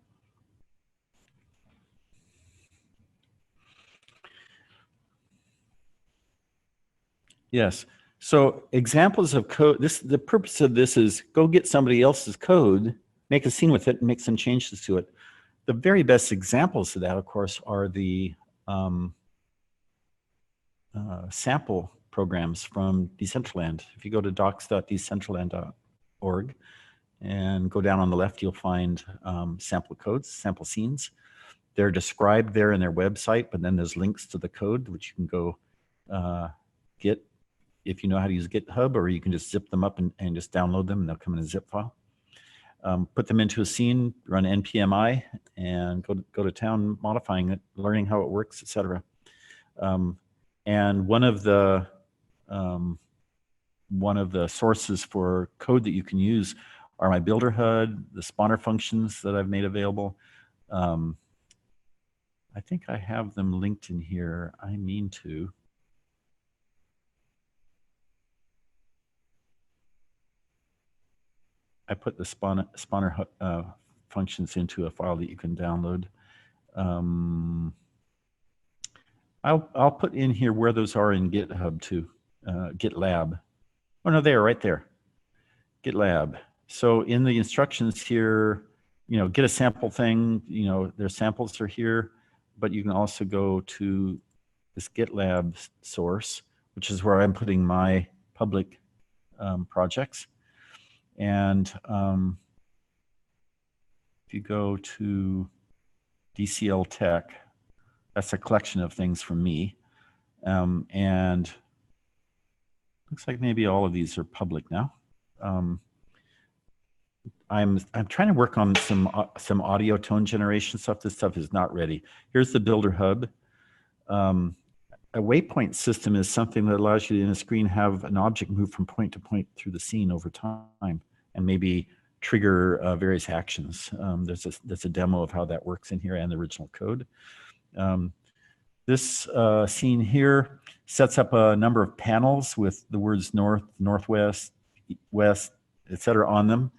Yes, so examples of code, the purpose of this is go get somebody else's code, make a scene with it, and make some changes to it. The very best examples of that, of course, are the sample programs from Decentraland. If you go to docs.decentraland.org, and go down on the left, you'll find sample codes, sample scenes. They're described there in their website, but then there's links to the code, which you can go get if you know how to use GitHub, or you can just zip them up and just download them, and they'll come in a zip file. Put them into a scene, run npmi, and go to town modifying it, learning how it works, etc. And one of the sources for code that you can use are my builder HUD, the spawner functions that I've made available. I think I have them linked in here. I mean to. I put the spawner functions into a file that you can download. I'll put in here where those are in GitHub too, GitLab. Oh no, they are right there, GitLab. So in the instructions here, get a sample thing, their samples are here, but you can also go to this GitLab source, which is where I'm putting my public projects. And if you go to DCL Tech, that's a collection of things from me. And looks like maybe all of these are public now. I'm trying to work on some audio tone generation stuff. This stuff is not ready. Here's the Builder Hub. A waypoint system is something that allows you to, in a screen, have an object move from point to point through the scene over time, and maybe trigger various actions. There's a demo of how that works in here and the original code. This scene here sets up a number of panels with the words north, northwest, west, etc. on them,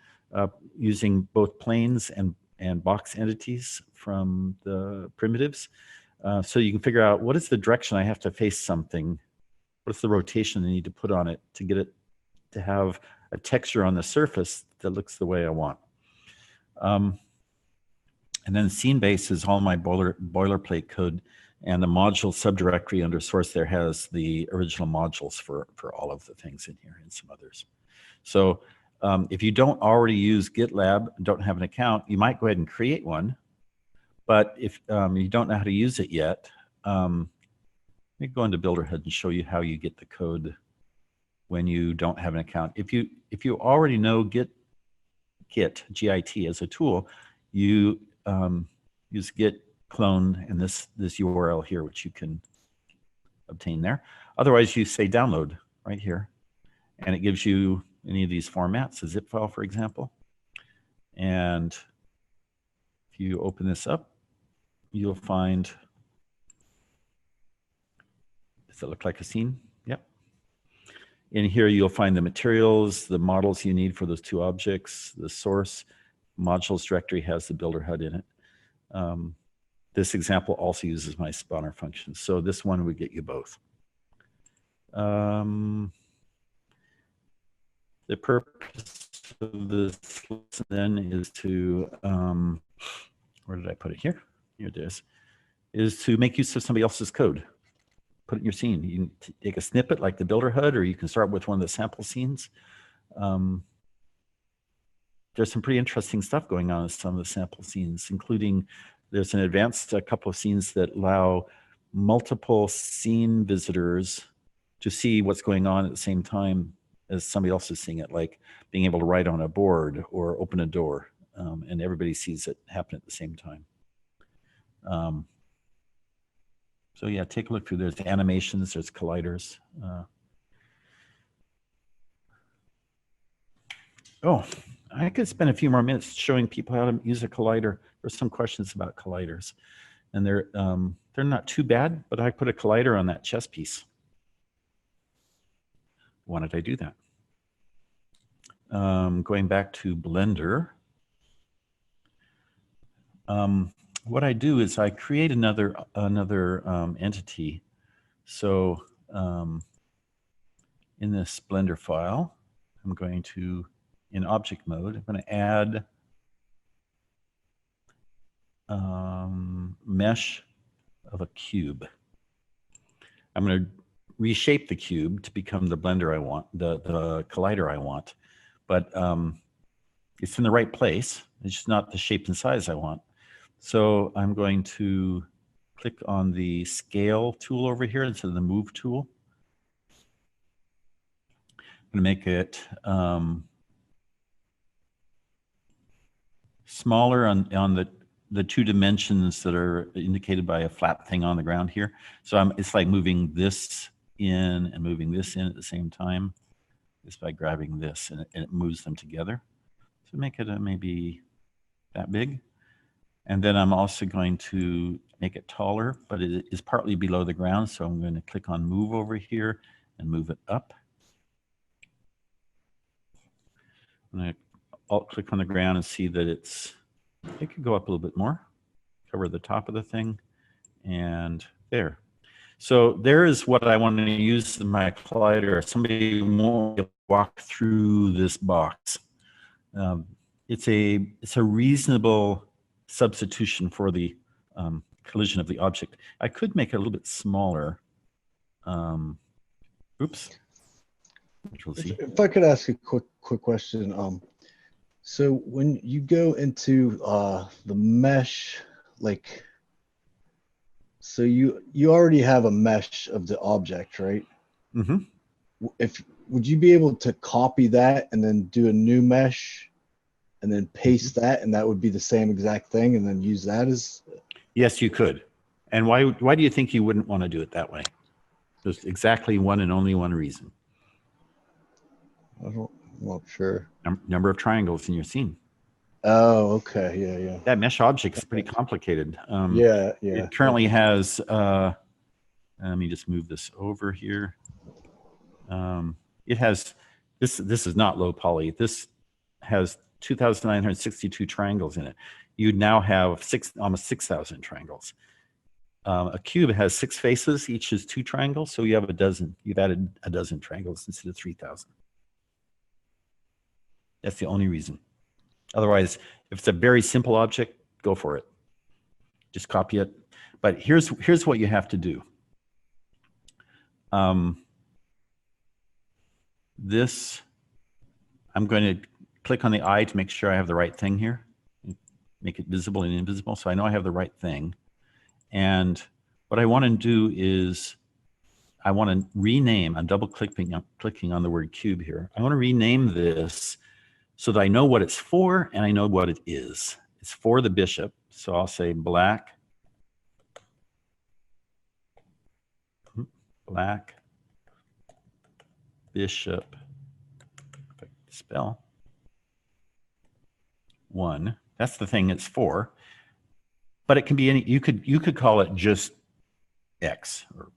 using both planes and box entities from the primitives. So you can figure out what is the direction I have to face something, what's the rotation I need to put on it to get it to have a texture on the surface that looks the way I want. And then scene base is all my boilerplate code, and the module subdirectory under source there has the original modules for all of the things in here and some others. So if you don't already use GitLab and don't have an account, you might go ahead and create one. But if you don't know how to use it yet, let me go into Builderhead and show you how you get the code when you don't have an account. If you already know Git as a tool, you use git clone and this URL here, which you can obtain there. Otherwise, you say download right here, and it gives you any of these formats, a zip file, for example. And if you open this up, you'll find, does it look like a scene? Yep. In here, you'll find the materials, the models you need for those two objects, the source modules directory has the builder HUD in it. This example also uses my spawner function. So this one would get you both. The purpose of this lesson then is to, where did I put it here? Here it is to make use of somebody else's code. Put it in your scene. You can take a snippet like the builder HUD, or you can start with one of the sample scenes. There's some pretty interesting stuff going on in some of the sample scenes, including there's an advanced couple of scenes that allow multiple scene visitors to see what's going on at the same time as somebody else is seeing it, like being able to write on a board or open a door, and everybody sees it happen at the same time. So yeah, take a look through. There's animations, there's colliders. Oh, I could spend a few more minutes showing people how to use a collider. There's some questions about colliders, and they're not too bad, but I put a collider on that chess piece. Why did I do that? Going back to Blender, what I do is I create another entity. So in this Blender file, I'm going to, in object mode, I'm going to add mesh of a cube. I'm going to reshape the cube to become the blender I want, the collider I want, but it's in the right place. It's just not the shape and size I want. So I'm going to click on the scale tool over here instead of the move tool. I'm going to make it smaller on the two dimensions that are indicated by a flat thing on the ground here. So it's like moving this in and moving this in at the same time, just by grabbing this, and it moves them together. So make it maybe that big. And then I'm also going to make it taller, but it is partly below the ground. So I'm going to click on move over here and move it up. I'm going to alt click on the ground and see that it could go up a little bit more, cover the top of the thing, and there. So there is what I want to use in my collider. Somebody won't walk through this box. It's a reasonable substitution for the collision of the object. I could make it a little bit smaller. Oops. Which we'll see. If I could ask a quick question. So when you go into the mesh, like, so you already have a mesh of the object, right? Mm-hmm. Would you be able to copy that and then do a new mesh and then paste that, and that would be the same exact thing, and then use that as? Yes, you could. And why do you think you wouldn't want to do it that way? There's exactly one and only one reason. I'm not sure. Number of triangles in your scene. Oh, okay. Yeah. That mesh object is pretty complicated. Yeah. It currently has, let me just move this over here. It has, this is not low poly. This has 2,962 triangles in it. You now have almost 6,000 triangles. A cube has 6 faces, each is 2 triangles, so you have a dozen. You've added a dozen triangles instead of 3,000. That's the only reason. Otherwise, if it's a very simple object, go for it. Just copy it. But here's what you have to do. This, I'm going to click on the eye to make sure I have the right thing here. Make it visible and invisible, so I know I have the right thing. And what I want to do is I want to rename, I'm clicking on the word cube here. I want to rename this so that I know what it's for and I know what it is. It's for the bishop, so I'll say black bishop, if I can spell, 1. That's the thing it's for. But it can be any, you could call it just X or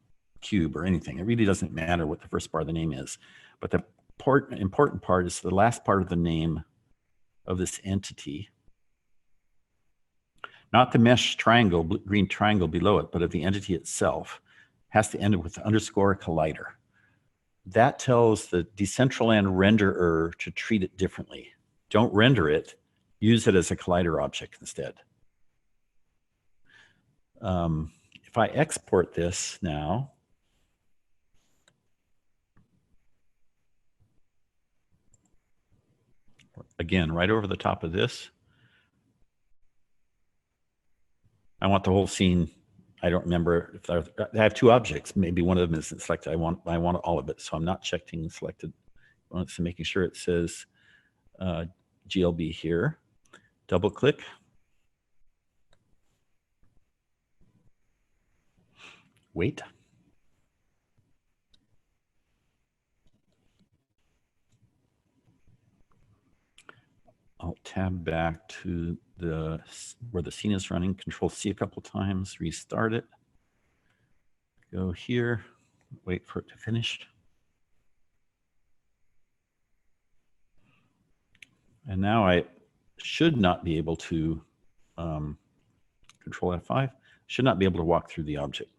cube or anything. It really doesn't matter what the first part of the name is. But the important part is the last part of the name of this entity. Not the mesh triangle, green triangle below it, but of the entity itself. Has to end with underscore collider. That tells the Decentraland renderer to treat it differently. Don't render it, use it as a collider object instead. If I export this now, again, right over the top of this, I want the whole scene. I don't remember if I have 2 objects. Maybe one of them isn't selected. I want all of it, so I'm not checking selected. So making sure it says GLB here. Double click. Wait. I'll tab back to where the scene is running, Control C a couple times, restart it. Go here, wait for it to finish. And now I should not be able to, Control F5, should not be able to walk through the object.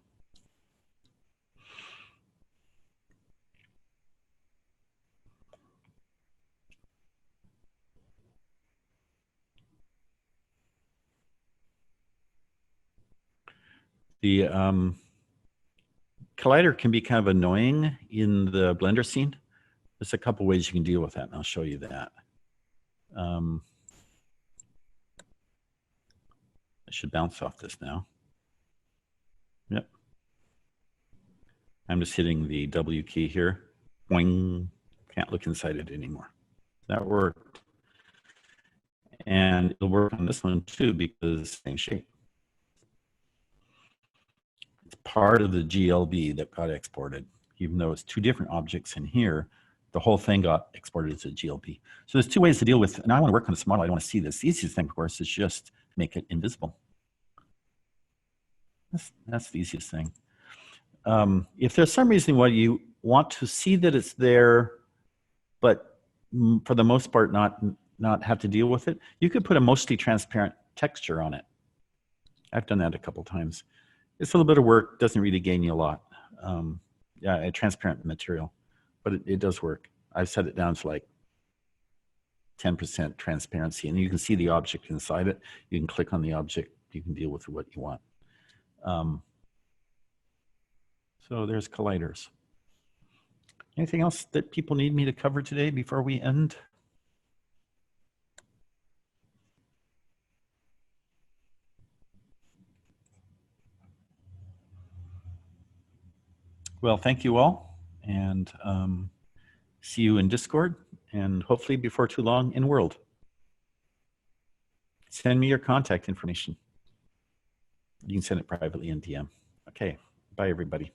The collider can be kind of annoying in the Blender scene. There's a couple ways you can deal with that, and I'll show you that. I should bounce off this now. Yep. I'm just hitting the W key here. Boing. Can't look inside it anymore. That worked. And it'll work on this one too because same shape. It's part of the GLB that got exported. Even though it's 2 different objects in here, the whole thing got exported as a GLB. So there's 2 ways to deal with, and I want to work on this model. I don't want to see this. The easiest thing, of course, is just make it invisible. That's the easiest thing. If there's some reason why you want to see that it's there, but for the most part not have to deal with it, you could put a mostly transparent texture on it. I've done that a couple times. It's a little bit of work, doesn't really gain you a lot. Yeah, a transparent material, but it does work. I've set it down to like 10% transparency, and you can see the object inside it. You can click on the object. You can deal with what you want. So there's colliders. Anything else that people need me to cover today before we end? Well, thank you all, and see you in Discord, and hopefully before too long in World. Send me your contact information. You can send it privately in DM. Okay, bye everybody.